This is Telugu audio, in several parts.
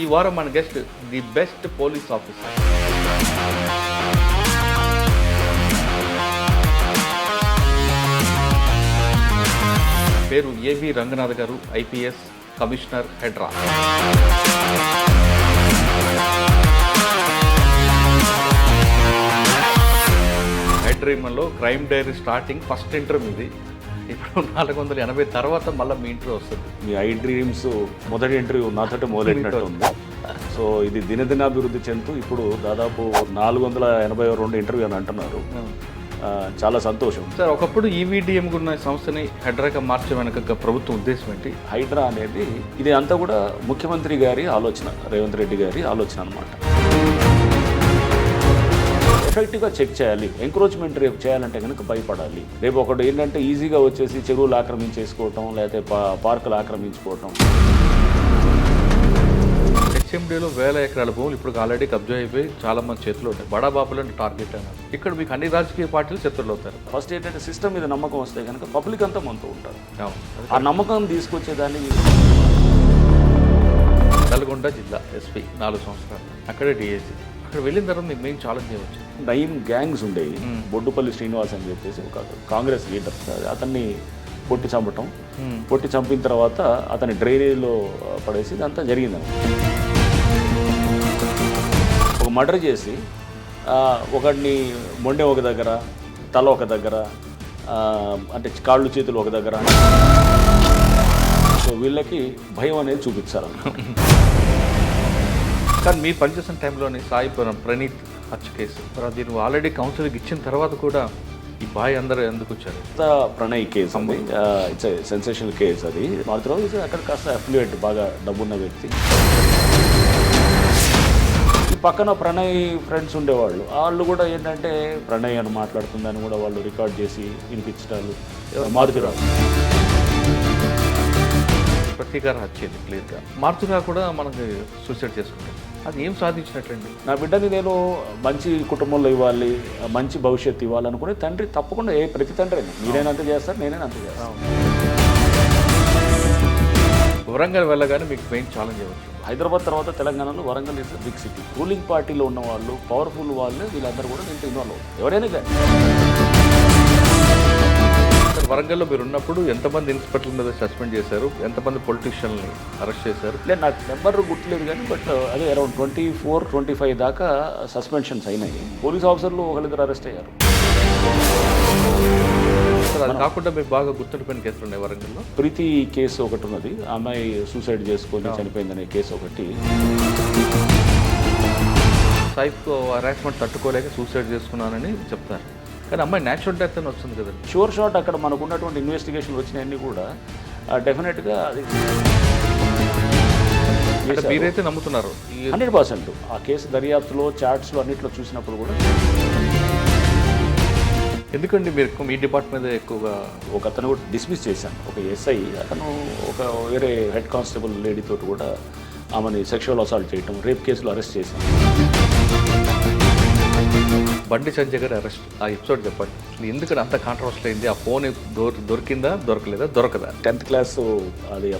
ఈ వారం మన guest the best police officer. పేరు A V Ranganath garu, IPS commissioner, HYDRAA. హెడ్ రీమన్లో crime diary starting first interview ఇది. ఇప్పుడు 480 తర్వాత మళ్ళీ మీ ఇంటర్వ్యూ వస్తుంది. మీ ఐ డ్రీమ్స్ మొదటి ఇంటర్వ్యూ నాతోటి మొదలెట్టినట్టు ఉంది. సో ఇది దినదినాభివృద్ధి చెందుతూ ఇప్పుడు దాదాపు 482 ఇంటర్వ్యూ అని అంటున్నారు. చాలా సంతోషం సార్. ఒకప్పుడు ఈవీడిఎం ఉన్న సంస్థని హెడ్రాగా మార్చే వెనక ప్రభుత్వం ఉద్దేశం ఏంటి? హైడ్రా అనేది ఇది అంతా కూడా ముఖ్యమంత్రి గారి ఆలోచన, రేవంత్ రెడ్డి గారి ఆలోచన అనమాట. ఎఫెక్టివ్గా చెక్ చేయాలి. ఎంక్రోచ్మెంట్ రేపు చేయాలంటే కనుక భయపడాలి. రేపు ఒకటి ఏంటంటే ఈజీగా వచ్చేసి చెరువులు ఆక్రమించేసుకోవటం, లేకపోతే పార్కులు ఆక్రమించుకోవటం. హెచ్ఎండీలో 1000 ఎకరాల భూములు ఇప్పుడు ఆల్రెడీ కబ్జా అయిపోయి చాలా మంది చేతిలో ఉంటాయి. బడాబాబులను టార్గెట్ అన్నారు. ఇక్కడ మీకు అన్ని రాజకీయ పార్టీలు శత్రులు అవుతారు. ఫస్ట్ ఏంటంటే సిస్టమ్ మీద నమ్మకం వస్తే కనుక పబ్లిక్ అంతా మనతో ఉంటారు. ఆ నమ్మకం తీసుకొచ్చేదాన్ని. నల్గొండ జిల్లా ఎస్పీ 4 సంవత్సరాలు, అక్కడే డిఐజీ. అక్కడ వెళ్ళిన తర్వాత మీకు మెయిన్ ఛాలెంజ్ చేయవచ్చు. 9 గ్యాంగ్స్ ఉండేవి. బొడ్డుపల్లి శ్రీనివాస్ అని చెప్పేసి ఒక కాంగ్రెస్ లీడర్, అతన్ని కొట్టి చంపటం. కొట్టి చంపిన తర్వాత అతని డ్రైనేజ్లో పడేసి ఇదంతా జరిగింది. ఒక మర్డర్ చేసి ఒకడిని మొండె ఒక దగ్గర, తల ఒక దగ్గర, అంటే కాళ్ళు చేతులు ఒక దగ్గర. సో వీళ్ళకి భయం అనేది చూపించాలి. కానీ మీరు పనిచేసిన టైంలోని సాయి ప్రణీత్ హత్య కేసు, దీన్ని ఆల్రెడీ కౌన్సిలింగ్ ఇచ్చిన తర్వాత కూడా ఈ బాయ్ అందరూ ఎందుకు వచ్చారు? ప్రణయ్ కేసు అండి, ఇట్స్ సెన్సేషనల్ కేసు. అది మాత్రం అక్కడ కాస్త అఫిలియేట్, బాగా డబ్బున్న వ్యక్తి. ఈ పక్కన ప్రణయ్ ఫ్రెండ్స్ ఉండేవాళ్ళు, వాళ్ళు కూడా ఏంటంటే ప్రణయ్ అని మాట్లాడుతుందని కూడా వాళ్ళు రికార్డ్ చేసి వినిపించడాలు. మారుతిరావు ప్రతీకార హత్య క్లియర్గా. మారుతిరావు కూడా మనకి సూసైడ్ చేసుకుంటారు. అది ఏం సాధించినట్లండి? నా బిడ్డని నేను మంచి కుటుంబంలో ఇవ్వాలి, మంచి భవిష్యత్తు ఇవ్వాలనుకునే తండ్రి తప్పకుండా ప్రతి తండ్రి మీరైనా అంత చేస్తారు, నేనైనా అంత చేస్తాను. వరంగల్ వెళ్ళగానే మీకు మెయిన్ ఛాలెంజ్ అవ్వచ్చు. హైదరాబాద్ తర్వాత తెలంగాణలో Warangal is big city. Ruling పార్టీలో ఉన్న వాళ్ళు, పవర్ఫుల్ వాళ్ళు, వీళ్ళందరూ కూడా దీంట్లో ఇన్వాల్వ్ అవుతారు, ఎవరైనా కానీ. వరంగల్లో మీరు ఉన్నప్పుడు ఎంతమంది ఇన్స్పెక్టర్ల మీద సస్పెండ్ చేశారు, ఎంతమంది పొలిటీషియన్ని అరెస్ట్ చేశారు? లేదు, నాకు నెంబర్ గుర్తులేదు కానీ బట్ అదే అరౌండ్ 24-25 దాకా సస్పెన్షన్స్ అయినాయి. పోలీస్ ఆఫీసర్లు ఒకరిద్దరు అరెస్ట్ అయ్యారు. అది కాకుండా మీకు బాగా గుర్తుండిపోయిన కేసులు ఉన్నాయి వరంగల్లో? ప్రీతి కేసు ఒకటి ఉన్నది, అమ్మాయి సూసైడ్ చేసుకొని చనిపోయిందనే కేసు ఒకటి. సైఫ్ హరాస్మెంట్ తట్టుకోలేక సూసైడ్ చేసుకున్నానని చెప్తారు, కానీ అమ్మాయి న్యాచురల్ డెత్ అని వస్తుంది కదా. షూర్ షాట్ అక్కడ మనకు ఉన్నటువంటి ఇన్వెస్టిగేషన్లు వచ్చినాయన్నీ కూడా డెఫినెట్గా అది మీరైతే నమ్ముతున్నారు 100%. ఆ కేసు దర్యాప్తులో, చాట్స్లో అన్నింటిలో చూసినప్పుడు కూడా. ఎందుకండి మీరు మీ డిపార్ట్మెంట్ మీద ఎక్కువగా? ఒక అతను కూడా డిస్మిస్ చేశాను, ఒక ఎస్ఐ. అతను ఒక వేరే హెడ్ కానిస్టేబుల్ లేడీతో కూడా ఆమెని సెక్షువల్ అసాల్ట్ చేయటం, రేప్ కేసులో అరెస్ట్ చేశాను. బండి సంజయ్ గారి అరెస్ట్, ఆ ఎపిసోడ్ చెప్పండి. ఎందుకంటే అంత కాంట్రవర్సీ అయింది? ఆ ఫోన్ దొరికిందా, దొరకలేదా, దొరకదా? 10th క్లాస్ అది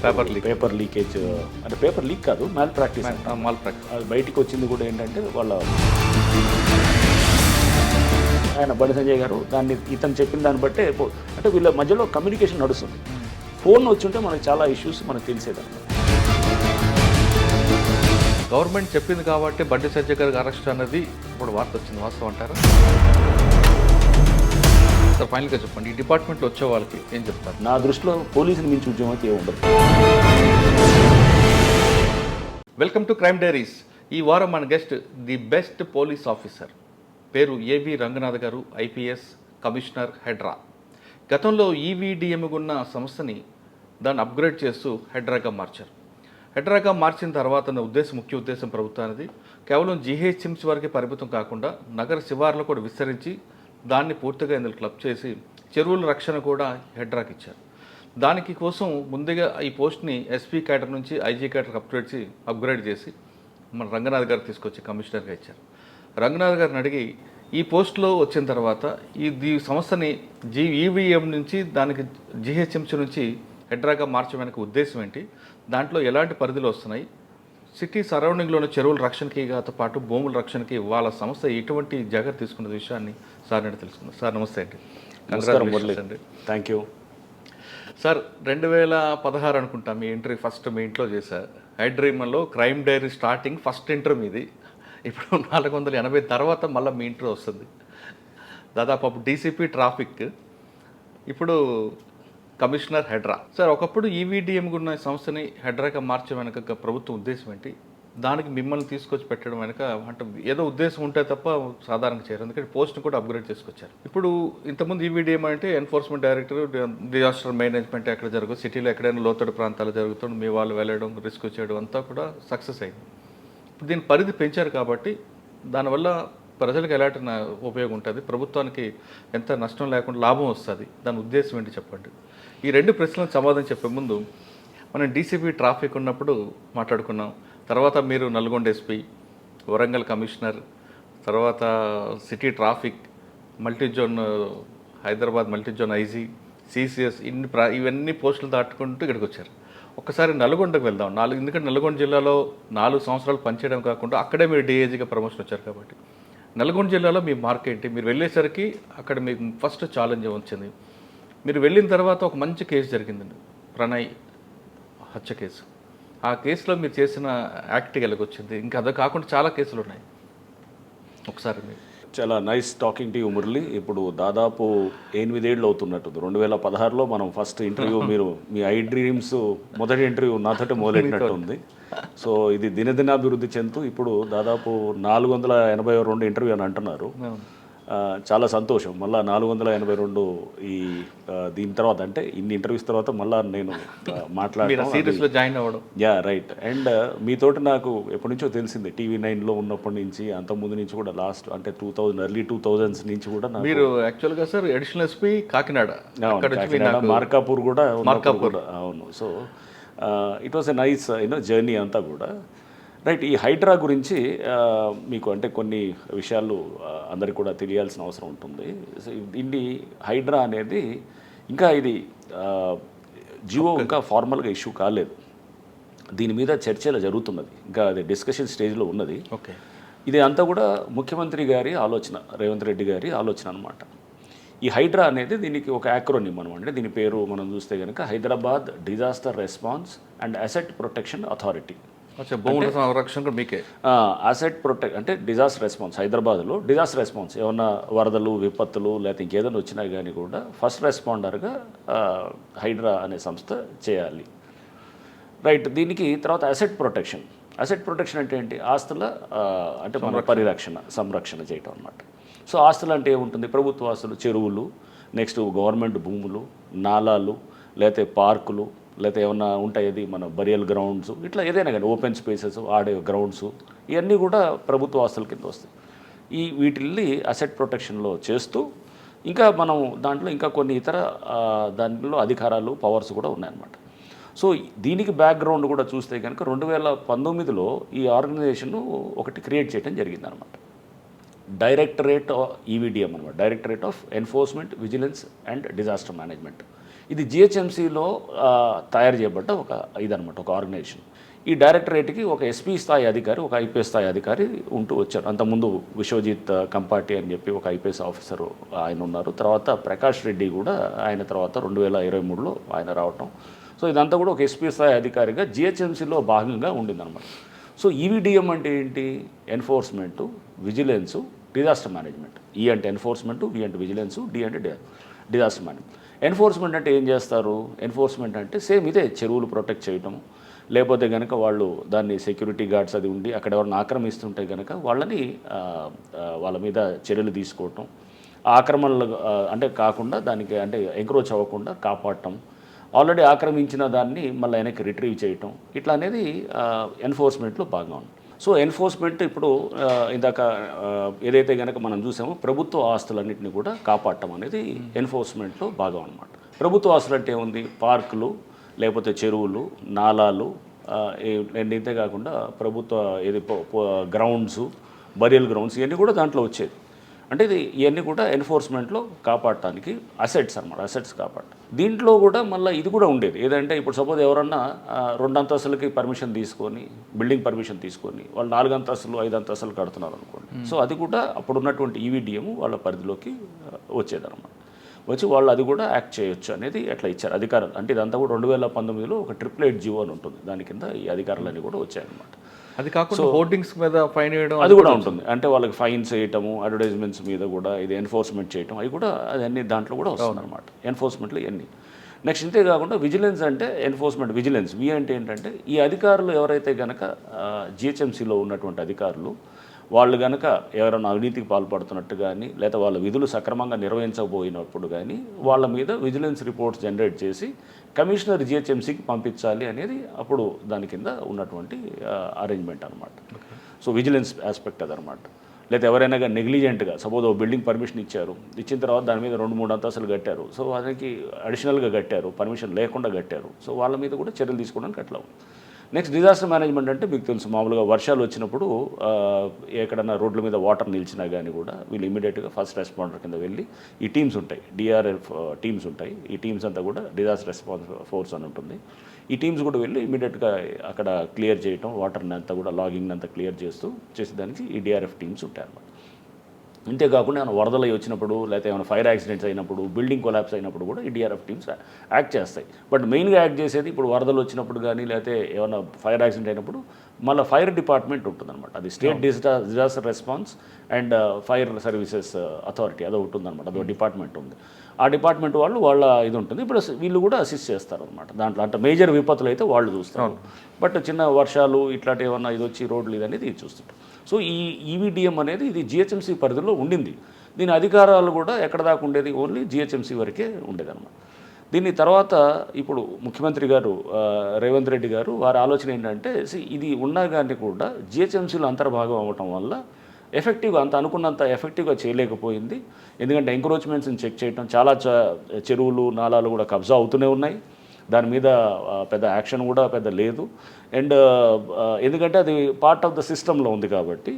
పేపర్ లీకేజ్, అంటే పేపర్ లీక్ కాదు, మాల్ ప్రాక్టీస్. అది బయటికి వచ్చింది కూడా ఏంటంటే వాళ్ళ ఆయన బండి సంజయ్ గారు దాన్ని ఇతను చెప్పిన దాన్ని బట్టే, అంటే వీళ్ళ మధ్యలో కమ్యూనికేషన్ నడుస్తుంది. ఫోన్ వచ్చి ఉంటే మనకు చాలా ఇష్యూస్ మనకు తెలిసేదన్నమాట. గవర్నమెంట్ చెప్పింది కాబట్టి బండి సంజయ్ గారికి అరెస్ట్ అన్నది ఇప్పుడు వార్త వచ్చింది, వాస్తవం అంటారా? సార్ ఫైనల్గా చెప్పండి, ఈ డిపార్ట్మెంట్లో వచ్చే వాళ్ళకి ఏం చెప్తారు? నా దృష్టిలో పోలీసుని మించి ఉద్యమం అయితే ఉండదు. Welcome to crime diaries. ఈ వారం మన guest the best police officer. పేరు A V Ranganath garu, IPS commissioner, హెడ్రా. గతంలో ఈవీడిఎం ఉన్న సంస్థని దాన్ని అప్గ్రేడ్ చేస్తూ హెడ్రాగా మార్చారు. హెడ్రాగా మార్చిన తర్వాత ముఖ్య ఉద్దేశం ప్రభుత్వానికి కేవలం జీహెచ్ఎంసీ వరకే పరిమితం కాకుండా నగర శివార్లు కూడా విస్తరించి దాన్ని పూర్తిగా ఇందులో క్లబ్ చేసి చెరువుల రక్షణ కూడా హెడ్రాకి ఇచ్చారు. దానికి కోసం ముందుగా ఈ పోస్ట్ని ఎస్పీ క్యాడర్ నుంచి ఐజీ క్యాడర్కి అప్గ్రేడ్ చేసి మన రంగనాథ్ గారు తీసుకొచ్చి కమిషనర్గా ఇచ్చారు. రంగనాథ్ గారిని అడిగి ఈ పోస్టులో వచ్చిన తర్వాత ఈ సంస్థని ఈవీఎం నుంచి దానికి జీహెచ్ఎంసీ నుంచి హెడ్రాగా మార్చడానికి ఉద్దేశం ఏంటి, దాంట్లో ఎలాంటి పరిధులు వస్తున్నాయి, సిటీ సరౌండింగ్లో ఉన్న చెరువుల రక్షణకి పాటు భూముల రక్షణకి వాళ్ళ సంస్థ ఎటువంటి జాగ్రత్త తీసుకున్న విషయాన్ని సార్ నేను తెలుసుకున్నాను. సార్ నమస్తే అండి. నమస్కారం మురళి. అండి. థ్యాంక్ యూ సార్ 2016 అనుకుంటా మీ ఎంట్రీ ఫస్ట్ మీ ఇంట్లో చేశారు. హైడ్రీమన్లో crime diary starting first entry మీది. ఇప్పుడు 480 తర్వాత మళ్ళీ మీ ఇంట్రీ వస్తుంది. దాదాపు అప్పుడు డీసీపీ ట్రాఫిక్, ఇప్పుడు కమిషనర్ హెడ్రా. సార్ ఒకప్పుడు ఈవీడిఎం ఉన్న సంస్థని హెడ్రాగా మార్చే వెనక ప్రభుత్వం ఉద్దేశం ఏంటి? దానికి మిమ్మల్ని తీసుకొచ్చి పెట్టడం వెనక అంటే ఏదో ఉద్దేశం ఉంటే తప్ప సాధారణంగా చేయరు. ఎందుకంటే పోస్ట్ని కూడా అప్గ్రేడ్ చేసుకొచ్చారు. ఇప్పుడు ఇంతకుముందు ఈవీడిఎం అంటే ఎన్ఫోర్స్మెంట్ డైరెక్టర్, డిజాస్టర్ మేనేజ్మెంట్ ఎక్కడ జరుగుతుంది, సిటీలో ఎక్కడైనా లోతట్టు ప్రాంతాలు జరుగుతుంది, మీ వాళ్ళు వెళ్ళడం, రిస్క్ చేయడం అంతా కూడా సక్సెస్ అయింది. ఇప్పుడు దీని పరిధి పెంచారు కాబట్టి దానివల్ల ప్రజలకు ఎలాంటి ఉపయోగం ఉంటుంది, ప్రభుత్వానికి ఎంత నష్టం లేకుండా లాభం వస్తుంది, దాని ఉద్దేశం ఏంటి చెప్పండి. ఈ రెండు ప్రశ్నలకు సమాధానం చెప్పే ముందు మనం డీసీపీ ట్రాఫిక్ ఉన్నప్పుడు మాట్లాడుకున్నాం. తర్వాత మీరు నల్గొండ ఎస్పీ, వరంగల్ కమిషనర్, తర్వాత city traffic, multizone Hyderabad multizone IG, CCS, ఇవన్నీ పోస్టులు దాటుకుంటూ ఇక్కడికి వచ్చారు. ఒక్కసారి నల్గొండకు వెళ్దాం. ఎందుకంటే నల్గొండ జిల్లాలో 4 సంవత్సరాలు పనిచేయడం కాకుండా అక్కడే మీరు డిఐజీగా ప్రమోషన్ వచ్చారు కాబట్టి నల్గొండ జిల్లాలో మీ మార్క్ ఏంటి? మీరు వెళ్ళేసరికి అక్కడ మీకు ఫస్ట్ ఛాలెంజ్ వచ్చింది. మీరు వెళ్ళిన తర్వాత ఒక మంచి కేసు జరిగిందండి, ప్రణయ్ హత్య కేసు. ఆ కేసులో మీరు చేసిన యాక్ట్ ఎలాగొచ్చింది? ఇంకా అదే కాకుండా చాలా కేసులు ఉన్నాయి. ఒకసారి మీరు చాలా nice talking to you Murali. ఇప్పుడు దాదాపు 8 ఏళ్ళు అవుతున్నట్టు. 2016లో మనం ఫస్ట్ ఇంటర్వ్యూ, మీరు మీ ఐ డ్రీమ్స్ మొదటి ఇంటర్వ్యూ నాతోటి మొదలెట్టినట్టు ఉంది. సో ఇది దినదినాభివృద్ధి చెందుతూ ఇప్పుడు దాదాపు 482 ఇంటర్వ్యూ అని అంటున్నారు. చాలా సంతోషం. మళ్ళీ 482 ఈ దీని తర్వాత, అంటే ఇన్ని ఇంటర్వ్యూస్ తర్వాత మళ్ళీ నేను మాట్లాడడం, జాయిన్ అవ్వడం. Yeah right. అండ్ మీతోటి నాకు ఎప్పటి నుంచో తెలిసింది, టీవీ9లో ఉన్నప్పటి నుంచి, అంతకుముందు నుంచి కూడా, లాస్ట్ అంటే ఎర్లీ 2000s నుంచి కూడా మీరు యాక్చువల్గా sir additional SP Kakinada, Markapur కూడా. అవును. So it was a nice journey అంతా కూడా. రైట్. ఈ హైడ్రా గురించి మీకు అంటే కొన్ని విషయాలు అందరికి కూడా తెలియాల్సిన అవసరం ఉంటుంది. సో దీన్ని హైడ్రా అనేది ఇంకా ఇది జియో ఇంకా ఫార్మల్గా ఇష్యూ కాలేదు. దీని మీద చర్చలు జరుగుతున్నది, ఇంకా అది డిస్కషన్ స్టేజ్లో ఉన్నది. ఓకే. ఇది అంతా కూడా ముఖ్యమంత్రి గారి ఆలోచన, రేవంత్ రెడ్డి గారి ఆలోచన అనమాట. ఈ హైడ్రా అనేది దీనికి ఒక యాక్రోనిమ్ అనమాట. దీని పేరు మనం చూస్తే కనుక Hyderabad disaster response and asset protection authority. Asset protect అంటే డిజాస్టర్ రెస్పాన్స్. హైదరాబాద్లో డిజాస్టర్ రెస్పాన్స్, ఏమన్నా వరదలు, విపత్తులు, లేకపోతే ఇంకేదైనా వచ్చినా కానీ కూడా ఫస్ట్ రెస్పాండర్గా హైడ్రా అనే సంస్థ చేయాలి. రైట్. దీనికి తర్వాత అసెట్ ప్రొటెక్షన్. అసెట్ ప్రొటెక్షన్ అంటే ఏంటి? ఆస్తుల అంటే మన సంరక్షణ చేయటం అన్నమాట. సో ఆస్తులు అంటే ఏముంటుంది? ప్రభుత్వ ఆస్తులు, చెరువులు, నెక్స్ట్ గవర్నమెంట్ భూములు, నాలాలు, లేకపోతే పార్కులు, లేకపోతే ఏమన్నా ఉంటాయి మన బరియల్ గ్రౌండ్స్, ఇట్లా ఏదైనా కానీ ఓపెన్ స్పేసెస్, ఆడే గ్రౌండ్స్, ఇవన్నీ కూడా ప్రభుత్వ ఆస్తుల కింద వస్తాయి. వీటిల్ని అసెట్ ప్రొటెక్షన్లో చేస్తూ ఇంకా మనం దాంట్లో ఇంకా కొన్ని ఇతర దాంట్లో అధికారాలు, పవర్స్ కూడా ఉన్నాయన్నమాట. సో దీనికి బ్యాక్గ్రౌండ్ కూడా చూస్తే కనుక 2019లో ఈ ఆర్గనైజేషన్ ఒకటి క్రియేట్ చేయడం జరిగిందనమాట. డైరెక్టరేట్ ఈవీడిఎం అనమాట, directorate of enforcement vigilance and disaster management. ఇది జిహెచ్ఎంసీలో తయారు చేయబడ్డ ఒక ఇదనమాట, ఒక ఆర్గనైజేషన్. ఈ డైరెక్టరేట్కి ఒక ఎస్పీ స్థాయి అధికారి, ఒక ఐపీఎస్ స్థాయి అధికారి ఉంటూ వచ్చారు. అంతకుముందు విశ్వజిత్ కంపాటి అని చెప్పి ఒక ఐపీఎస్ ఆఫీసరు ఆయన ఉన్నారు. తర్వాత ప్రకాష్ రెడ్డి కూడా ఆయన తర్వాత 2023లో ఆయన రావటం. సో ఇదంతా కూడా ఒక ఎస్పీ స్థాయి అధికారిగా జిహెచ్ఎంసీలో భాగంగా ఉండిందనమాట. సో ఈవీడిఎం అంటే ఏంటి? ఎన్ఫోర్స్మెంటు, విజిలెన్సు, డిజాస్టర్ మేనేజ్మెంట్. ఈ అంటే ఎన్ఫోర్స్మెంటు, వి అంటే విజిలెన్సు, డి అంటే డిజాస్టర్ మేనేజ్మెంట్. ఎన్ఫోర్స్మెంట్ అంటే ఏం చేస్తారు? ఎన్ఫోర్స్మెంట్ అంటే సేమ్ ఇదే, చెరువులు ప్రొటెక్ట్ చేయటం, లేకపోతే కనుక వాళ్ళు దాన్ని సెక్యూరిటీ గార్డ్స్ అది ఉండి అక్కడ ఎవరిని ఆక్రమిస్తుంటే కనుక వాళ్ళని వాళ్ళ మీద చర్యలు తీసుకోవటం, ఆక్రమణలు అంటే కాకుండా దానికి అంటే ఎంక్రోచ్ అవ్వకుండా కాపాడటం, ఆల్రెడీ ఆక్రమించిన దాన్ని మళ్ళీ వెనక్కి రిట్రీవ్ చేయటం, ఇట్లా అనేది ఎన్ఫోర్స్మెంట్లో భాగంగా ఉంది. సో ఎన్ఫోర్స్మెంట్ ఇప్పుడు ఇందాక ఏదైతే కనుక మనం చూసామో ప్రభుత్వ ఆస్తులన్నింటినీ కూడా కాపాడటం అనేది ఎన్ఫోర్స్మెంట్లో భాగం అనమాట. ప్రభుత్వ ఆస్తులు అంటే ఏముంది? పార్కులు, లేకపోతే చెరువులు, నాలాలు, ఇంతే కాకుండా ప్రభుత్వ గ్రౌండ్స్, బరియల్ గ్రౌండ్స్, ఇవన్నీ కూడా దాంట్లో వచ్చేది. అంటే ఇవన్నీ కూడా ఎన్ఫోర్స్మెంట్లో కాపాడటానికి అసెట్స్ అనమాట, అసెట్స్ కాపాడటం. దీంట్లో కూడా మళ్ళీ ఇది కూడా ఉండేది ఏదంటే, ఇప్పుడు సపోజ్ ఎవరన్నా 2 అంతస్తులకి పర్మిషన్ తీసుకొని, బిల్డింగ్ పర్మిషన్ తీసుకొని వాళ్ళు 4 అంతస్తులు 5 అంతస్తులు కడుతున్నారు అనుకోండి. సో అది కూడా అప్పుడు ఉన్నటువంటి ఈవీడిఎం వాళ్ళ పరిధిలోకి వచ్చేదన్నమాట. వచ్చి వాళ్ళు అది కూడా యాక్ట్ చేయొచ్చు అనేది అట్లా ఇచ్చారు అధికారులు. అంటే ఇదంతా కూడా 2019లో ఒక 888 జీవో అని ఉంటుంది, దాని కింద ఈ అధికారులన్నీ కూడా వచ్చాయన్నమాట. అది కాకుండా హోర్డింగ్స్ మీద ఫైన్ వేయడం అది కూడా ఉంటుంది. అంటే వాళ్ళకి ఫైన్స్ వేయటము, అడ్వర్టైజ్మెంట్స్ మీద కూడా ఇది ఎన్ఫోర్స్మెంట్ చేయటం, అవి కూడా అన్ని దాంట్లో కూడా వస్తుంది అనమాట. ఎన్ఫోర్స్మెంట్లో ఇవన్నీ. నెక్స్ట్ ఇంతే కాకుండా విజిలెన్స్ అంటే ఎన్ఫోర్స్మెంట్ విజిలెన్స్. వి అంటే ఏంటంటే, ఈ అధికారులు ఎవరైతే కనుక జిహెచ్ఎంసీలో ఉన్నటువంటి అధికారులు వాళ్ళు కనుక ఎవరైనా అవినీతికి పాల్పడుతున్నట్టు కానీ, లేదా వాళ్ళ విధులు సక్రమంగా నిర్వహించకపోయినప్పుడు కానీ వాళ్ళ మీద విజిలెన్స్ రిపోర్ట్స్ జనరేట్ చేసి కమిషనర్ జిహెచ్ఎంసీకి పంపించాలి అనేది అప్పుడు దాని కింద ఉన్నటువంటి అరేంజ్మెంట్ అనమాట. సో విజిలెన్స్ ఆస్పెక్ట్ అదనమాట. లేదా ఎవరైనా కానీ నెగ్లిజెంట్గా సపోజ్ ఓ బిల్డింగ్ పర్మిషన్ ఇచ్చారు, ఇచ్చిన తర్వాత దాని మీద 2-3 అంతస్తులు కట్టారు, సో దానికి అడిషనల్గా కట్టారు, పర్మిషన్ లేకుండా కట్టారు, సో వాళ్ళ మీద కూడా చర్యలు తీసుకోవడానికి అట్లా ఉంది. నెక్స్ట్ డిజాస్టర్ మేనేజ్మెంట్ అంటే మీకు తెలుసు, మామూలుగా వర్షాలు వచ్చినప్పుడు ఎక్కడన్నా రోడ్ల మీద వాటర్ నిలిచినా కానీ కూడా వీళ్ళు ఇమీడియట్గా ఫస్ట్ రెస్పాండర్ కింద వెళ్ళి ఈ టీమ్స్ ఉంటాయి, డిఆర్ఎఫ్ టీమ్స్ ఉంటాయి, ఈ టీమ్స్ అంతా కూడా డిజాస్టర్ రెస్పాన్స్ ఫోర్స్ అని ఉంటుంది. ఈ టీమ్స్ కూడా వెళ్ళి ఇమీడియట్గా అక్కడ క్లియర్ చేయటం, వాటర్ని అంతా కూడా లాగింగ్ అంతా క్లియర్ చేసేదానికి ఈ డిఆర్ఎఫ్ టీమ్స్ ఉంటాయి అన్నమాట. ఇంతేకాకుండా ఏమైనా వరదలు వచ్చినప్పుడు, లేకపోతే ఏమైనా ఫైర్ యాక్సిడెంట్స్ అయినప్పుడు, బిల్డింగ్ కొలాప్స్ అయినప్పుడు కూడా ఈ డిఆర్ఎఫ్ టీమ్స్ యాక్ట్ చేస్తాయి. బట్ మెయిన్గా యాక్ట్ చేసేది ఇప్పుడు వరదలు వచ్చినప్పుడు కానీ, లేకపోతే ఏమైనా ఫైర్ యాక్సిడెంట్ అయినప్పుడు మళ్ళీ ఫైర్ డిపార్ట్మెంట్ ఉంటుందన్నమాట. అది state disaster response and fire services authority అది ఒకటి ఉందన్నమాట, అదొక డిపార్ట్మెంట్ ఉంది. ఆ డిపార్ట్మెంట్ వాళ్ళ ఇది ఉంటుంది. ఇప్పుడు వీళ్ళు కూడా అసిస్ట్ చేస్తారనమాట దాంట్లో. అంటే మేజర్ విపత్తులు అయితే వాళ్ళు చూస్తారు, బట్ చిన్న వర్షాలు ఇట్లాంటి ఏమన్నా ఇది వచ్చి రోడ్లు ఇది అనేది ఇది చూస్తుంటారు. సో ఈ ఈవీడిఎం అనేది ఇది జిహెచ్ఎంసీ పరిధిలో ఉండింది. దీని అధికారాలు కూడా ఎక్కడ దాకా ఉండేది, ఓన్లీ జిహెచ్ఎంసీ వరకే ఉండేదన్నమాట. దీని తర్వాత ఇప్పుడు ముఖ్యమంత్రి గారు రేవంత్ రెడ్డి గారు వారి ఆలోచన ఏంటంటే, ఇది ఉన్నా కానీ కూడా జిహెచ్ఎంసీలో అంతర్భాగం అవ్వటం వల్ల ఎఫెక్టివ్గా అనుకున్నంత ఎఫెక్టివ్గా చేయలేకపోయింది. ఎందుకంటే ఎంక్రోచ్మెంట్స్ని చెక్ చేయటం, చాలా చెరువులు నాలాలు కూడా కబ్జా అవుతూనే ఉన్నాయి, దాని మీద పెద్ద యాక్షన్ కూడా పెద్ద లేదు. అండ్ ఎందుకంటే అది పార్ట్ ఆఫ్ ద సిస్టంలో ఉంది కాబట్టి,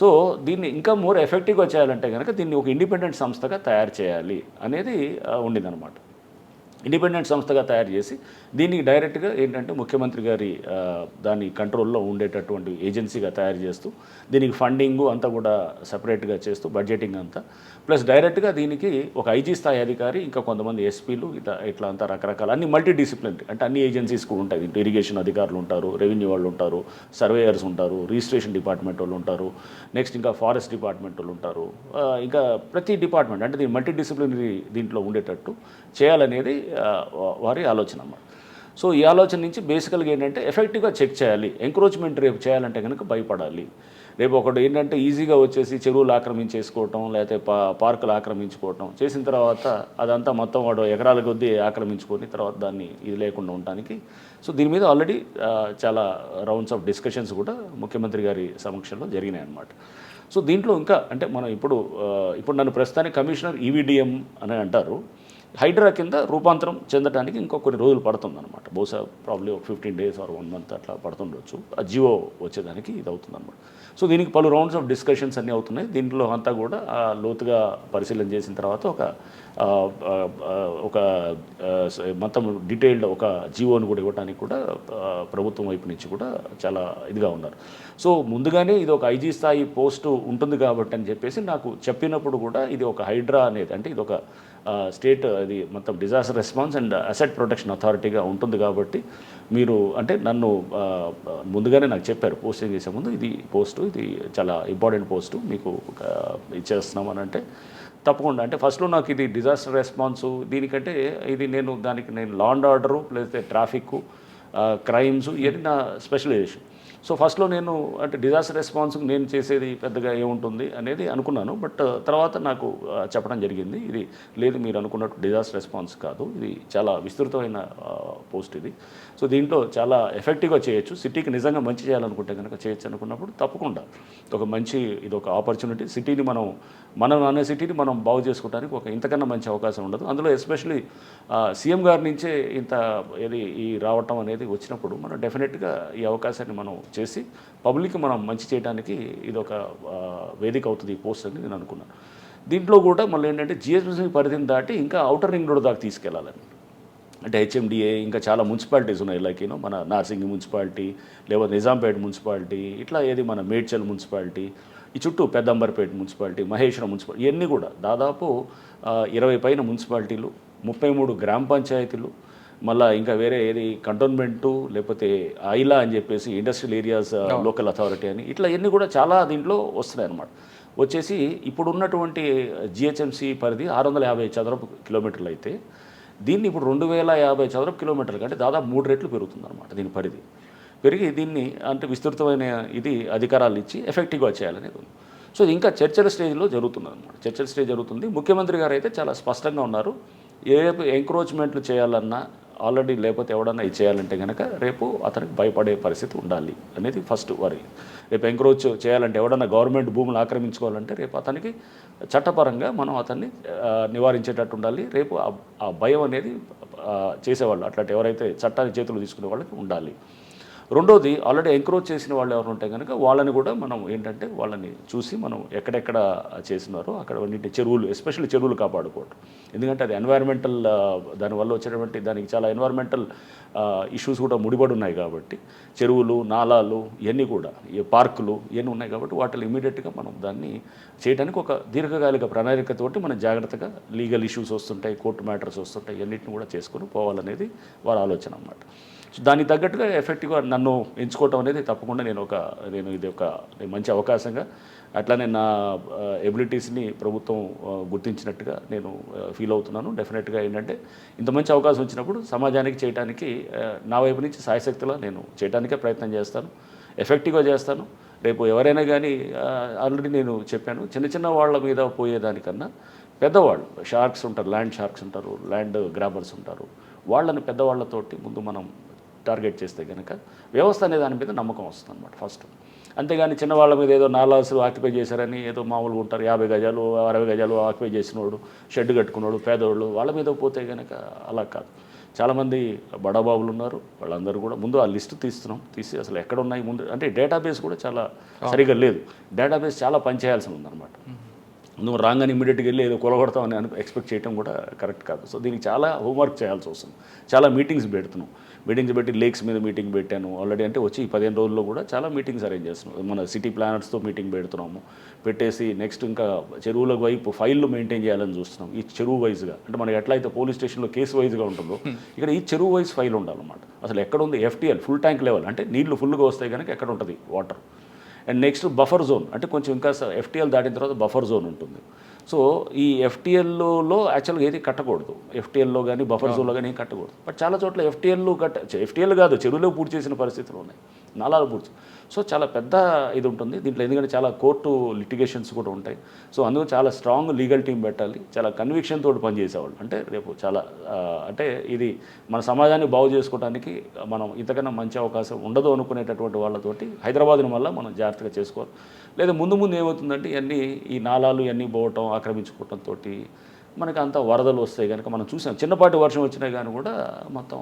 సో దీన్ని ఇంకా మోర్ ఎఫెక్టివ్గా చేయాలంటే కనుక దీన్ని ఒక ఇండిపెండెంట్ సంస్థగా తయారు చేయాలి అనేది ఉండిందనమాట. ఇండిపెండెంట్ సంస్థగా తయారు చేసి దీనికి డైరెక్ట్గా ఏంటంటే ముఖ్యమంత్రి గారి దాని కంట్రోల్లో ఉండేటటువంటి ఏజెన్సీగా తయారు చేస్తూ, దీనికి ఫండింగు అంతా కూడా సపరేట్గా చేస్తూ, బడ్జెటింగ్ అంతా ప్లస్ డైరెక్ట్గా దీనికి ఒక ఐజీ స్థాయి అధికారి, ఇంకా కొంతమంది ఎస్పీలు ఇట్లా అంతా రకరకాల అన్ని మల్టీ డిసిప్లినరీ, అంటే అన్ని ఏజెన్సీస్ కూడా ఉంటాయి. దీంట్లో ఇరిగేషన్ అధికారులు ఉంటారు, రెవెన్యూ వాళ్ళు ఉంటారు, సర్వేయర్స్ ఉంటారు, రిజిస్ట్రేషన్ డిపార్ట్మెంట్ వాళ్ళు ఉంటారు, నెక్స్ట్ ఇంకా ఫారెస్ట్ డిపార్ట్మెంట్ వాళ్ళు ఉంటారు, ఇంకా ప్రతి డిపార్ట్మెంట్ అంటే దీని మల్టీ డిసిప్లినరీ దీంట్లో ఉండేటట్టు చేయాలనేది వారి ఆలోచన అన్నమాట. సో ఈ ఆలోచన నుంచి బేసికల్గా ఏంటంటే ఎఫెక్టివ్గా చెక్ చేయాలి. ఎంక్రోచ్మెంట్ రేపు చేయాలంటే కనుక భయపడాలి. రేపు ఒకటి ఏంటంటే ఈజీగా వచ్చేసి చెరువులు ఆక్రమించేసుకోవటం, లేకపోతే పార్కులు ఆక్రమించుకోవటం చేసిన తర్వాత అదంతా మొత్తం వాడు ఎకరాల కొద్దీ ఆక్రమించుకొని తర్వాత దాన్ని ఇది లేకుండా ఉండటానికి. సో దీని మీద ఆల్రెడీ చాలా రౌండ్స్ ఆఫ్ డిస్కషన్స్ కూడా ముఖ్యమంత్రి గారి సమక్షంలో జరిగినాయి అన్నమాట. సో దీంట్లో ఇంకా అంటే మనం ఇప్పుడు నన్ను ప్రస్తుతానికి కమిషనర్ ఈవీడిఎం అని అంటారు. హైడ్రా కింద రూపాంతరం చెందడానికి ఇంకో కొన్ని రోజులు పడుతుందన్నమాట. బహుశా ప్రాబ్లీ ఒక 15 days ఆర్ 1 month అట్లా పడుతుండొచ్చు ఆ జియో వచ్చేదానికి ఇది అవుతుందన్నమాట. సో దీనికి పలు రౌండ్స్ ఆఫ్ డిస్కషన్స్ అన్నీ అవుతున్నాయి. దీంట్లో అంతా కూడా లోతుగా పరిశీలన చేసిన తర్వాత ఒక మొత్తం డీటెయిల్డ్ ఒక జియోని కూడా ఇవ్వడానికి కూడా ప్రభుత్వం వైపు నుంచి కూడా చాలా ఇదిగా ఉన్నారు. సో ముందుగానే ఇది ఒక ఐజీ స్థాయి పోస్టు ఉంటుంది కాబట్టి అని చెప్పేసి నాకు చెప్పినప్పుడు కూడా ఇది ఒక హైడ్రా అనేది అంటే ఇది ఒక స్టేట్ అది మొత్తం disaster response and asset protection అథారిటీగా ఉంటుంది కాబట్టి మీరు అంటే నన్ను ముందుగానే నాకు చెప్పారు పోస్టింగ్ చేసే ముందు, ఇది పోస్టు ఇది చాలా ఇంపార్టెంట్ పోస్టు మీకు ఇచ్చేస్తున్నాం అని అంటే తప్పకుండా. అంటే ఫస్ట్లో నాకు ఇది డిజాస్టర్ రెస్పాన్సు దీనికంటే ఇది నేను law and order plus traffic crimes ఇవన్నీ నా స్పెషలైజేషన్. సో ఫస్ట్లో నేను అంటే డిజాస్టర్ రెస్పాన్స్కి నేను చేసేది పెద్దగా ఏముంటుంది అనేది అనుకున్నాను. బట్ తర్వాత నాకు చెప్పడం జరిగింది, ఇది లేదు మీరు అనుకున్నట్టు డిజాస్టర్ రెస్పాన్స్ కాదు, ఇది చాలా విస్తృతమైన పోస్ట్ ఇది. సో దీంట్లో చాలా ఎఫెక్టివ్గా చేయొచ్చు, సిటీకి నిజంగా మంచి చేయాలనుకుంటే కనుక చేయొచ్చు అనుకున్నప్పుడు తప్పకుండా ఒక మంచి ఇది ఒక ఆపర్చునిటీ. సిటీని మనం అనే సిటీని మనం బాగు చేసుకోవడానికి ఒక ఇంతకన్నా మంచి అవకాశం ఉండదు. అందులో ఎస్పెషలీ సీఎం గారి నుంచే ఈ రావటం అనేది వచ్చినప్పుడు మనం డెఫినెట్గా ఈ అవకాశాన్ని మనం చేసి పబ్లిక్ మనం మంచి చేయడానికి ఇది ఒక వేదిక అవుతుంది ఈ పోస్ట్ అని నేను అనుకున్నాను. దీంట్లో కూడా మళ్ళీ ఏంటంటే జిహెచ్ఎంసీ పరిధిని దాటి ఇంకా ఔటర్ రింగ్ రోడ్ దాకా తీసుకెళ్లాలని, అంటే హెచ్ఎండిఏ ఇంకా చాలా మున్సిపాలిటీస్ ఉన్నాయి, లైక్ మన నార్సింగి మున్సిపాలిటీ, లేకపోతే నిజాంపేట మున్సిపాలిటీ, ఇట్లా ఏది మన మేడ్చల్ మున్సిపాలిటీ, ఈ చుట్టూ పెద్దంబర్పేట మున్సిపాలిటీ, మహేశ్వరం మున్సిపాలిటీ, ఇవన్నీ కూడా దాదాపు 20 పైన మున్సిపాలిటీలు, 33 గ్రామ పంచాయతీలు, మళ్ళీ ఇంకా వేరే ఏది కంటోన్మెంటు, లేకపోతే ఐలా అని చెప్పేసి ఇండస్ట్రియల్ ఏరియాస్ లోకల్ అథారిటీ అని, ఇట్లా ఇవన్నీ కూడా చాలా దీంట్లో వస్తున్నాయి అన్నమాట. వచ్చేసి ఇప్పుడు ఉన్నటువంటి జిహెచ్ఎంసీ పరిధి 650 చదరపు కిలోమీటర్లు అయితే దీన్ని ఇప్పుడు 2050 చదరపు కిలోమీటర్లు కంటే దాదాపు 3 రెట్లు పెరుగుతుంది అనమాట దీని పరిధి. పెరిగి దీన్ని అంటే విస్తృతమైన ఇది అధికారాలు ఇచ్చి ఎఫెక్టివ్గా చేయాలనేది ఉంది. సో ఇది ఇంకా చర్చల స్టేజ్లో జరుగుతుంది అనమాట. చర్చల స్టేజ్ జరుగుతుంది. ముఖ్యమంత్రి గారు అయితే చాలా స్పష్టంగా ఉన్నారు, రేపు ఎంక్రోచ్మెంట్లు చేయాలన్నా ఆల్రెడీ, లేకపోతే ఎవడన్నా ఇది చేయాలంటే కనుక రేపు అతనికి భయపడే పరిస్థితి ఉండాలి అనేది ఫస్ట్ వరి. రేపు ఎంక్రోచ్ చేయాలంటే ఎవడన్నా గవర్నమెంట్ భూములు ఆక్రమించుకోవాలంటే రేపు అతనికి చట్టపరంగా మనం అతన్ని నివారించేటట్టు ఉండాలి. రేపు ఆ భయం అనేది చేసేవాళ్ళు అట్లాంటి ఎవరైతే చట్టాన్ని చేతులు తీసుకునే వాళ్ళకి ఉండాలి. రెండోది, ఆల్రెడీ ఎంక్రోచ్ చేసిన వాళ్ళు ఎవరు ఉంటే కనుక వాళ్ళని కూడా మనం ఏంటంటే వాళ్ళని చూసి మనం ఎక్కడెక్కడ చేసినారో అక్కడ చెరువులు, ఎస్పెషల్లీ చెరువులు కాపాడుకోవడం. ఎందుకంటే అది ఎన్వైరన్మెంటల్, దానివల్ల వచ్చేటువంటి దానికి చాలా ఎన్వైరన్మెంటల్ ఇష్యూస్ కూడా ముడిపడి ఉన్నాయి కాబట్టి చెరువులు, నాలాలు ఇవన్నీ కూడా, ఈ పార్కులు ఇవన్నీ ఉన్నాయి కాబట్టి వాటిని ఇమీడియట్గా మనం దాన్ని చేయడానికి ఒక దీర్ఘకాలిక ప్రణాళికతోటి మనం జాగ్రత్తగా లీగల్ ఇష్యూస్ వస్తుంటాయి, కోర్టు మ్యాటర్స్ వస్తుంటాయి, ఇవన్నిటిని కూడా చేసుకొని పోవాలనేది వారి ఆలోచన అన్నమాట. సో దానికి తగ్గట్టుగా ఎఫెక్టివ్గా నన్ను ఎంచుకోవటం అనేది తప్పకుండా నేను ఇది ఒక మంచి అవకాశంగా, అట్లానే నా ఎబిలిటీస్ని ప్రభుత్వం గుర్తించినట్టుగా నేను ఫీల్ అవుతున్నాను. డెఫినెట్గా ఏంటంటే ఇంత మంచి అవకాశం వచ్చినప్పుడు సమాజానికి చేయడానికి నా వైపు నుంచి సాయశక్తిలో నేను చేయడానికే ప్రయత్నం చేస్తాను, ఎఫెక్టివ్గా చేస్తాను. రేపు ఎవరైనా కానీ ఆల్రెడీ నేను చెప్పాను, చిన్న చిన్న వాళ్ళ మీద పోయేదానికన్నా పెద్దవాళ్ళు, షార్క్స్ ఉంటారు, ల్యాండ్ షార్క్స్ ఉంటారు, ల్యాండ్ గ్రాబర్స్ ఉంటారు, వాళ్ళని పెద్దవాళ్ళతోటి ముందు మనం టార్గెట్ చేస్తే కనుక వ్యవస్థ అనే దాని మీద నమ్మకం వస్తుంది అనమాట ఫస్ట్. అంతేగాని చిన్న వాళ్ళ మీద ఏదో నాలాసు ఆక్యుపై చేశారని ఏదో మామూలుగా ఉంటారు, 50 గజాలు 60 గజాలు ఆక్యుపై చేసినోడు, షెడ్ కట్టుకున్నాడు, పేదవాళ్ళు, వాళ్ళ మీద పోతే కనుక అలా కాదు. చాలామంది బడాబాబులు ఉన్నారు, వాళ్ళందరూ కూడా ముందు ఆ లిస్టు తీసి అసలు ఎక్కడ ఉన్నాయి ముందు, అంటే డేటాబేస్ కూడా చాలా సరిగ్గా లేదు. డేటాబేస్ చాలా పనిచేయాల్సి ఉందన్నమాట. నువ్వు రాగానే ఇమీడియట్గా వెళ్ళి ఏదో కొలగొడతామని ఎక్స్పెక్ట్ చేయడం కూడా కరెక్ట్ కాదు. సో దీనికి చాలా హోంవర్క్ చేయాల్సి వస్తుంది. చాలా మీటింగ్స్ పెట్టి లేక్స్ మీద మీటింగ్ పెట్టాను ఆల్రెడీ. అంటే వచ్చి 15 రోజుల్లో కూడా చాలా మీటింగ్స్ అరేంజ్ చేస్తున్నాం. మన సిటీ ప్లానర్స్తో మీటింగ్ పెడుతున్నాము, పెట్టేసి నెక్స్ట్ ఇంకా చెరువుల వైపు ఫైళ్ళు మెయింటైన్ చేయాలని చూస్తున్నాం. ఈ చెరువు వైజ్గా, అంటే మనకి ఎట్లయితే పోలీస్ స్టేషన్లో కేసు వైజ్గా ఉంటుందో ఇక్కడ ఈ చెరువు వైజ్ ఫైల్ ఉండాలన్నమాట. అసలు ఎక్కడ ఉంది ఎఫ్టీఎల్, ఫుల్ ట్యాంక్ లెవెల్, అంటే నీళ్లు ఫుల్గా వస్తాయి కనుక ఎక్కడ ఉంటుంది water. And next buffer zone, అంటే కొంచెం ఇంకా ఎఫ్టీఎల్ దాటిన తర్వాత బఫర్ జోన్ ఉంటుంది. సో ఈ ఎఫ్టీఎల్లో యాక్చువల్గా ఏది కట్టకూడదు, ఎఫ్టీఎల్లో కానీ బఫర్ జోన్లో కానీ ఏం కట్టకూడదు. బట్ చాలా చోట్ల ఎఫ్టీఎల్ కాదు, చెరువులో పూర్తి చేసిన పరిస్థితులు ఉన్నాయి, నాలాలు పూర్తి. సో చాలా పెద్ద ఇది ఉంటుంది దీంట్లో, ఎందుకంటే చాలా కోర్టు లిటిగేషన్స్ కూడా ఉంటాయి. సో అందుకు చాలా స్ట్రాంగ్ లీగల్ టీం పెట్టాలి, చాలా కన్విక్షన్ తోటి పనిచేసేవాళ్ళు. అంటే రేపు చాలా అంటే ఇది మన సమాజాన్ని బాగు చేసుకోవడానికి మనం ఇంతకన్నా మంచి అవకాశం ఉండదు అనుకునేటటువంటి వాళ్ళతోటి హైదరాబాద్ని వల్ల మనం జాగ్రత్తగా చేసుకోవాలి. లేదా ముందు ఏమవుతుందంటే ఈ నాలాలు ఇవన్నీ పోవటం, ఆక్రమించుకోవటంతో మనకి అంత వరదలు వస్తాయి కనుక మనం చూసాం, చిన్నపాటి వర్షం వచ్చినా కానీ కూడా మొత్తం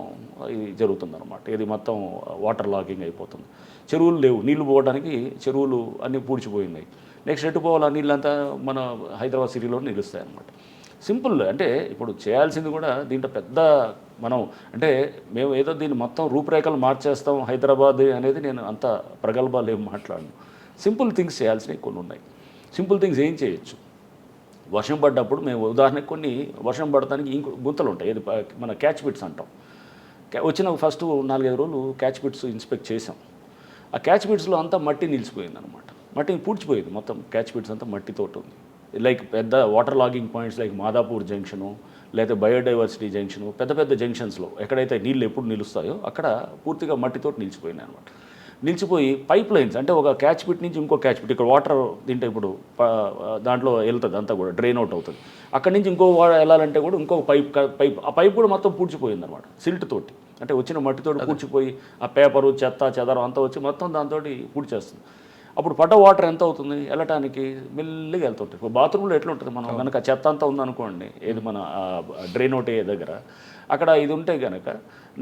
ఇది జరుగుతుందన్నమాట. ఇది మొత్తం వాటర్ లాగింగ్ అయిపోతుంది. చెరువులు లేవు, నీళ్లు పోవడానికి చెరువులు అన్నీ పూడ్చిపోయినాయి. నెక్స్ట్ ఎటు పోవాలి, నీళ్ళంతా మన హైదరాబాద్ సిటీలో నిలుస్తాయి అన్నమాట. సింపుల్. అంటే ఇప్పుడు చేయాల్సింది కూడా దీంట్లో పెద్ద మనం అంటే మేము ఏదో దీన్ని మొత్తం రూపురేఖలు మార్చేస్తాం హైదరాబాద్ అనేది నేను అంత ప్రగల్భాలు ఏం మాట్లాడను. సింపుల్ థింగ్స్ చేయాల్సినవి కొన్ని ఉన్నాయి. సింపుల్ థింగ్స్ ఏం చేయొచ్చు, వర్షం పడ్డప్పుడు మేము ఉదాహరణకు కొన్ని వర్షం పడటానికి గుంతలు ఉంటాయి, ఏది మన క్యాచ్ పిట్స్ అంటాం. వచ్చిన ఫస్ట్ 4-5 రోజులు క్యాచ్ పిట్స్ ఇన్స్పెక్ట్ చేసాం. ఆ క్యాచ్ పిట్స్లో అంతా మట్టి నిలిచిపోయింది అనమాట, మట్టిని పూడ్చిపోయింది మొత్తం. క్యాచ్ పిట్స్ అంతా మట్టితోటి ఉంది. లైక్ పెద్ద water logging points like Madhapur junction, లేకపోతే బయోడైవర్సిటీ జంక్షను, పెద్ద జంక్షన్స్లో ఎక్కడైతే నీళ్ళు ఎప్పుడు నిలుస్తాయో అక్కడ పూర్తిగా మట్టితోటి నిలిచిపోయినాయి అనమాట. నిలిచిపోయి పైప్ లైన్స్, అంటే ఒక క్యాచ్ పిట్ నుంచి ఇంకో క్యాచ్ పిట్, ఇక్కడ వాటర్ తింటే ఇప్పుడు దాంట్లో వెళ్తుంది అంతా కూడా డ్రైన్ అవుట్ అవుతుంది. అక్కడి నుంచి ఇంకో వెళ్ళాలంటే కూడా ఇంకో పైప్ ఆ పైప్ కూడా మొత్తం పూడ్చిపోయింది అనమాట సిల్ట్ తోటి. అంటే వచ్చిన మట్టితోటి పూడ్చిపోయి ఆ పేపరు చెత్త చెదరం అంతా వచ్చి మొత్తం దాంతో పూడ్చేస్తుంది. అప్పుడు పడ్డ వాటర్ ఎంత అవుతుంది వెళ్ళటానికి, మెల్లిగా వెళ్తుంటుంది. ఇప్పుడు బాత్రూంలో ఎట్లా ఉంటుంది, మనం కనుక చెత్త అంతా ఉందనుకోండి, ఏది మన డ్రైన్ అవుట్ అయ్యే దగ్గర అక్కడ ఇది ఉంటే కనుక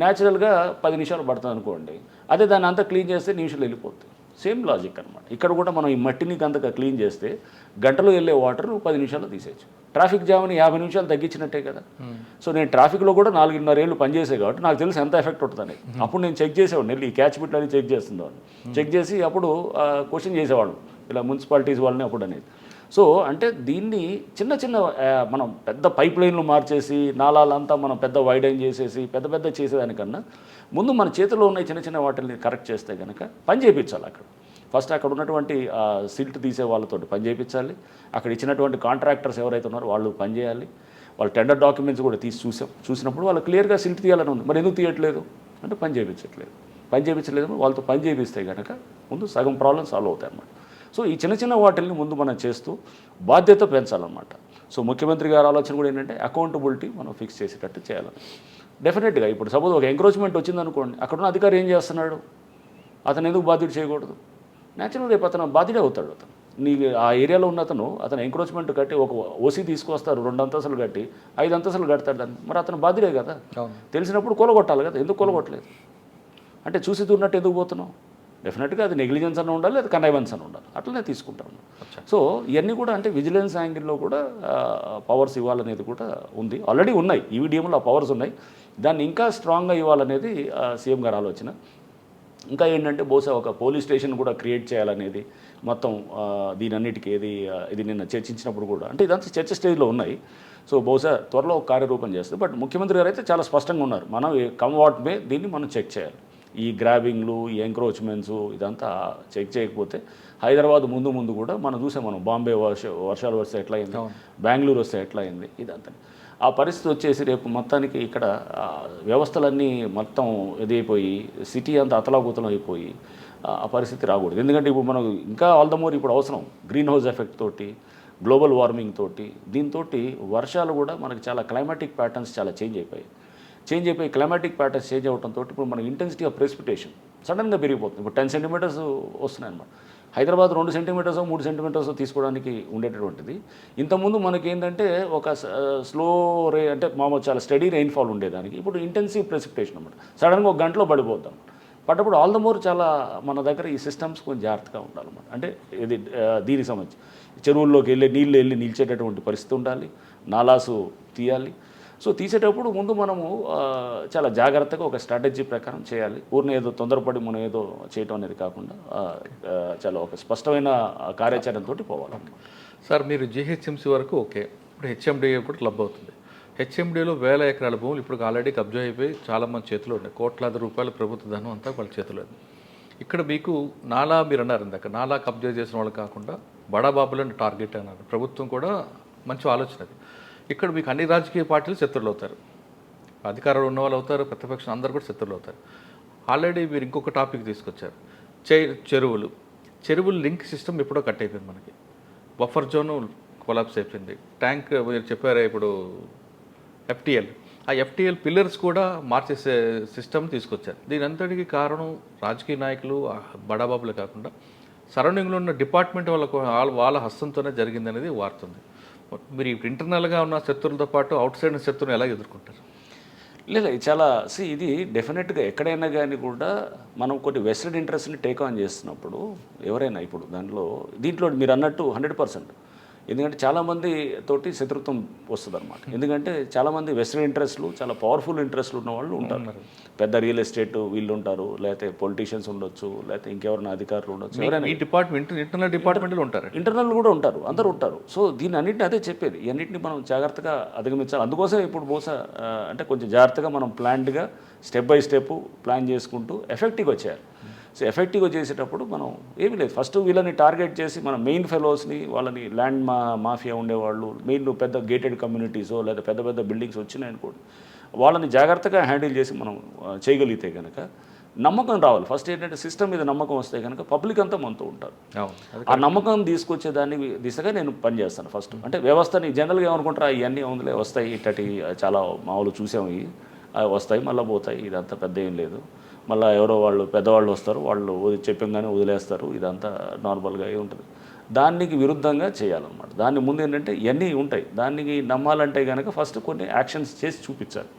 న్యాచురల్గా 10 నిమిషాలు పడుతుంది అనుకోండి, అదే దాన్ని అంతా క్లీన్ చేస్తే నిమిషాలు వెళ్ళిపోతుంది. సేమ్ లాజిక్ అనమాట. ఇక్కడ కూడా మనం ఈ మట్టిని గంతగా క్లీన్ చేస్తే గంటలో వెళ్ళే వాటర్ 10 నిమిషాల్లో తీసేయచ్చు. ట్రాఫిక్ జామ్ని 50 నిమిషాలు తగ్గించినట్టే కదా. సో నేను ట్రాఫిక్లో కూడా 4.5 ఏళ్ళు పనిచేసే కాబట్టి నాకు తెలిసి ఎంత ఎఫెక్ట్ ఉంటుందని. అప్పుడు నేను చెక్ చేసేవాడిని, వెళ్ళి ఈ క్యాచ్ బిట్లని చెక్ చేస్తుండేవాడిని. చెక్ చేసి అప్పుడు క్వశ్చన్ చేసేవాడు ఇలా మున్సిపాలిటీస్ వాళ్ళని అప్పుడు అనేది. సో అంటే దీన్ని చిన్న చిన్న మనం పెద్ద పైప్ లైన్లు మార్చేసి నాలాలంతా మనం పెద్ద వైడైన్ చేసేసి పెద్ద చేసేదానికన్నా ముందు మన చేతిలో ఉన్న చిన్న చిన్న వాటిని కరెక్ట్ చేస్తే కనుక పని చేయించాలి. అక్కడ ఫస్ట్ అక్కడ ఉన్నటువంటి సిల్ట్ తీసే వాళ్ళతో పని చేయించాలి. అక్కడ ఇచ్చినటువంటి కాంట్రాక్టర్స్ ఎవరైతే ఉన్నారో వాళ్ళు పని చేయాలి. వాళ్ళు టెండర్ డాక్యుమెంట్స్ కూడా చూసినప్పుడు వాళ్ళు క్లియర్గా సిల్ట్ తీయాలని ఉంది. మరి ఎందుకు తీయట్లేదు అంటే పని చేయించట్లేదు. వాళ్ళతో పని చేయిస్తే కనుక ముందు సగం ప్రాబ్లమ్ సాల్వ్ అవుతాయి అన్నమాట. సో ఈ చిన్న చిన్న వాటిల్ని ముందు మనం చేస్తూ బాధ్యత పెంచాలన్నమాట. సో ముఖ్యమంత్రి గారి ఆలోచన కూడా ఏంటంటే అకౌంటబిలిటీ మనం ఫిక్స్ చేసేటట్టు చేయాలని. డెఫినెట్గా ఇప్పుడు సపోజ్ ఒక ఎంక్రోచ్మెంట్ వచ్చిందనుకోండి, అక్కడున్న అధికారి ఏం చేస్తున్నాడు, అతను ఎందుకు బాధ్యత చేయకూడదు? న్యాచురల్ రేపు అతను బాధ్యత అవుతాడు. నీ ఆ ఏరియాలో ఉన్న అతను ఎంక్రోచ్మెంట్ కట్టి ఒక ఓసీ తీసుకొస్తారు, 2 అంతస్తులు కట్టి 5 అంతస్తులు కడతాడు దాన్ని, మరి అతను బాధ్యతే కదా. తెలిసినప్పుడు కొలగొట్టాలి కదా. ఎందుకు కొలగొట్టలేదు అంటే చూసి చూడనట్టు ఎందుకు పోతున్నావు? డెఫినెట్గా అది నెగ్లిజెన్స్ అని ఉండాలి, అది కన్నైవెన్స్ అని ఉండాలి. అట్లనే తీసుకుంటాను. సో ఇవన్నీ కూడా అంటే విజిలెన్స్ యాంగిల్లో కూడా పవర్స్ ఇవ్వాలనేది కూడా ఉంది. ఆల్రెడీ ఉన్నాయి, ఈవీడిఎంలో ఆ పవర్స్ ఉన్నాయి. దాన్ని ఇంకా స్ట్రాంగ్గా ఇవ్వాలనేది సీఎం గారి ఆలోచన. ఇంకా ఏంటంటే బహుశా ఒక పోలీస్ స్టేషన్ కూడా క్రియేట్ చేయాలనేది మొత్తం దీనన్నిటికీ ఇది నిన్న చర్చించినప్పుడు కూడా అంటే ఇదంతా చర్చ స్టేజ్లో ఉన్నాయి. సో బహుశా త్వరలో ఒక కార్యరూపం చేస్తుంది. బట్ ముఖ్యమంత్రి గారు అయితే చాలా స్పష్టంగా ఉన్నారు, మనం కమ్ వాట్ మే దీన్ని మనం చెక్ చేయాలి. ఈ గ్రాబింగ్లు, ఈ ఎంక్రోచ్మెంట్స్ ఇదంతా చెక్ చేయకపోతే హైదరాబాద్ ముందు కూడా మనం చూసాం. మనం బాంబే వర్షాలు వస్తే ఎట్లా అయింది, బెంగళూరు వస్తే ఎట్లా అయింది, ఇదంతా ఆ పరిస్థితి వచ్చేసి రేపు మొత్తానికి ఇక్కడ వ్యవస్థలన్నీ మొత్తం ఇదైపోయి సిటీ అంతా అతలాకుతలం అయిపోయి ఆ పరిస్థితి రాకూడదు. ఎందుకంటే ఇప్పుడు మనం ఇంకా ఆల్ ద మోర్ ఇప్పుడు అవసరం గ్రీన్ హౌస్ ఎఫెక్ట్ తోటి, గ్లోబల్ వార్మింగ్ తోటి, దీంతో వర్షాలు కూడా మనకి చాలా క్లైమాటిక్ ప్యాటర్న్స్ చాలా చేంజ్ అయిపోయి క్లైమాటిక్ ప్యాటర్న్స్ చేంజ్ అవడంతో ఇప్పుడు మన ఇంటెన్సిటీ ఆఫ్ ప్రెసిపిటేషన్ సడన్గా పెరిగిపోతుంది. ఇప్పుడు 10 సెంటీమీటర్స్ వస్తున్నాయి అన్నమాట. హైదరాబాద్ 2 సెంటీమీటర్స్ 3 సెంటీమీటర్స్ తీసుకోవడానికి ఉండేటటువంటిది. ఇంతకుముందు మనకి ఏంటంటే ఒక స్లో అంటే మామూలు చాలా స్టడీ రెయిన్ఫాల్ ఉండేదానికి ఇప్పుడు ఇంటెన్సివ్ ప్రెసిపిటేషన్ అన్నమాట. సడన్గా ఒక గంటలో పడిపోద్దాం. పడ్డప్పుడు ఆల్ ద మోర్ చాలా మన దగ్గర ఈ సిస్టమ్స్ కొంచెం జాగ్రత్తగా ఉండాలన్నమాట. అంటే ఇది దీనికి సంబంధించి చెరువుల్లోకి నీళ్ళు వెళ్ళి నిలిచేటటువంటి పరిస్థితి ఉండాలి, నాలాసు తీయాలి. సో తీసేటప్పుడు ముందు మనము చాలా జాగ్రత్తగా ఒక స్ట్రాటజీ ప్రకారం చేయాలి. ఊరిని ఏదో తొందరపడి మనం ఏదో చేయటం అనేది కాకుండా చాలా ఒక స్పష్టమైన కార్యాచరణతో పోవాలి. సార్ మీరు జిహెచ్ఎంసీ వరకు ఓకే, ఇప్పుడు హెచ్ఎండిఏ కూడా క్లబ్ అవుతుంది. హెచ్ఎండిఏలో 1000 ఎకరాల భూములు ఇప్పుడు ఆల్రెడీ కబ్జా అయిపోయి చాలామంది చేతిలో ఉన్నాయి. కోట్లాది రూపాయల ప్రభుత్వ ధనం అంతా వాళ్ళ చేతిలో ఉంది. ఇక్కడ మీకు నాలా మీరు అన్నారు ఇందాక, నాలా కబ్జా చేసిన వాళ్ళు కాకుండా బడాబాబులను టార్గెట్ అన్నారు. ప్రభుత్వం కూడా మంచి ఆలోచన అది. ఇక్కడ మీకు అన్ని రాజకీయ పార్టీలు శత్రువులు అవుతారు, అధికారంలో ఉన్న వాళ్ళు అవుతారు, ప్రతిపక్షం అందరూ కూడా శత్రువులు అవుతారు. ఆల్రెడీ మీరు ఇంకొక టాపిక్ తీసుకొచ్చారు, చెరువులు లింక్ సిస్టమ్ ఎప్పుడో కట్ అయిపోయింది. మనకి బఫర్ జోను కొలాప్స్ అయిపోయింది. ట్యాంక్ మీరు చెప్పారే ఇప్పుడు ఎఫ్టీఎల్, ఆ ఎఫ్టీఎల్ పిల్లర్స్ కూడా మార్చేసే సిస్టమ్ తీసుకొచ్చారు. దీని అంతటికి కారణం రాజకీయ నాయకులు, బడాబాబులే కాకుండా సరౌండింగ్లో ఉన్న డిపార్ట్మెంట్ వాళ్ళ హస్తంతోనే జరిగిందనేది వార్తుంది. మీరు ఇప్పుడు ఇంటర్నల్గా ఉన్న శత్రువులతో పాటు అవుట్ సైడ్ శత్రువుని ఎలా ఎదుర్కొంటారు? లేదు చాలా ఇది డెఫినెట్గా ఎక్కడైనా కానీ కూడా మనం కొన్ని వెస్టెడ్ ఇంట్రెస్ట్ని టేక్ ఆన్ చేస్తున్నప్పుడు ఎవరైనా ఇప్పుడు దీంట్లో మీరు అన్నట్టు 100%. ఎందుకంటే చాలామంది తోటి శత్రుత్వం వస్తుంది అనమాట. ఎందుకంటే చాలామంది వెస్టర్న్ ఇంట్రెస్ట్లు, చాలా పవర్ఫుల్ ఇంట్రెస్ట్లు ఉన్న వాళ్ళు ఉంటారు. పెద్ద రియల్ ఎస్టేట్ వీళ్ళు ఉంటారు, లేకపోతే పొలిటీషియన్స్ ఉండొచ్చు, లేకపోతే ఇంకెవరైనా అధికారులు ఉండొచ్చు, ఎవరైనా ఇంటర్నల్ డిపార్ట్మెంట్లో ఉంటారు, ఇంటర్నల్ కూడా ఉంటారు, అందరూ ఉంటారు. సో దీన్ని అన్నింటినీ అదే చెప్పేది, ఇవన్నింటినీ మనం జాగ్రత్తగా అధిగమించాలి. అందుకోసం ఇప్పుడు బహుశా అంటే కొంచెం జాగ్రత్తగా మనం ప్లాన్డ్గా స్టెప్ బై స్టెప్ ప్లాన్ చేసుకుంటూ ఎఫెక్టివ్గా వచ్చేయాలి. సో ఎఫెక్టివ్గా చేసేటప్పుడు మనం ఏమీ లేదు, ఫస్ట్ వీళ్ళని టార్గెట్ చేసి మన మెయిన్ ఫెలోస్ని, వాళ్ళని ల్యాండ్ మాఫియా ఉండేవాళ్ళు, మెయిన్ పెద్ద గేటెడ్ కమ్యూనిటీసో లేదా పెద్ద పెద్ద బిల్డింగ్స్ వచ్చినాయనుకోండి, వాళ్ళని జాగ్రత్తగా హ్యాండిల్ చేసి మనం చేయగలిగితే కనుక నమ్మకం రావాలి. ఫస్ట్ ఏంటంటే సిస్టమ్ మీద నమ్మకం వస్తే కనుక పబ్లిక్ అంతా మనతో ఉంటారు. ఆ నమ్మకం తీసుకొచ్చేదాన్ని దిశగా నేను పనిచేస్తాను ఫస్ట్. అంటే వ్యవస్థని జనరల్గా ఏమనుకుంటారా, ఇవన్నీ ఉందిలే వస్తాయి, ఇట్టటి చాలా మామూలు చూసాము, ఇవి వస్తాయి మళ్ళీ పోతాయి, ఇదంతా పెద్ద ఏం లేదు, మళ్ళీ ఎవరో వాళ్ళు పెద్దవాళ్ళు వస్తారు, వాళ్ళు చెప్పంగానే వదిలేస్తారు, ఇదంతా నార్మల్గా ఉంటుంది. దానికి విరుద్ధంగా చేయాలన్నమాట. దాని ముందు ఏంటంటే ఇవన్నీ ఉంటాయి, దానికి నమ్మాలంటే కనుక ఫస్ట్ కొన్ని యాక్షన్స్ చేసి చూపించాలి.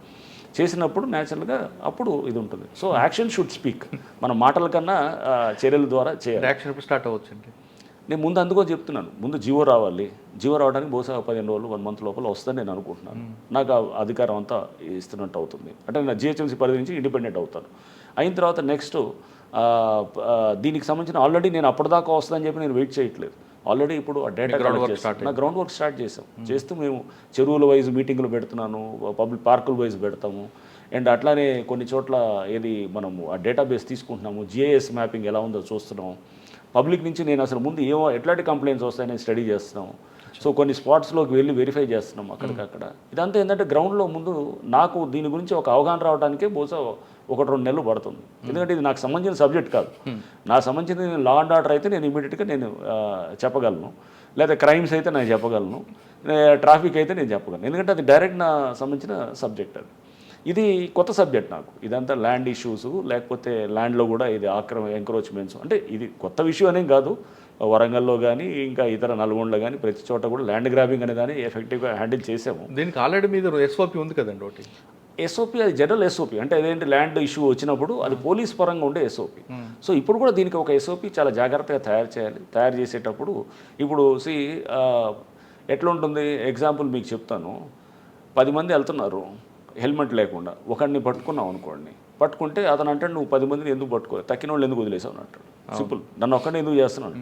చేసినప్పుడు న్యాచురల్గా అప్పుడు ఇది ఉంటుంది. So action should speak. మన మాటల కన్నా చర్యల ద్వారా చేయాలి. యాక్షన్ ఎప్పుడు స్టార్ట్ అవ్వచ్చండి? నేను ముందు అందుకో చెప్తున్నాను, ముందు జీవో రావాలి. జీవో రావడానికి బహుశా 15 రోజులు 1 మంత్ లోపల వస్తుందని నేను అనుకుంటున్నాను. నాకు ఆ అధికారం అంతా ఇస్తున్నట్టు అవుతుంది. అంటే నేను జిహెచ్ఎంసీ పరిధి నుంచి ఇండిపెండెంట్ అవుతాను. అయిన తర్వాత నెక్స్ట్ దీనికి సంబంధించిన ఆల్రెడీ నేను అప్పటిదాకా వస్తుందని చెప్పి నేను వెయిట్ చేయట్లేదు. ఆల్రెడీ ఇప్పుడు ఆ డేటా నా గ్రౌండ్ వర్క్ స్టార్ట్ చేసాం. చేస్తూ మేము చెరువుల వైజ్ మీటింగ్లు పెడుతున్నాను, పబ్లిక్ పార్కుల వైజ్ పెడతాము. అండ్ అట్లానే కొన్ని చోట్ల ఏది మనము ఆ డేటాబేస్ తీసుకుంటున్నాము, జిఐఎస్ మ్యాపింగ్ ఎలా ఉందో చూస్తున్నాము. పబ్లిక్ నుంచి నేను అసలు ముందు ఎట్లాంటి కంప్లైంట్స్ వస్తాయని స్టడీ చేస్తున్నాము. సో కొన్ని స్పాట్స్లోకి వెళ్ళి వెరిఫై చేస్తున్నాం అక్కడికక్కడ. ఇదంతా ఏంటంటే గ్రౌండ్లో ముందు నాకు దీని గురించి ఒక అవగాహన రావడానికే బహుశా 1-2 నెలలు పడుతుంది. ఎందుకంటే ఇది నాకు సంబంధించిన సబ్జెక్ట్ కాదు. నాకు సంబంధించిన లా అండ్ ఆర్డర్ అయితే నేను ఇమీడియట్గా నేను చెప్పగలను, లేదా క్రైమ్స్ అయితే నేను చెప్పగలను, ట్రాఫిక్ అయితే నేను చెప్పగలను. ఎందుకంటే అది డైరెక్ట్ నా సంబంధించిన సబ్జెక్ట్. అది ఇది కొత్త సబ్జెక్ట్ నాకు. ఇదంతా ల్యాండ్ ఇష్యూస్, లేకపోతే ల్యాండ్లో కూడా ఇది ఎంక్రోచ్మెంట్స్, అంటే ఇది కొత్త విషయం అనేం కాదు. వరంగల్లో కానీ ఇంకా ఇతర నల్గొండలో కానీ ప్రతి చోట కూడా ల్యాండ్ గ్రాబింగ్ అనే దాన్ని ఎఫెక్టివ్గా హ్యాండిల్ చేసాము. దీనికి ఆల్రెడీ మీద ఎస్ఓపి ఉంది కదండి ఒకటి. ఎస్ఓపి అది జనరల్ ఎస్ఓపి, అంటే అదేంటి ల్యాండ్ ఇష్యూ వచ్చినప్పుడు అది పోలీస్ పరంగా ఉండే ఎస్ఓపి. సో ఇప్పుడు కూడా దీనికి ఒక ఎస్ఓపి చాలా జాగ్రత్తగా తయారు చేయాలి. తయారు చేసేటప్పుడు ఇప్పుడు ఎట్లా ఉంటుంది, ఎగ్జాంపుల్ మీకు చెప్తాను. 10 మంది వెళ్తున్నారు హెల్మెట్ లేకుండా, ఒకడిని పట్టుకున్నావు అనుకోండి, పట్టుకుంటే అతను అంటే నువ్వు 10 మందిని ఎందుకు పట్టుకో, తక్కిన వాళ్ళు ఎందుకు వదిలేసావు అని అంటాడు. సింపుల్, నన్ను ఒక్కడిని ఎందుకు చేస్తున్నాడు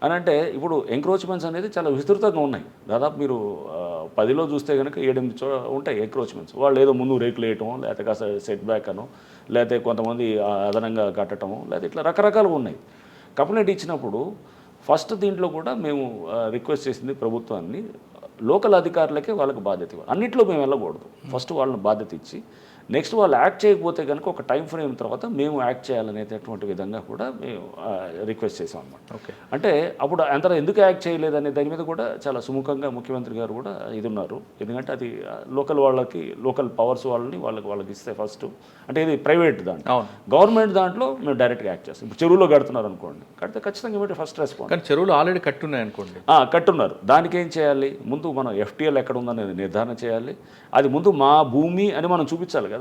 అని. అంటే ఇప్పుడు ఎంక్రోచ్మెంట్స్ అనేది చాలా విస్తృతంగా ఉన్నాయి. దాదాపు మీరు 10లో చూస్తే కనుక 7-8 ఉంటాయి ఎంక్రోచ్మెంట్స్. వాళ్ళు ఏదో ముందు రేకులు వేయటం, లేకపోతే కాస్త సెట్ బ్యాక్ అనో, లేకపోతే కొంతమంది అదనంగా కట్టడము, లేకపోతే ఇట్లా రకరకాలుగా ఉన్నాయి. కంప్లైంట్ ఇచ్చినప్పుడు ఫస్ట్ దీంట్లో కూడా మేము రిక్వెస్ట్ చేసింది ప్రభుత్వాన్ని, లోకల్ అధికారులకే వాళ్ళకి బాధ్యత ఇవ్వాలి. అన్నింటిలో మేము వెళ్ళకూడదు. ఫస్ట్ వాళ్ళని బాధ్యత ఇచ్చి నెక్స్ట్ వాళ్ళు యాక్ట్ చేయకపోతే కనుక ఒక టైం ఫ్రేమ్ తర్వాత మేము యాక్ట్ చేయాలనేటటువంటి విధంగా కూడా మేము రిక్వెస్ట్ చేసాం అన్నమాట. ఓకే, అంటే అప్పుడు అంతలో ఎందుకు యాక్ట్ చేయలేదనే దాని మీద కూడా చాలా సుముఖంగా ముఖ్యమంత్రి గారు కూడా ఇది ఉన్నారు. ఎందుకంటే అది లోకల్ వాళ్ళకి, లోకల్ పవర్స్ వాళ్ళకి ఇస్తే ఫస్ట్, అంటే ఇది ప్రైవేట్ దాంట్లో. గవర్నమెంట్ దాంట్లో మేము డైరెక్ట్గా యాక్ట్ చేస్తాం. ఇప్పుడు చెరువులో కడుతున్నారు అనుకోండి, కడితే ఖచ్చితంగా ఇవ్వండి ఫస్ట్ రెస్పాన్స్. కానీ చెరువులు ఆల్రెడీ కట్టున్నాయి అనుకోండి. కట్టున్నారు. దానికి ఏం చేయాలి, ముందు మనం ఎఫ్టీఎల్ ఎక్కడ ఉందనేది నిర్ధారణ చేయాలి. అది ముందు మా భూమి అని మనం చూపించాలి కదా.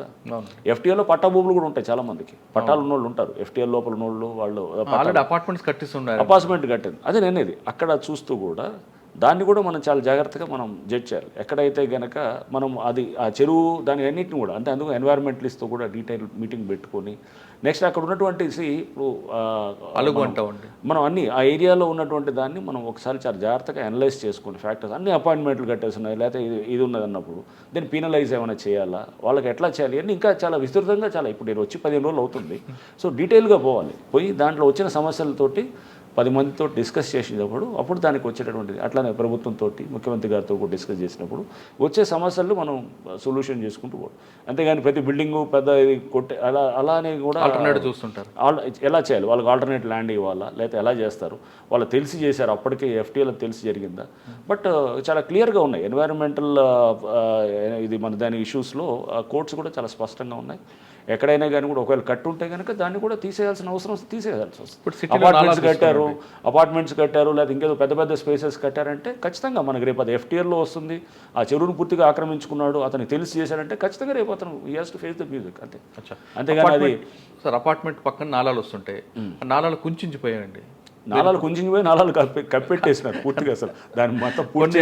ఎఫ్టీఎల్లో పట్టా భూములు కూడా ఉంటాయి, చాలా మందికి పట్టాలు ఉన్న వాళ్ళు ఉంటారు. ఎఫ్టీఎల్ లోపల ఉన్న వాళ్ళు అపార్ట్మెంట్స్ కట్టిస్తున్నారు, అపార్ట్మెంట్ కట్టింది. అదే నేనేది అక్కడ చూస్తూ కూడా దాన్ని కూడా మనం చాలా జాగ్రత్తగా మనం జడ్జ్ చేయాలి. ఎక్కడైతే గనక మనం అది ఆ చెరువు దాని అన్నింటిని కూడా, అంటే అందుకు ఎన్వైర్మెంటలిస్ట్తో కూడా డీటెయిల్ మీటింగ్ పెట్టుకొని నెక్స్ట్ అక్కడ ఉన్నటువంటి ఇప్పుడు మనం అన్ని ఆ ఏరియాలో ఉన్నటువంటి దాన్ని మనం ఒకసారి చాలా జాగ్రత్తగా అనలైజ్ చేసుకుని ఫ్యాక్టర్స్ అన్ని అపాయింట్మెంట్లు కట్టేస్తున్నాయి, లేకపోతే ఇది ఉన్నది అన్నప్పుడు దీన్ని పీనలైజ్ ఏమైనా చేయాలా, వాళ్ళకి ఎట్లా చేయాలి అని ఇంకా చాలా విస్తృతంగా, చాలా ఇప్పుడు నేను వచ్చి 15 రోజులు అవుతుంది. సో డీటెయిల్గా పోయి దాంట్లో వచ్చిన సమస్యలతోటి 10 మందితో డిస్కస్ చేసేటప్పుడు అప్పుడు దానికి వచ్చేటటువంటిది. అట్లానే ప్రభుత్వంతో, ముఖ్యమంత్రి గారితో కూడా డిస్కస్ చేసినప్పుడు వచ్చే సమస్యలు మనం సొల్యూషన్ చేసుకుంటూ పోవడం. అంతేగాని ప్రతి బిల్డింగు పెద్ద ఇది కొట్టే అలానే కూడా ఆల్టర్నేటివ్ చూస్తుంటారు. ఎలా చేయాలి, వాళ్ళకి ఆల్టర్నేట్ ల్యాండ్ ఇవ్వాలా, లేకపోతే ఎలా చేస్తారు, వాళ్ళు తెలిసి చేశారు, అప్పటికే ఎఫ్టీఎలకు తెలిసి జరిగిందా. బట్ చాలా క్లియర్గా ఉన్నాయి ఎన్వైరన్మెంటల్ ఇది మన దాని ఇష్యూస్లో కోర్ట్స్ కూడా చాలా స్పష్టంగా ఉన్నాయి. ఎక్కడైనా కానీ కూడా ఒకవేళ కట్టు ఉంటే కనుక దాన్ని కూడా తీసేయాల్సిన అవసరం వస్తుంది, తీసేయాల్సి వస్తుంది. అపార్ట్మెంట్స్ కట్టారు లేదా ఇంకేదో పెద్ద పెద్ద స్పేసెస్ కట్టారంటే ఖచ్చితంగా మనకి రేపు అది ఎఫ్టీఎల్లో వస్తుంది. ఆ చెరువును పూర్తిగా ఆక్రమించుకున్నాడు, అతనికి తెలిసి చేశాడంటే ఖచ్చితంగా రేపు అతను he has to face the music అంతే. అంతేగాని అది సార్ అపార్ట్మెంట్ పక్కన నాలాలు వస్తుంటాయి, నాలాలు కుంచించిపోయాయండి. నాలాలు కుంచించిపోయి నాలాలు కప్పెట్టేసినారు పూర్తిగా. అసలు దాన్ని మొత్తం పూర్తి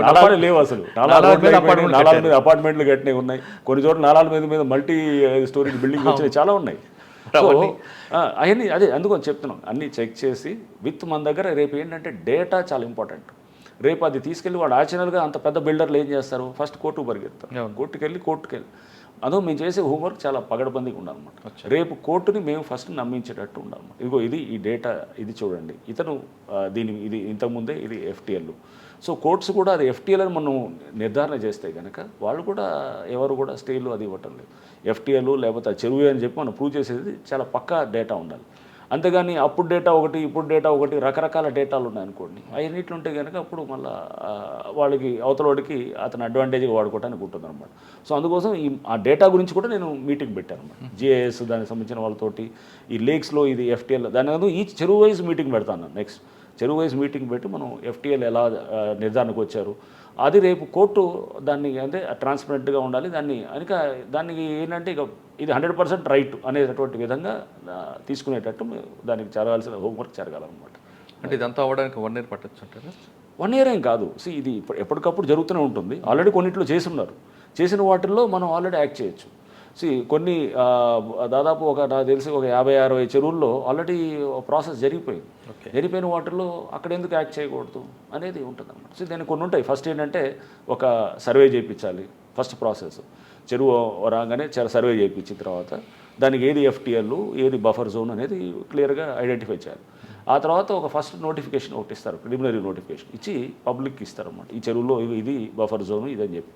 నాలాలు లేవు అసలు. నాలాల మీద అపార్ట్మెంట్లు కట్టినవి ఉన్నాయి, కొన్ని చోట్ల నాలాల మీద మల్టీ స్టోరేజ్ బిల్డింగ్ వచ్చినాయి, చాలా ఉన్నాయి. సో అవన్నీ అదే అందుకని చెప్తున్నాం, అన్నీ చెక్ చేసి విత్ మన దగ్గర రేపు ఏంటంటే డేటా చాలా ఇంపార్టెంట్. రేపు అది తీసుకెళ్ళి వాడు ఆచరణగా అంత పెద్ద బిల్డర్లు ఏం చేస్తారు, ఫస్ట్ కోర్టుకు పరిగెత్తారు, కోర్టుకెళ్ళి అదో మేము చేసే హోంవర్క్ చాలా పగడబందీగా ఉండాలన్నమాట. రేపు కోర్టుని మేము ఫస్ట్ నమ్మించేటట్టు ఉండాలన్నమాట. ఇదిగో ఇది ఈ డేటా, ఇది చూడండి, ఇతను ఇది ఇంతకుముందే ఇది ఎఫ్టీఎల్. సో కోర్ట్స్ కూడా అది ఎఫ్టీఎల్ అని మనం నిర్ధారణ చేస్తే కనుక వాళ్ళు కూడా ఎవరు కూడా స్టేలు అది ఇవ్వటం లేదు. ఎఫ్టీఎల్ లేకపోతే చెరువు అని చెప్పి మనం ప్రూవ్ చేసేది చాలా పక్కా డేటా ఉండాలి. అంతేగాని అప్పుడు డేటా ఒకటి, ఇప్పుడు డేటా ఒకటి, రకరకాల డేటాలు ఉన్నాయనుకోండి, అవన్నిట్లు ఉంటే కనుక అప్పుడు మళ్ళీ వాళ్ళకి అవతలవాడికి అతను అడ్వాంటేజ్గా వాడుకోవడానికి ఉంటుంది అనమాట. సో అందుకోసం ఆ డేటా గురించి కూడా నేను మీటింగ్ పెట్టాను అనమాట. జిఐఎస్ దానికి సంబంధించిన వాళ్ళతోటి, ఈ లేక్స్లో ఇది ఎఫ్టీఎల్ దాని ఈ చెరువు వైజ్ మీటింగ్ పెడతాను. నెక్స్ట్ చెరువు వైజ్ మీటింగ్ పెట్టి మనం ఎఫ్టీఎల్ ఎలా నిర్ధారణకు వచ్చారు, అది రేపు కోర్టు దాన్ని అంటే ట్రాన్స్పరెంట్గా ఉండాలి, దానికి ఏంటంటే ఇక ఇది 100% రైట్ అనేటటువంటి విధంగా తీసుకునేటట్టు దానికి జరగాల్సిన హోంవర్క్ జరగాలన్నమాట. అంటే ఇదంతా అవ్వడానికి 1 year పట్టొచ్చు అంటారా? 1 year ఏం కాదు. ఇది ఎప్పటికప్పుడు జరుగుతూనే ఉంటుంది. ఆల్రెడీ కొన్నిట్లో చేస్తున్నారు. చేసిన వాటిల్లో మనం ఆల్రెడీ యాక్ట్ చేయొచ్చు. కొన్ని దాదాపు నాకు తెలిసి ఒక 50-60 చెరువుల్లో ఆల్రెడీ ప్రాసెస్ జరిగిపోయింది. జరిగిపోయిన వాటిల్లో అక్కడ ఎందుకు యాక్ట్ చేయకూడదు అనేది ఉంటుంది అన్నమాట. దానికి కొన్ని ఉంటాయి. ఫస్ట్ ఏంటంటే ఒక సర్వే చేయించాలి. ఫస్ట్ ప్రాసెస్ చెరువు రాగానే సర్వే చేయించిన తర్వాత దానికి ఏది ఎఫ్టీఎల్, ఏది బఫర్ జోన్ అనేది క్లియర్గా ఐడెంటిఫై చేయాలి. ఆ తర్వాత ఒక ఫస్ట్ నోటిఫికేషన్ ఒకటి ఇస్తారు, ప్రిలిమినరీ నోటిఫికేషన్ ఇచ్చి పబ్లిక్కి ఇస్తారన్నమాట. ఈ చెరువులో ఇది బఫర్ జోను ఇదని చెప్పి.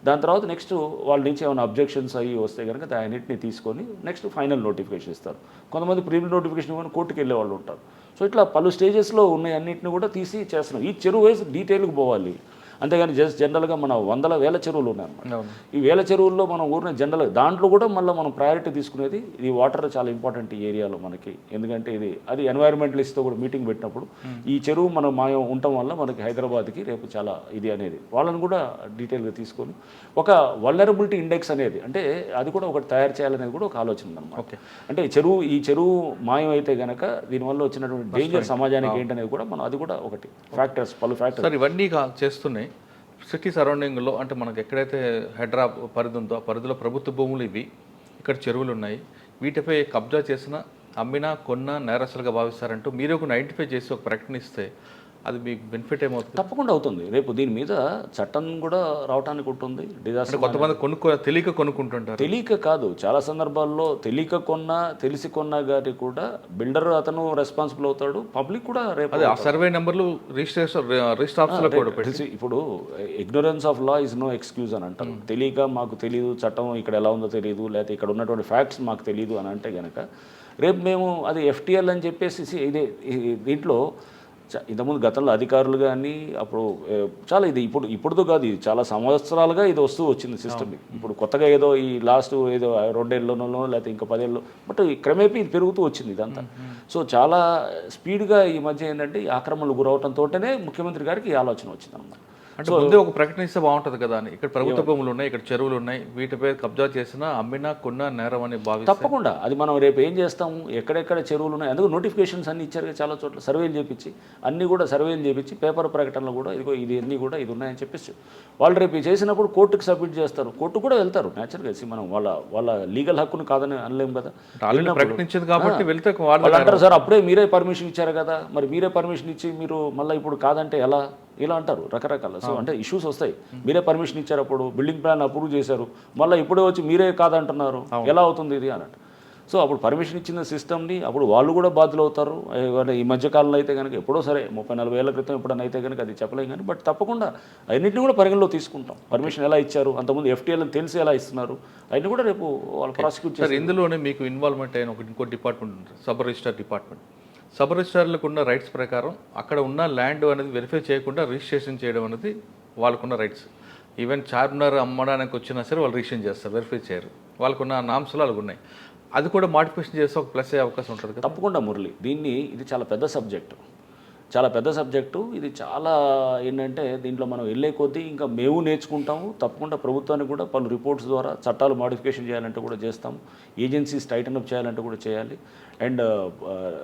దాని తర్వాత నెక్స్ట్ వాళ్ళ నుంచి ఏమైనా అబ్జెక్షన్స్ అయ్యి వస్తే కనుక దాన్నింటినీ తీసుకొని నెక్స్ట్ ఫైనల్ నోటిఫికేషన్ ఇస్తారు. కొంతమంది ప్రిలిమినరీ నోటిఫికేషన్ ఇవ్వని కోర్టుకు వెళ్ళే వాళ్ళు ఉంటారు. సో ఇట్లా పలు స్టేజెస్లో ఉన్నాయి, అన్నింటిని కూడా తీసి చేస్తున్నాం. ఈ చెరువు వైజ్ డీటెయిల్కి పోవాలి. అంతేగాని జస్ట్ జనరల్గా మన 100,000 చెరువులు ఉన్నాయన్నమాట. ఈ 1000 చెరువుల్లో మనం ఊరిన జనరల్గా దాంట్లో కూడా మళ్ళీ మనం ప్రయారిటీ తీసుకునేది ఈ వాటర్ చాలా ఇంపార్టెంట్ ఈ ఏరియాలో మనకి. ఎందుకంటే అది ఎన్వైరన్మెంటలిస్ట్తో కూడా మీటింగ్ పెట్టినప్పుడు ఈ చెరువు మనం మాయం ఉండటం వల్ల మనకి హైదరాబాద్కి రేపు చాలా ఇది అనేది వాళ్ళని కూడా డీటెయిల్గా తీసుకొని ఒక వల్నరబిలిటీ ఇండెక్స్ అనేది అంటే అది కూడా ఒకటి తయారు చేయాలనేది కూడా ఒక ఆలోచన ఉందన్నమాట. అంటే ఈ చెరువు మాయం అయితే కనుక దీనివల్ల వచ్చినటువంటి డేంజర్ సమాజానికి ఏంటనేది కూడా మనం అది కూడా ఒకటి పలు ఫ్యాక్టర్స్ ఇవన్నీ చేస్తున్నాయి. సిటీ సరౌండింగ్లో అంటే మనకు ఎక్కడైతే హైడ్రా పరిధి ఉందో ఆ పరిధిలో ప్రభుత్వ భూములు ఇవి, ఇక్కడ చెరువులు ఉన్నాయి. వీటిపై కబ్జా చేసిన, అమ్మినా, కొన్నా నేరస్తులుగా భావిస్తారంటూ మీరు ఒక ఐడెంటిఫై చేసి ఒక ప్రకటన ఇస్తే అది మీకు బెనిఫిట్ ఏమవుతుంది? తప్పకుండా అవుతుంది. రేపు దీని మీద చట్టం కూడా రావడానికి ఉంటుంది. డిజాస్టర్ కొంతమంది తెలియక కొనుక్కుంటుంటారు. తెలియక కాదు, చాలా సందర్భాల్లో తెలియక కొన్నా తెలిసి కొన్నా కానీ కూడా బిల్డర్ అతను రెస్పాన్సిబుల్ అవుతాడు, పబ్లిక్ కూడా రేపు సర్వే నెంబర్లు రిజిస్టర్. ఇప్పుడు ignorance of law is no excuse అని అంటారు. తెలియక మాకు తెలియదు, చట్టం ఇక్కడ ఎలా ఉందో తెలియదు, లేకపోతే ఇక్కడ ఉన్నటువంటి ఫ్యాక్ట్స్ మాకు తెలియదు అని అంటే కనుక రేపు మేము అది ఎఫ్టీఎల్ అని చెప్పేసి దీంట్లో ఇంతకుముందు గతంలో అధికారులు కానీ అప్పుడు చాలా ఇప్పుడుతో కాదు, ఇది చాలా సంవత్సరాలుగా ఇది వస్తూ వచ్చింది సిస్టమ్. ఇప్పుడు కొత్తగా ఏదో ఈ లాస్ట్ ఏదో 2 ఏళ్ళలోనో లేకపోతే ఇంకా 10 ఏళ్ళు బట్ క్రమేపీ ఇది పెరుగుతూ వచ్చింది ఇదంతా. సో చాలా స్పీడ్గా ఈ మధ్య ఏంటంటే ఈ ఆక్రమణలు గురవడంతోనే ముఖ్యమంత్రి గారికి ఈ ఆలోచన వచ్చింది అన్నమాట. అంటే ముందే ఒక ప్రకటన ఇస్తే బాగుంటుంది కదా అని. ఇక్కడ ప్రభుత్వ భూములు ఉన్నాయి, ఇక్కడ చెరువులు ఉన్నాయి, వీటిపై కబ్జా చేసినా, అమ్మినా, కొన్నా నేరం అని భావిస్తే తప్పకుండా అది మనం రేపు ఏం చేస్తాము, ఎక్కడెక్కడ చెరువులు ఉన్నాయి అందుకు నోటిఫికేషన్స్ అన్ని ఇచ్చారు చాలా చోట్ల. సర్వేలు చేపించి అన్నీ కూడా సర్వేలు చేపించి పేపర్ ప్రకటనలు కూడా ఇదిగో ఇది అన్నీ కూడా ఇది ఉన్నాయని చెప్పేసి వాళ్ళు రేపు చేసినప్పుడు కోర్టుకు సబ్మిట్ చేస్తారు. కోర్టు కూడా వెళ్తారు న్యాచురల్గా. మనం వాళ్ళ లీగల్ హక్కును కాదని అనలేము కదా. ప్రకటించింది కాబట్టి వెళ్తే వాళ్ళు అంటారు సార్ అప్పుడే మీరే పర్మిషన్ ఇచ్చారు కదా, మరి మీరే పర్మిషన్ ఇచ్చి మీరు మళ్ళీ ఇప్పుడు కాదంటే ఎలా, ఇలా అంటారు రకరకాల. సో అంటే ఇష్యూస్ వస్తాయి. మీరే పర్మిషన్ ఇచ్చారు, అప్పుడు బిల్డింగ్ ప్లాన్ అప్రూవ్ చేశారు, మళ్ళీ ఇప్పుడే వచ్చి మీరే కాదంటున్నారు, ఎలా అవుతుంది ఇది అన్నట్టు. సో అప్పుడు పర్మిషన్ ఇచ్చిన సిస్టమ్ని అప్పుడు వాళ్ళు కూడా బాధ్యులు అవుతారు. ఈ మధ్యకాలంలో అయితే కనుక ఎప్పుడో సరే 30-40 ఏళ్ల క్రితం ఎప్పుడైనా అయితే కనుక అది చెప్పలేం కానీ బట్ తప్పకుండా అన్నింటినీ కూడా పరిగణలో తీసుకుంటాం. పర్మిషన్ ఎలా ఇచ్చారు, అంతకుముందు ఎఫ్టీఎల్ అని తెలిసి ఎలా ఇస్తున్నారు, అవన్నీ కూడా రేపు వాళ్ళు ప్రాసిక్యూట్ చేస్తారు. ఇందులోనే మీకు ఇన్వాల్వ్మెంట్ అయిన ఇంకో డిపార్ట్మెంట్ ఉంటుంది, సబ్ రిజిస్టర్ డిపార్ట్మెంట్. సబ్ రిజిస్టర్లకు ఉన్న రైట్స్ ప్రకారం అక్కడ ఉన్న ల్యాండ్ అనేది వెరిఫై చేయకుండా రిజిస్ట్రేషన్ చేయడం అనేది వాళ్ళకున్న రైట్స్. ఈవెన్ చార్మినార్ అమ్మడానికి వచ్చినా సరే వాళ్ళు రిజిస్ట్రేషన్ చేస్తారు, వెరిఫై చేయరు. వాళ్ళకున్న నామ్స్లో అలాగ ఉన్నాయి. అది కూడా మోడిఫికేషన్ చేస్తే ఒక ప్లస్ అయ్యే అవకాశం ఉంటుంది కదా. తప్పకుండా మురళి, ఇది చాలా పెద్ద సబ్జెక్టు, ఇది చాలా ఏంటంటే దీంట్లో మనం వెళ్ళే కొద్దీ ఇంకా మేము నేర్చుకుంటాము. తప్పకుండా ప్రభుత్వానికి కూడా పలు రిపోర్ట్స్ ద్వారా చట్టాలు మోడిఫికేషన్ చేయాలంటే కూడా చేస్తాము, ఏజెన్సీస్ టైటన్ అప్ చేయాలంటే కూడా చేయాలి. అండ్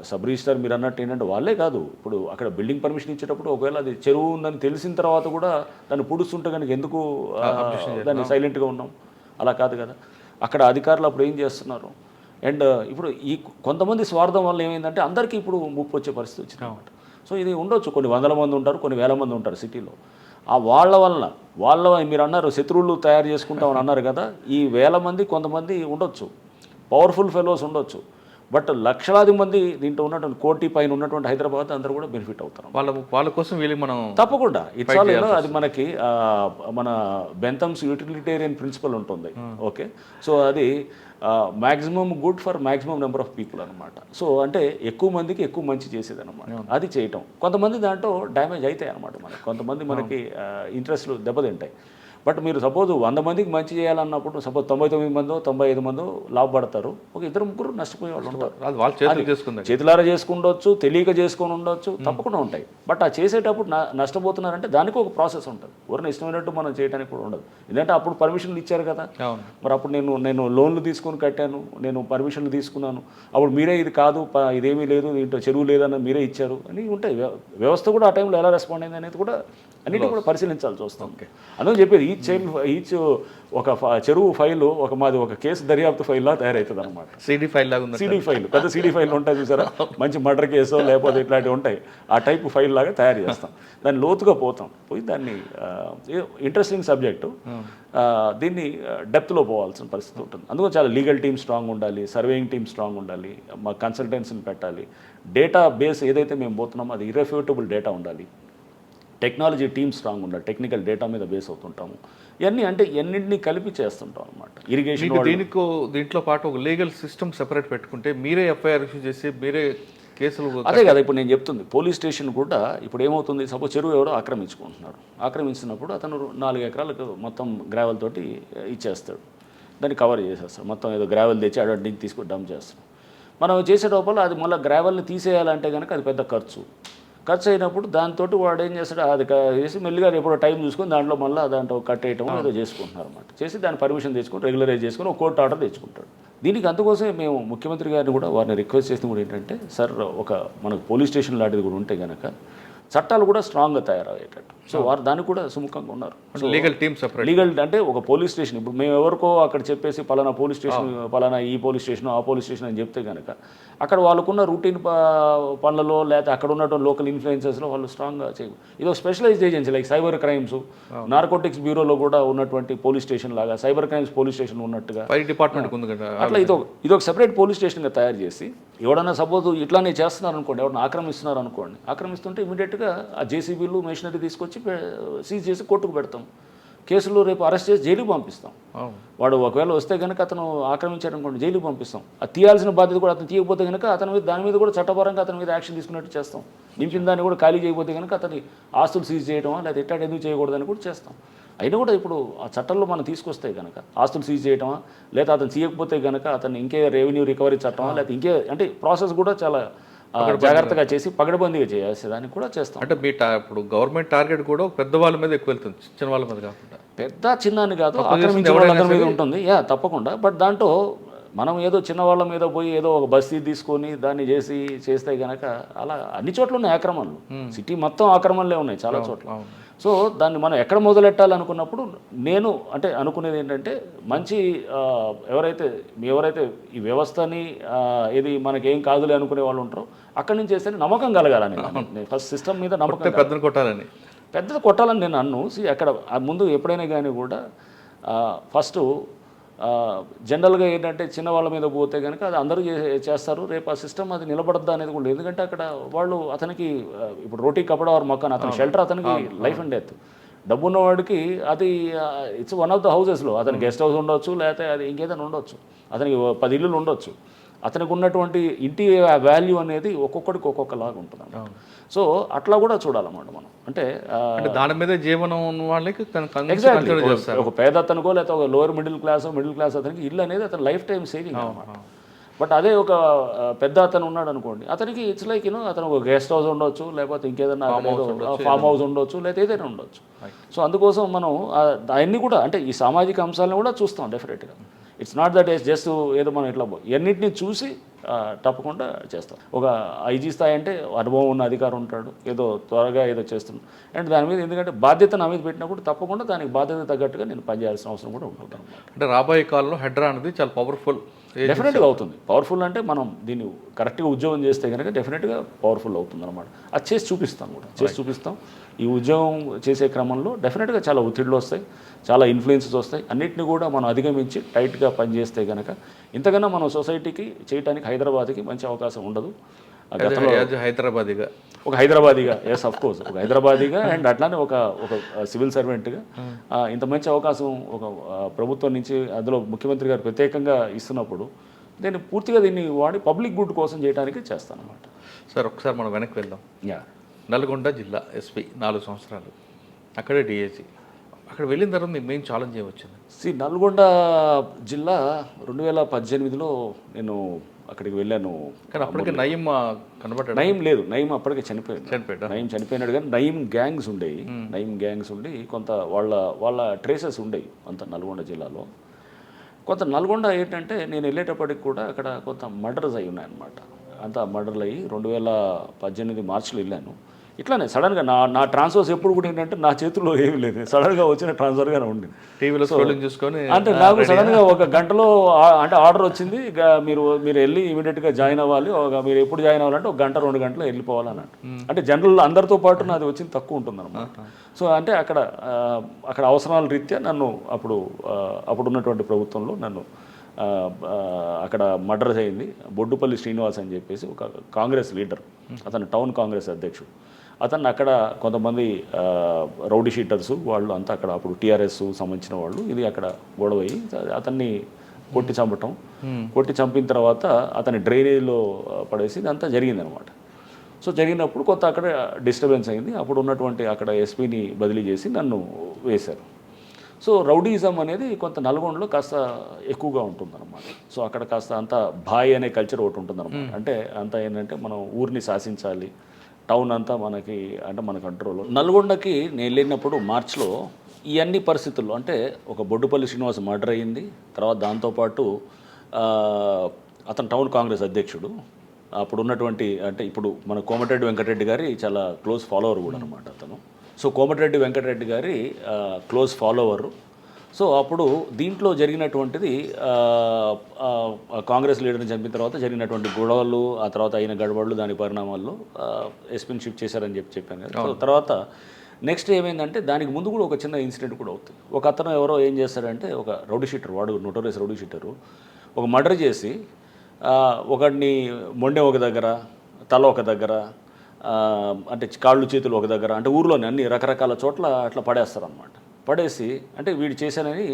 సబ్ రిజిస్టర్ మీరు అన్నట్టు ఏంటంటే వాళ్ళే కాదు, ఇప్పుడు అక్కడ బిల్డింగ్ పర్మిషన్ ఇచ్చేటప్పుడు ఒకవేళ అది చెరువు ఉందని తెలిసిన తర్వాత కూడా దాన్ని పుడుస్తుంటే కనుక ఎందుకు దాన్ని సైలెంట్గా ఉన్నాం, అలా కాదు కదా. అక్కడ అధికారులు అప్పుడు ఏం చేస్తున్నారు. అండ్ ఇప్పుడు ఈ కొంతమంది స్వార్థం వల్ల ఏమైందంటే అందరికీ ఇప్పుడు ముప్పు వచ్చే పరిస్థితి వచ్చింది అన్నమాట. సో ఇది ఉండొచ్చు, కొన్ని 100 మంది ఉంటారు, కొన్ని 1000 మంది ఉంటారు సిటీలో. ఆ వాళ్ళ మీరు అన్నారు శత్రువులు తయారు చేసుకుంటామని అన్నారు కదా, ఈ 1000 మంది కొంతమంది ఉండొచ్చు, పవర్ఫుల్ ఫెలోస్ ఉండొచ్చు, బట్ లక్షలాది మంది దీంట్లో ఉన్నటువంటి 1 కోటి పైన ఉన్నటువంటి హైదరాబాద్ అందరూ కూడా బెనిఫిట్ అవుతారు. వాళ్ళ కోసం వీళ్ళు మనం తప్పకుండా అది మనకి మన బెంథమ్స్ యూటిలిటేరియన్ ప్రిన్సిపల్ ఉంటుంది. ఓకే, సో అది maximum good for maximum number of people అనమాట. సో అంటే ఎక్కువ మందికి ఎక్కువ మంచి చేసేది అనమాట. అది చేయటం కొంతమంది దాంట్లో డ్యామేజ్ అవుతాయి అనమాట. కొంతమంది మనకి ఇంట్రెస్ట్లు దెబ్బతింటాయి. బట్ మీరు సపోజ్ 100 మందికి మంచి చేయాలన్నప్పుడు సపోజ్ 99 మందో 95 మందో లాభపడతారు, ఒక 2-3 నష్టపోయే వాళ్ళు ఉంటారు. అది వాళ్ళ చేతులు చేసుకుందాం, చేతులారా చేసుకుండొచ్చు, తెలియక చేసుకొని ఉండొచ్చు, తప్పకుండా ఉంటాయి. బట్ ఆ చేసేటప్పుడు నష్టపోతున్నారంటే దానికి ఒక ప్రాసెస్ ఉంటుంది. ఎవరైనా ఇష్టమైనట్టు మనం చేయడానికి కూడా ఉండదు. ఎందుకంటే అప్పుడు పర్మిషన్లు ఇచ్చారు కదా, మరి అప్పుడు నేను లోన్లు తీసుకొని కట్టాను, నేను పర్మిషన్లు తీసుకున్నాను, అప్పుడు మీరే ఇది కాదు, ఇదేమీ లేదు, దీంట్లో చెరువు లేదన్న మీరే ఇచ్చారు అని ఉంటాయి. వ్యవస్థ కూడా ఆ టైంలో ఎలా రెస్పాండ్ అయింది అనేది కూడా అన్నిటి కూడా పరిశీలించాల్సి వస్తుంది. అందుకని చెప్పేది ఈచ్ ఒక చెరువు ఫైల్ మాది ఒక కేసు దర్యాప్తు ఫైల్లా తయారవుతుంది అనమాట. సిడి ఫైల్ లాగా, సిడి ఫైల్, పెద్ద సిడి ఫైల్ ఉంటాయి చూసారా, మంచి మర్డర్ కేసో లేకపోతే ఇట్లాంటివి ఉంటాయి, ఆ టైప్ ఫైల్ లాగా తయారు చేస్తాం. దాన్ని లోతుగా పోయి దాన్ని ఇంట్రెస్టింగ్ సబ్జెక్టు, దీన్ని డెప్త్లో పోవాల్సిన పరిస్థితి ఉంటుంది. అందుకని చాలా లీగల్ టీమ్ స్ట్రాంగ్ ఉండాలి, సర్వేయింగ్ టీమ్ స్ట్రాంగ్ ఉండాలి, మా కన్సల్టెన్సీని పెట్టాలి, డేటా బేస్ ఏదైతే మేము పోతున్నామో అది ఇర్రెఫ్యూటబుల్ డేటా ఉండాలి, టెక్నాలజీ టీమ్ స్ట్రాంగ్ ఉండాలి, టెక్నికల్ డేటా మీద బేస్ అవుతుంటాము. ఇవన్నీ అంటే ఎన్నింటినీ కలిపి చేస్తుంటాం అనమాట. ఇరిగేషన్ దీంట్లో పాటు ఒక లీగల్ సిస్టమ్ సెపరేట్ పెట్టుకుంటే మీరే ఎఫ్ఐఆర్ ఇష్యూ చేసి మీరే కేసులు. అదే కదా ఇప్పుడు నేను చెప్తుంది. పోలీస్ స్టేషన్ కూడా ఇప్పుడు ఏమవుతుంది, సపోజ్ చెరువు ఎవరో ఆక్రమించుకుంటున్నాడు, ఆక్రమించినప్పుడు అతను 4 ఎకరాలకు మొత్తం గ్రావెల్ తోటి ఇచ్చేస్తాడు, దాన్ని కవర్ చేసేస్తాడు, మొత్తం ఏదో గ్రావెల్ తెచ్చి అడ్డింటికి తీసుకొని డంప్ చేస్తాడు. మనం చేసే లోపల అది మళ్ళీ గ్రావెల్ని తీసేయాలంటే కనుక అది పెద్ద ఖర్చు అయినప్పుడు దాంతో వాడు ఏం చేస్తాడు, అది చేసి మెల్లిగా ఎప్పుడో టైం చూసుకొని దాంట్లో మళ్ళీ దాంట్లో కట్టేయటం ఏదో చేసుకుంటున్నారు అనమాట. చేసి దాని పర్మిషన్ తెచ్చుకొని రెగ్యులరైజ్ చేసుకొని ఒక కోర్టు ఆర్డర్ తెచ్చుకుంటాడు. దీనికి అందుకోసమే మేము ముఖ్యమంత్రి గారిని కూడా వారిని రిక్వెస్ట్ చేసింది కూడా ఏంటంటే, సార్ మనకు పోలీస్ స్టేషన్ లాంటిది కూడా ఉంటే కనుక చట్టాలు కూడా స్ట్రాంగ్గా తయారయ్యేటట్టు. సో వారు దానికి కూడా సుముఖంగా ఉన్నారు. లీగల్ టీమ్ సెపరేట్, లీగల్ అంటే ఒక పోలీస్ స్టేషన్ ఇప్పుడు మేము ఎవరికో అక్కడ చెప్పేసి పలానా పోలీస్ స్టేషన్, పలానా ఈ పోలీస్ స్టేషన్, ఆ పోలీస్ స్టేషన్ అని చెప్తే కనుక అక్కడ వాళ్ళకున్న రూటీన్ పనులలో లేకపోతే అక్కడ ఉన్నటువంటి లోకల్ ఇన్ఫ్లుయెన్సెస్లో వాళ్ళు స్ట్రాంగ్గా చేయరు. ఇది ఒక specialized agency like cyber crimes, narcotics బ్యూరోలో కూడా ఉన్నటువంటి పోలీస్ స్టేషన్ లాగా సైబర్ క్రైమ్స్ పోలీస్ స్టేషన్ ఉన్నట్టుగా డిపార్ట్మెంట్ ఉంది కదా, అట్లా ఇది ఒక సెపరేట్ పోలీస్ స్టేషన్గా తయారు చేసి ఎవడన్నా సపోజ్ ఇట్లానే చేస్తున్నారు అనుకోండి, ఎవరైనా ఆక్రమిస్తున్నారు అనుకోండి, ఆక్రమిస్తుంటే ఇమీడియట్గా ఆ జేసీబీలు మెషినరీ తీసుకొచ్చి సీజ్ చేసి కోర్టుకు పెడతాం, కేసులు రేపు అరెస్ట్ చేసి జైలుకి పంపిస్తాం. వాడు ఒకవేళ వస్తే కనుక అతను ఆక్రమించారనుకోండి జైలుకి పంపిస్తాం. అది తీయాల్సిన బాధ్యత కూడా అతను తీయకపోతే కనుక దాని మీద కూడా చట్టపరంగా అతని మీద యాక్షన్ తీసుకున్నట్టు చేస్తాం. నింపిన దాన్ని కూడా ఖాళీ చేయకపోతే కనుక అతని ఆస్తులు సీజ్ చేయడమా లేదా ఇట్లా ఎందుకు చేయకూడదని కూడా చేస్తాం. అయినా కూడా ఇప్పుడు ఆ చట్టంలో మనం తీసుకొస్తే కనుక ఆస్తులు సీజ్ చేయటమా లేదా అతను తీయకపోతే కనుక అతను ఇంకే రెవెన్యూ రికవరీ చట్టమా లేదా ఇంకే అంటే ప్రాసెస్ కూడా చాలా జాగ్రత్తగా చేసి పగడబందీగా చేసేదానికి కూడా చేస్తాం. అంటే మీ ఇప్పుడు గవర్నమెంట్ టార్గెట్ కూడా పెద్దవాళ్ళ మీద ఎక్కువ వెళ్తుంది, చిన్న వాళ్ళ మీద కాకుండా. పెద్ద చిన్న అని కాదు, ఆక్రమించే వాళ్ళందరి మీద ఉంటుంది తప్పకుండా. బట్ దాంట్లో మనం ఏదో చిన్నవాళ్ళ మీద పోయి ఏదో ఒక బస్తీ తీసుకొని దాన్ని చేస్తే కనుక అలా అన్ని చోట్ల ఉన్నాయి ఆక్రమణలు. సిటీ మొత్తం ఆక్రమణలే ఉన్నాయి చాలా చోట్ల. సో దాన్ని మనం ఎక్కడ మొదలెట్టాలనుకున్నప్పుడు నేను అంటే అనుకునేది ఏంటంటే మంచి ఎవరైతే ఈ వ్యవస్థని ఇది మనకేం కాదులే అనుకునే వాళ్ళు ఉంటారో అక్కడి నుంచి చేస్తే నమ్మకం కలగాలని ఫస్ట్ సిస్టమ్ మీద నమ్మకం. పెద్దది కొట్టాలని నేను అన్ను. అక్కడ ముందు ఎప్పుడైనా కానీ కూడా ఫస్ట్ జనరల్గా ఏంటంటే చిన్న వాళ్ళ మీద పోతే కనుక అది అందరూ చేస్తారు, రేపు ఆ సిస్టమ్ అది నిలబడద్దా అనేది కూడా. ఎందుకంటే అక్కడ వాళ్ళు అతనికి ఇప్పుడు రోటీ కపడా వారు మకాన్, అతని షెల్టర్ అతనికి లైఫ్ అండ్ డెత్. డబ్బు ఉన్నవాడికి అది ఇట్స్ వన్ ఆఫ్ ద హౌసెస్లో అతనికి గెస్ట్ హౌస్ ఉండొచ్చు లేకపోతే అది ఇంకేదైనా ఉండొచ్చు, అతనికి 10 ఇల్లులు ఉండొచ్చు. అతనికి ఉన్నటువంటి ఇంటి వాల్యూ అనేది ఒక్కొక్కడికి ఒక్కొక్కలాగా ఉంటుంది. సో అట్లా కూడా చూడాలన్నమాట మనం. అంటే దాని మీద జీవనం ఉన్న వాళ్ళకి ఒక పేద అతనికో లేకపోతే ఒక లోవర్ మిడిల్ క్లాస్ అతనికి ఇల్లు అనేది అతని లైఫ్ టైం సేవింగ్ అనమాట. బట్ అదే ఒక పెద్ద అతను ఉన్నాడు అనుకోండి, అతనికి ఇట్స్ లైక్ అతను ఒక గెస్ట్ హౌస్ ఉండొచ్చు లేకపోతే ఇంకేదైనా ఫామ్ హౌస్ ఉండొచ్చు లేకపోతే ఏదైనా ఉండొచ్చు. సో అందుకోసం మనం అవన్నీ కూడా అంటే ఈ సామాజిక అంశాలను కూడా చూస్తాం డెఫినెట్గా. It's not that is just ఏదో మనం ఇట్లా ఎన్నింటినీ చూసి తప్పకుండా చేస్తాం. ఒక ఐజీ స్థాయి అంటే అనుభవం ఉన్న అధికారం ఉంటాడు, ఏదో త్వరగా ఏదో చేస్తున్నాడు అండ్ దాని మీద ఎందుకంటే బాధ్యత నా మీద పెట్టినప్పుడు తప్పకుండా దానికి బాధ్యత తగ్గట్టుగా నేను పనిచేయాల్సిన అవసరం కూడా ఉంటుంది. అంటే రాబోయే కాలంలో హెడ్రా అనేది చాలా పవర్ఫుల్, డెఫినెట్గా అవుతుంది. పవర్ఫుల్ అంటే మనం దీన్ని కరెక్ట్గా ఉద్యోగం చేస్తే కనుక డెఫినెట్గా పవర్ఫుల్ అవుతుంది అనమాట. అది చేసి చూపిస్తాం కూడా, చేసి చూపిస్తాం. ఈ ఉద్యోగం చేసే క్రమంలో డెఫినెట్గా చాలా ఒత్తిడిలు వస్తాయి, చాలా ఇన్ఫ్లుయెన్సెస్ వస్తాయి. అన్నింటినీ కూడా మనం అధిగమించి టైట్గా పనిచేస్తే కనుక ఇంతకన్నా మనం సొసైటీకి చేయడానికి హైదరాబాద్కి మంచి అవకాశం ఉండదు. ఒక హైదరాబాదీగా ఎస్ అఫ్ కోర్స్ ఒక హైదరాబాదీగా అండ్ అట్లానే ఒక సివిల్ సర్వెంట్గా ఇంత మంచి అవకాశం ఒక ప్రభుత్వం నుంచి అందులో ముఖ్యమంత్రి గారు ప్రత్యేకంగా ఇస్తున్నప్పుడు నేను పూర్తిగా దీన్ని వాడి పబ్లిక్ గుడ్ కోసం చేయడానికి చేస్తాను అన్నమాట. సార్ ఒకసారి మనం వెనక్కి వెళ్దాం. నల్గొండ జిల్లా ఎస్పీ 4 సంవత్సరాలు, అక్కడే డిఐజీ, అక్కడ వెళ్ళిన తర్వాత మీకు మెయిన్ ఛాలెంజ్ ఏమొచ్చింది? నల్గొండ జిల్లా 2018లో నేను అక్కడికి వెళ్ళాను. కానీ అప్పటికే నయీం కనబడ్డాడు. నయీం లేదు, నయీం అప్పటికే చనిపోయాడు. నయీం చనిపోయినాడు, కానీ నయీం గ్యాంగ్స్ ఉండేవి. నయీం గ్యాంగ్స్ ఉండి కొంత వాళ్ళ ట్రేసెస్ ఉండేవి అంత నల్గొండ జిల్లాలో. కొంత నల్గొండ ఏంటంటే నేను వెళ్ళేటప్పటికి కూడా అక్కడ కొంత మర్డర్స్ అయి ఉన్నాయన్నమాట. అంతా మర్డర్లు అయ్యి 2018 మార్చిలో వెళ్ళాను. ఇట్లానే సడన్గా నా ట్రాన్స్ఫర్స్ ఎప్పుడు కూడా ఏంటంటే నా చేతుల్లో ఏమీ లేదు, సడన్గా వచ్చిన ట్రాన్స్ఫర్గానే ఉండింది. టీవీలో స్క్రోలింగ్ చూసుకొని అంటే నాకు సడన్గా ఒక గంటలో అంటే ఆర్డర్ వచ్చింది, ఇక మీరు వెళ్ళి ఇమీడియట్గా జాయిన్ అవ్వాలి, మీరు ఎప్పుడు జాయిన్ అవ్వాలంటే 1-2 గంటలు వెళ్ళిపోవాలన్నట్టు. అంటే జనరల్ అందరితో పాటు నాది వచ్చింది తక్కువ ఉంటుంది అనమాట. సో అంటే అక్కడ అవసరాల రీత్యా నన్ను అప్పుడున్నటువంటి ప్రభుత్వంలో నన్ను అక్కడ మర్డర్ అయింది. బొడ్డుపల్లి శ్రీనివాస్ అని చెప్పేసి ఒక కాంగ్రెస్ లీడర్, అతను టౌన్ కాంగ్రెస్ అధ్యక్షుడు. అతన్ని అక్కడ కొంతమంది రౌడీ షీటర్స్ వాళ్ళు అంతా అక్కడ అప్పుడు టీఆర్ఎస్ సంబంధించిన వాళ్ళు ఇది అక్కడ గొడవ అయ్యి అతన్ని కొట్టి చంపిన తర్వాత అతని డ్రైనేజ్లో పడేసి ఇదంతా జరిగిందనమాట. సో జరిగినప్పుడు కొంత అక్కడ డిస్టర్బెన్స్ అయింది. అప్పుడు ఉన్నటువంటి అక్కడ ఎస్పీని బదిలీ చేసి నన్ను వేశారు. సో రౌడీయిజం అనేది కొంత నల్గొండలో కాస్త ఎక్కువగా ఉంటుందన్నమాట. సో అక్కడ కాస్త అంత భాయ్ అనే కల్చర్ ఒకటి ఉంటుందన్నమాట. అంటే అంతా ఏంటంటే మనం ఊరిని శాసించాలి, టౌన్ అంతా మన కంట్రోల్లో. నల్గొండకి నేను వెళ్ళినప్పుడు మార్చిలో ఈ అన్ని పరిస్థితుల్లో అంటే ఒక బొడ్డుపల్లి శ్రీనివాస్ మర్డర్ అయ్యింది. తర్వాత దాంతోపాటు అతను టౌన్ కాంగ్రెస్ అధ్యక్షుడు. అప్పుడు ఉన్నటువంటి అంటే ఇప్పుడు మన కోమటిరెడ్డి వెంకటరెడ్డి గారి చాలా క్లోజ్ ఫాలోవర్ కూడా అనమాట అతను. సో కోమటిరెడ్డి వెంకటరెడ్డి గారి క్లోజ్ ఫాలోవరు. సో అప్పుడు దీంట్లో జరిగినటువంటిది కాంగ్రెస్ లీడర్ని చంపిన తర్వాత జరిగినటువంటి గొడవలు, ఆ తర్వాత అయిన గడబడులు, దాని పరిణామాల్లో ఎస్పీని షిఫ్ట్ చేశారని చెప్పాను కదా. సో తర్వాత నెక్స్ట్ ఏమైందంటే దానికి ముందు కూడా ఒక చిన్న ఇన్సిడెంట్ కూడా అవుతుంది. ఒక అతను ఎవరో ఏం చేస్తాడంటే ఒక రౌడీ షీటర్, వాడు నోటోరియస్ రౌడీ షీటరు, ఒక మర్డర్ చేసి ఒకడిని మొండె ఒక దగ్గర, తల ఒక దగ్గర, అంటే కాళ్ళు చేతులు ఒక దగ్గర, అంటే ఊర్లోనే అన్ని రకరకాల చోట్ల అట్లా పడేస్తారనమాట. పడేసి అంటే వీడు చేశానని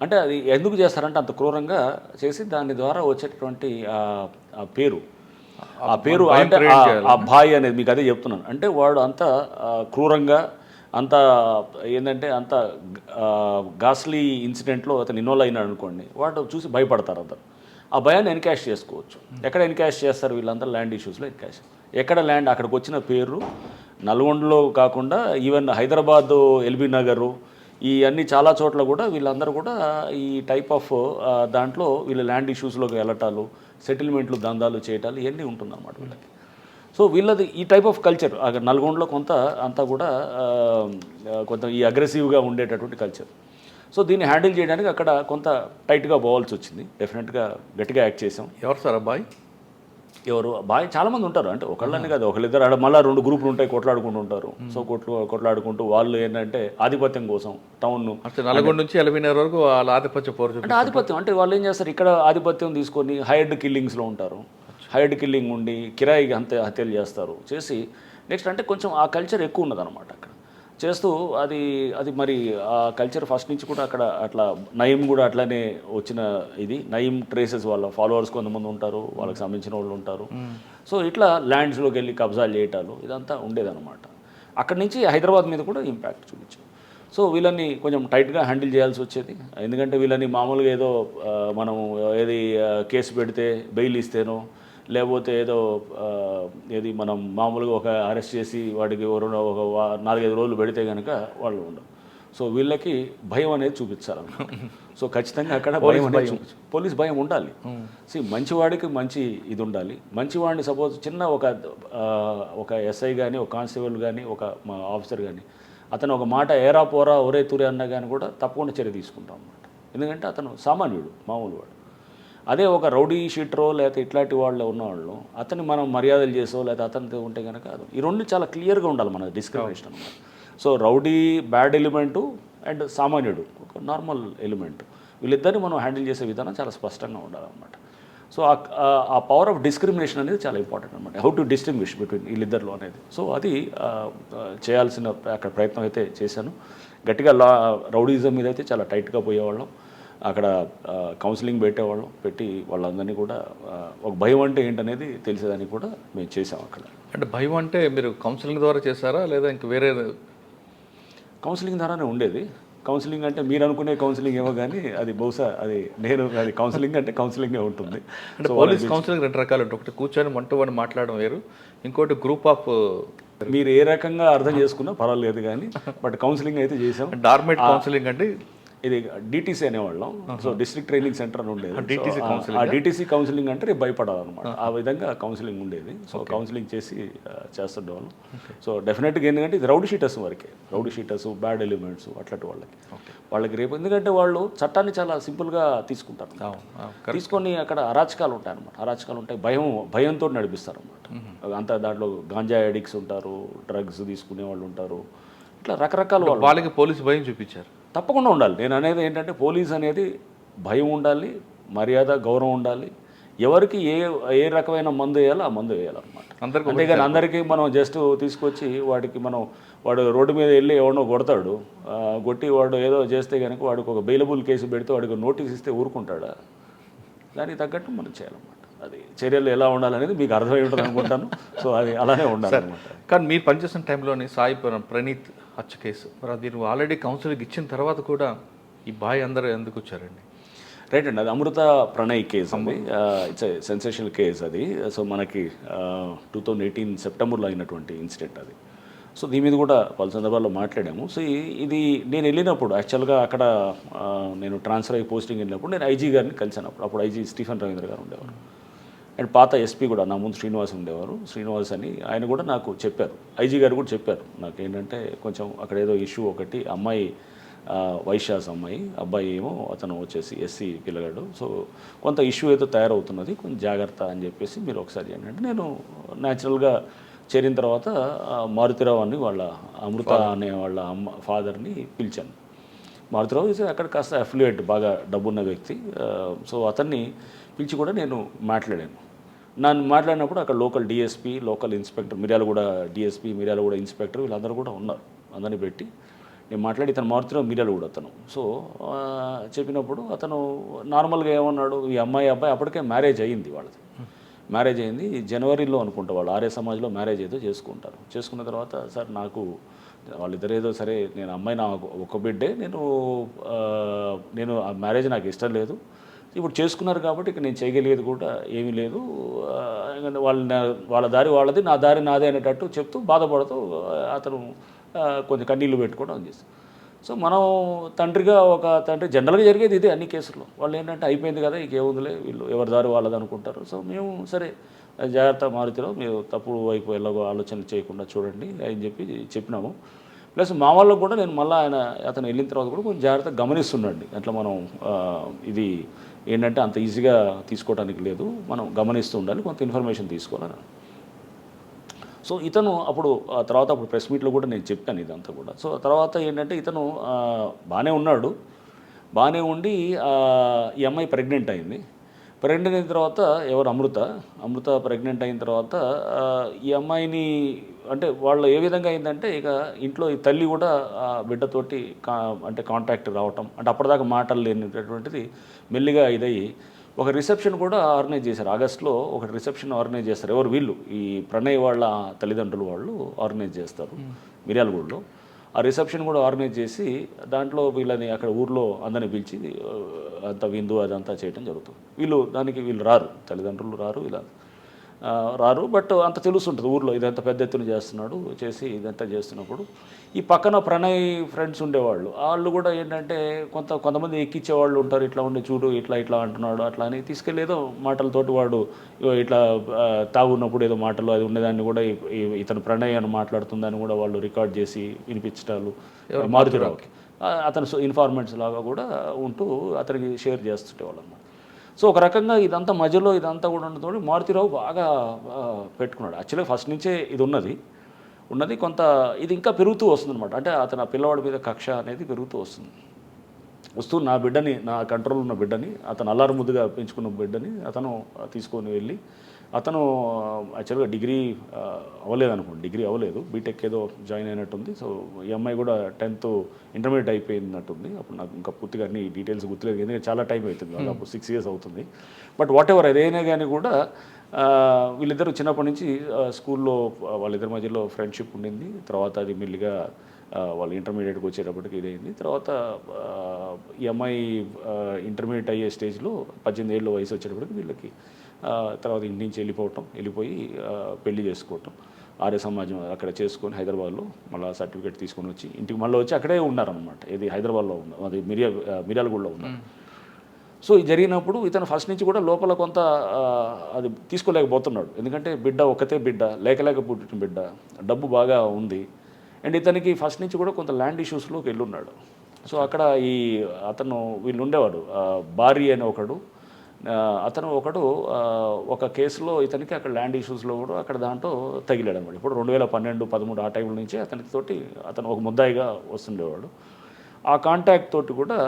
అంటే అది ఎందుకు చేస్తారంటే అంత క్రూరంగా చేసి దాని ద్వారా వచ్చేటటువంటి ఆ పేరు అంటే ఆ భాయ్ అనేది మీకు అదే చెప్తున్నాను. అంటే వాడు అంత క్రూరంగా అంత ఏంటంటే అంత గాస్లీ ఇన్సిడెంట్లో అతను ఇన్వాల్వ్ అయినాడు అనుకోండి, వాడు చూసి భయపడతారు అందరు. ఆ భయాన్ని ఎన్కాష్ చేసుకోవచ్చు. ఎక్కడ ఎన్కాష్ చేస్తారు వీళ్ళందరూ? ల్యాండ్ ఇష్యూస్లో ఎన్కాష్. ఎక్కడ ల్యాండ్ అక్కడికి వచ్చిన పేరు నల్గొండలో కాకుండా ఈవెన్ హైదరాబాద్, ఎల్బీ నగరు, ఈ అన్ని చాలా చోట్ల కూడా వీళ్ళందరూ కూడా ఈ టైప్ ఆఫ్ దాంట్లో వీళ్ళ ల్యాండ్ ఇష్యూస్లోకి వెళ్ళటాలు, సెటిల్మెంట్లు, దందాలు చేయటాలు ఇవన్నీ ఉంటుందన్నమాట వీళ్ళకి. సో వీళ్ళది ఈ టైప్ ఆఫ్ కల్చర్ అక్కడ నల్గొండలో కొంత అంతా కూడా కొంత ఈ అగ్రెసివ్గా ఉండేటటువంటి కల్చర్. సో దీన్ని హ్యాండిల్ చేయడానికి అక్కడ కొంత టైట్గా పోవాల్సి వచ్చింది. డెఫినెట్గా గట్టిగా యాక్ట్ చేసాం. ఎవరు సార్ అబ్బాయి? ఎవరు అబ్బాయి చాలామంది ఉంటారు. అంటే ఒకళ్ళని కాదు, ఒకళ్ళిద్దరు ఆడ మళ్ళీ 2 గ్రూపులు ఉంటాయి, కొట్లాడుకుంటూ ఉంటారు. సో కొట్లాడుకుంటూ వాళ్ళు ఏంటంటే ఆధిపత్యం కోసం టౌన్ నల్గొండ నుంచి ఎల్బీనగర్ వరకు వాళ్ళ ఆధిపత్యం పోరు. అంటే ఆధిపత్యం అంటే వాళ్ళు ఏం చేస్తారు, ఇక్కడ ఆధిపత్యం తీసుకొని హైర్డ్ కిల్లింగ్స్లో ఉంటారు. హైర్డ్ కిల్లింగ్ ఉండి కిరాయి హత్యలు చేస్తారు. చేసి నెక్స్ట్ అంటే కొంచెం ఆ కల్చర్ ఎక్కువ ఉన్నదన్నమాట అక్కడ చేస్తూ అది మరి ఆ కల్చర్ ఫస్ట్ నుంచి కూడా అక్కడ అట్లా నయీం కూడా అట్లానే వచ్చిన ఇది. నయీం ట్రేసెస్ వాళ్ళ ఫాలోవర్స్ కొంతమంది ఉంటారు, వాళ్ళకి సంబంధించిన వాళ్ళు ఉంటారు. సో ఇట్లా ల్యాండ్స్లోకి వెళ్ళి కబ్జాలు చేయటాలు ఇదంతా ఉండేదన్నమాట. అక్కడి నుంచి హైదరాబాద్ మీద కూడా ఇంపాక్ట్ చూపించాం. సో వీళ్ళని కొంచెం టైట్గా హ్యాండిల్ చేయాల్సి వచ్చేది. ఎందుకంటే వీళ్ళని మామూలుగా ఏదో మనం కేసు పెడితే బెయిల్ ఇస్తేనో లేకపోతే ఏది మనం మామూలుగా ఒక అరెస్ట్ చేసి వాడికి ఒక 4-5 రోజులు పెడితే కనుక వాళ్ళు ఉండరు. సో వీళ్ళకి భయం అనేది చూపించాలన్నమాట. సో ఖచ్చితంగా అక్కడ భయం అనేది పోలీస్ భయం ఉండాలి. మంచివాడికి మంచి ఇది ఉండాలి. మంచివాడిని సపోజ్ చిన్న ఒక ఎస్ఐ కానీ, ఒక కానిస్టేబుల్ కానీ, ఒక ఆఫీసర్ కానీ అతను ఒక మాట ఏరా పోరా ఒరే తురే అన్నా కానీ కూడా తప్పకుండా చర్య తీసుకుంటాం అన్నమాట. ఎందుకంటే అతను సామాన్యుడు, మామూలు వాడు. అదే ఒక రౌడీ షీటరో లేకపోతే ఇట్లాంటి వాళ్ళు ఉన్నవాళ్ళు అతన్ని మనం మర్యాదలు చేసో లేకపోతే అతనితో ఉంటే కనుక కాదు. ఈ రెండు చాలా క్లియర్గా ఉండాలి మన డిస్క్రిమినేషన్ అన్నమాట. So rowdy bad element and సామాన్యుడు ఒక నార్మల్ ఎలిమెంట్, వీళ్ళిద్దరిని మనం హ్యాండిల్ చేసే విధానం చాలా స్పష్టంగా ఉండాలన్నమాట. సో ఆ పవర్ ఆఫ్ డిస్క్రిమినేషన్ అనేది చాలా ఇంపార్టెంట్ అనమాట. హౌ టు డిస్టింగ్విష్ బిట్వీన్ వీళ్ళిద్దరిలో అనేది. సో అది చేయాల్సిన అక్కడ ప్రయత్నం అయితే చేశాను. గట్టిగా రౌడీజం మీద అయితే చాలా టైట్గా పోయేవాళ్ళం. అక్కడ కౌన్సిలింగ్ పెట్టేవాళ్ళం, పెట్టి వాళ్ళందరినీ కూడా ఒక భయం అంటే ఏంటనేది తెలిసేదానికి కూడా మేము చేసాం అక్కడ. అంటే భయం అంటే మీరు కౌన్సిలింగ్ ద్వారా చేశారా లేదా ఇంక వేరే? కౌన్సిలింగ్ ద్వారానే ఉండేది. కౌన్సిలింగ్ అంటే మీరు అనుకునే కౌన్సిలింగ్ ఏమో కానీ అది బహుశా అది కౌన్సిలింగ్ అంటే కౌన్సిలింగే ఉంటుంది. అంటే పోలీస్ కౌన్సిలింగ్ 2 రకాలు ఉంటాయి. ఒకటి కూర్చొని వన్ టు వన్ మాట్లాడడం వేరు, ఇంకోటి గ్రూప్ ఆఫ్. మీరు ఏ రకంగా అర్థం చేసుకున్నా పర్వాలేదు కానీ బట్ కౌన్సిలింగ్ అయితే చేసాం. డార్మేట్ కౌన్సిలింగ్ అంటే ఇది డిటీసీ అనేవాళ్ళం. సో డిస్ట్రిక్ట్ ట్రైనింగ్ సెంటర్ అని ఉండేది. DTC ఆ డిటీసీ కౌన్సిలింగ్ అంటే రేపు భయపడాలన్నమాట. ఆ విధంగా కౌన్సిలింగ్ ఉండేది. సో కౌన్సిలింగ్ చేసి చేస్తుండేవాళ్ళం. సో డెఫినెట్గా ఏంటంటే ఇది రౌడీ షీటర్స్ వరకే, రౌడీ షీటర్స్, బ్యాడ్ ఎలిమెంట్స్ అట్లాంటి వాళ్ళకి రేపు ఎందుకంటే వాళ్ళు చట్టాన్ని చాలా సింపుల్గా తీసుకుంటారు. తీసుకొని అక్కడ అరాచకాలు ఉంటాయి అన్నమాట. అరాచకాలు ఉంటాయి, భయంతో నడిపిస్తారు అన్నమాట. అంతా దాంట్లో గాంజా అడిక్ట్స్ ఉంటారు, డ్రగ్స్ తీసుకునే వాళ్ళు ఉంటారు, ఇట్లా రకరకాల వాళ్ళకి పోలీసు భయం చూపించారు. తప్పకుండా ఉండాలి. నేను అనేది ఏంటంటే పోలీస్ అనేది భయం ఉండాలి, మర్యాద, గౌరవం ఉండాలి. ఎవరికి ఏ రకమైన మందు వేయాలో ఆ మందు వేయాలన్నమాట. అంతేగాని అందరికీ మనం జస్ట్ తీసుకొచ్చి వాడు రోడ్డు మీద వెళ్ళి ఎవడో కొడతాడు, కొట్టి వాడు ఏదో చేస్తే కనుక వాడికి ఒక బెయిలబుల్ కేసు పెడితే వాడికి నోటీస్ ఇస్తే ఊరుకుంటాడా? దానికి తగ్గట్టు మనం చేయాలన్నమాట. అది చర్యలు ఎలా ఉండాలనేది మీకు అర్థమై ఉంటుంది అనుకుంటాను. సో అది అలానే ఉండాలన్నమాట. కానీ మీరు పనిచేసిన టైంలోని సాయిపురం ప్రణీత్ హత్య కేసు, మరి మీరు ఆల్రెడీ కౌన్సిలింగ్ ఇచ్చిన తర్వాత కూడా ఈ బాయ్ అందరూ ఎందుకు వచ్చారండి? రైట్ అండి, అది అమృత ప్రణయ్ కేసు అండి. ఇట్స్ ఏ సెన్సేషనల్ కేసు అది. సో మనకి 2018 సెప్టెంబర్లో అయినటువంటి ఇన్సిడెంట్ అది. సో దీని మీద కూడా పలు సందర్భాల్లో మాట్లాడాము. సో ఇది నేను వెళ్ళినప్పుడు యాక్చువల్గా అక్కడ నేను ట్రాన్స్ఫర్ అయ్యి పోస్టింగ్ వెళ్ళినప్పుడు నేను ఐజీ గారిని కలిసాను. అప్పుడు ఐజీ స్టీఫెన్ రవీంద్ర గారు ఉండేవారు. అండ్ పాత ఎస్పీ కూడా నా ముందు శ్రీనివాస్ ఉండేవారు. శ్రీనివాస్ అని ఆయన కూడా నాకు చెప్పారు, ఐజీ గారు కూడా చెప్పారు నాకు ఏంటంటే కొంచెం అక్కడ ఏదో ఇష్యూ ఒకటి, అమ్మాయి వైశ్యాస్ అమ్మాయి, అబ్బాయి ఏమో అతను వచ్చేసి ఎస్సీ పిల్లగాడు, సో కొంత ఇష్యూ ఏదో తయారవుతున్నది, కొంచెం జాగ్రత్త అని చెప్పేసి మీరు ఒకసారి ఏంటంటే నేను న్యాచురల్గా చేరిన తర్వాత మారుతిరావు అని వాళ్ళ అమృత అనే వాళ్ళ ఫాదర్ని పిలిచాను. మారుతిరావు అక్కడ కాస్త అఫిలియేట్, బాగా డబ్బున్న వ్యక్తి. సో అతన్ని పిలిచి కూడా నేను మాట్లాడాను. నన్ను మాట్లాడినప్పుడు అక్కడ local DSP, local inspector, Miryalaguda DSP, Miryalaguda inspector, వీళ్ళందరూ కూడా ఉన్నారు. అందరినీ పెట్టి నేను మాట్లాడి ఇతను మారుతిరావు మిర్యాలగూడ అతను. సో చెప్పినప్పుడు అతను నార్మల్గా ఏమన్నాడు, ఈ అబ్బాయి అప్పటికే మ్యారేజ్ అయ్యింది, వాళ్ళది మ్యారేజ్ అయింది జనవరిలో అనుకుంటా, వాళ్ళు ఆర్య సమాజ్లో మ్యారేజ్ ఏదో చేసుకుంటారు. చేసుకున్న తర్వాత సార్ నాకు వాళ్ళిద్దరు ఏదో సరే, నేను అమ్మాయి నా ఒక బిడ్డే, నేను ఆ మ్యారేజ్ నాకు ఇష్టం లేదు, ఇప్పుడు చేసుకున్నారు కాబట్టి ఇక నేను చేయగలిగేది కూడా ఏమీ లేదు, వాళ్ళ దారి వాళ్ళది, నా దారి నాదే అనేటట్టు చెప్తూ బాధపడుతూ అతను కొంచెం కన్నీళ్ళు పెట్టుకోవడం చేస్తాం. సో మనం ఒక తండ్రి జనరల్గా జరిగేది ఇదే అన్ని కేసుల్లో. వాళ్ళు ఏంటంటే అయిపోయింది కదా, ఇంకేముందిలే, వీళ్ళు ఎవరి దారి వాళ్ళది అనుకుంటారు. సో మేము సరే జాగ్రత్త మారుతిలో, మీరు తప్పుడు వైపు ఎలాగో ఆలోచన చేయకుండా చూడండి అని చెప్పినాము. ప్లస్ మా వాళ్ళకు కూడా నేను మళ్ళీ అతను వెళ్ళిన తర్వాత కూడా కొంచెం జాగ్రత్తగా గమనిస్తుండండి. అట్లా మనం ఇది ఏంటంటే అంత ఈజీగా తీసుకోవడానికి లేదు, మనం గమనిస్తూ ఉండాలి, కొంత ఇన్ఫర్మేషన్ తీసుకోవాలని. సో ఇతను అప్పుడు ప్రెస్ మీట్లో కూడా నేను చెప్పాను ఇదంతా కూడా. సో తర్వాత ఏంటంటే ఇతను బాగానే ఉన్నాడు, బాగానే ఉండి ఈ అమ్మాయి ప్రెగ్నెంట్ అయింది. ప్రెగ్నెంట్ అయిన తర్వాత అమృత ప్రెగ్నెంట్ అయిన తర్వాత ఈ అమ్మాయిని అంటే వాళ్ళు ఏ విధంగా అయిందంటే, ఇక ఇంట్లో ఈ తల్లి కూడా బిడ్డతోటి అంటే కాంటాక్ట్ రావటం, అంటే అప్పటిదాకా మాటలు లేనిటటువంటిది మెల్లిగా ఇదయ్యి ఒక రిసెప్షన్ కూడా ఆర్గనైజ్ చేశారు. ఆగస్టులో ఒక రిసెప్షన్ ఆర్గనైజ్ చేస్తారు. ఎవరు వీళ్ళు, ఈ ప్రణయ్ వాళ్ళ తల్లిదండ్రులు వాళ్ళు ఆర్గనైజ్ చేస్తారు మిర్యాలగూడలో. ఆ రిసెప్షన్ కూడా ఆర్గనైజ్ చేసి దాంట్లో వీళ్ళని అక్కడ ఊర్లో అందరినీ పిలిచి అంత విందు అదంతా చేయడం జరుగుతుంది. వీళ్ళు రారు, తల్లిదండ్రులు రారు, ఇలా రారు. బట్ అంత తెలుస్తుంటుంది ఊర్లో ఇదంతా పెద్ద ఎత్తున చేసి ఇదంతా చేస్తున్నప్పుడు ఈ పక్కన ప్రణయ్ ఫ్రెండ్స్ ఉండేవాళ్ళు, వాళ్ళు కూడా ఏంటంటే కొంతమంది ఎక్కించేవాళ్ళు ఉంటారు, ఇట్లా ఉండి చూడు ఇట్లా అంటున్నాడు అట్లా అని తీసుకెళ్ళి ఏదో మాటలతోటి వాడు ఇట్లా తాగున్నప్పుడు ఏదో మాటలు అది ఉండేదాన్ని కూడా ఇతను ప్రణయ్ అని మాట్లాడుతుందని కూడా వాళ్ళు రికార్డ్ చేసి వినిపించటాలు మారుతిరావుకి, అతను ఇన్ఫార్మెంట్స్ లాగా కూడా ఉంటూ అతనికి షేర్ చేస్తుంటేవాళ్ళు అన్నమాట. సో ఒక రకంగా ఇదంతా మధ్యలో ఇదంతా కూడా ఉండటంతో మారుతిరావు బాగా పెట్టుకున్నాడు. యాక్చువల్గా ఫస్ట్ నుంచే ఇది ఉన్నది కొంత ఇది ఇంకా పెరుగుతూ వస్తుంది అనమాట. అంటే అతను ఆ పిల్లవాడి మీద కక్ష అనేది పెరుగుతూ వస్తూ నా కంట్రోల్ ఉన్న బిడ్డని, అతను అల్లారు ముద్దుగా పెంచుకున్న బిడ్డని అతను తీసుకొని వెళ్ళి, అతను యాక్చువల్గా డిగ్రీ అవ్వలేదు, బీటెక్ ఏదో జాయిన్ అయినట్టుంది. సో ఈ అమ్మాయి కూడా 10th ఇంటర్మీడియట్ అయిపోయినట్టుంది. అప్పుడు నాకు ఇంకా పూర్తిగా అన్ని డీటెయిల్స్ గుర్తులేదు, ఎందుకంటే చాలా టైం అవుతుంది, అప్పుడు 6 years అవుతుంది. బట్ వాట్ ఎవర్ అదైనా కానీ కూడా వీళ్ళిద్దరూ చిన్నప్పటి నుంచి స్కూల్లో వాళ్ళిద్దరి మధ్యలో ఫ్రెండ్షిప్ ఉండింది. తర్వాత అది మెల్లిగా వాళ్ళు ఇంటర్మీడియట్కి వచ్చేటప్పటికి ఇదైంది. తర్వాత ఈ అమ్మాయి ఇంటర్మీడియట్ అయ్యే స్టేజ్లో 18 ఏళ్ళ వయసు వచ్చేటప్పటికి వీళ్ళకి తర్వాత ఇంటి నుంచి వెళ్ళిపోయి పెళ్లి చేసుకోవటం, ఆర్య సమాజం అక్కడ చేసుకొని హైదరాబాద్లో మళ్ళీ సర్టిఫికేట్ తీసుకొని వచ్చి ఇంటికి మళ్ళీ వచ్చి అక్కడే ఉన్నారనమాట. ఇది హైదరాబాద్లో ఉన్నారు, అది మిర్యాలగూడలో ఉన్నారు. సో ఇది జరిగినప్పుడు ఇతను ఫస్ట్ నుంచి కూడా లోపల కొంత అది తీసుకోలేకపోతున్నాడు. ఎందుకంటే బిడ్డ ఒక్కతే బిడ్డ, లేక పుట్టిన బిడ్డ, డబ్బు బాగా ఉంది. అండ్ ఇతనికి ఫస్ట్ నుంచి కూడా కొంత ల్యాండ్ ఇష్యూస్లోకి వెళ్ళున్నాడు. సో అక్కడ అతను వీళ్ళు ఉండేవాడు బారీ అని ఒకడు, అతను ఒక కేసులో ఇతనికి అక్కడ ల్యాండ్ ఇష్యూస్లో కూడా అక్కడ దాంట్లో తగిలాడు అనమాట. ఇప్పుడు 2012-13 ఆ టైంలో నుంచి అతను ఒక ముద్దాయిగా వస్తుండేవాడు. ఆ కాంటాక్ట్ తోటి కూడా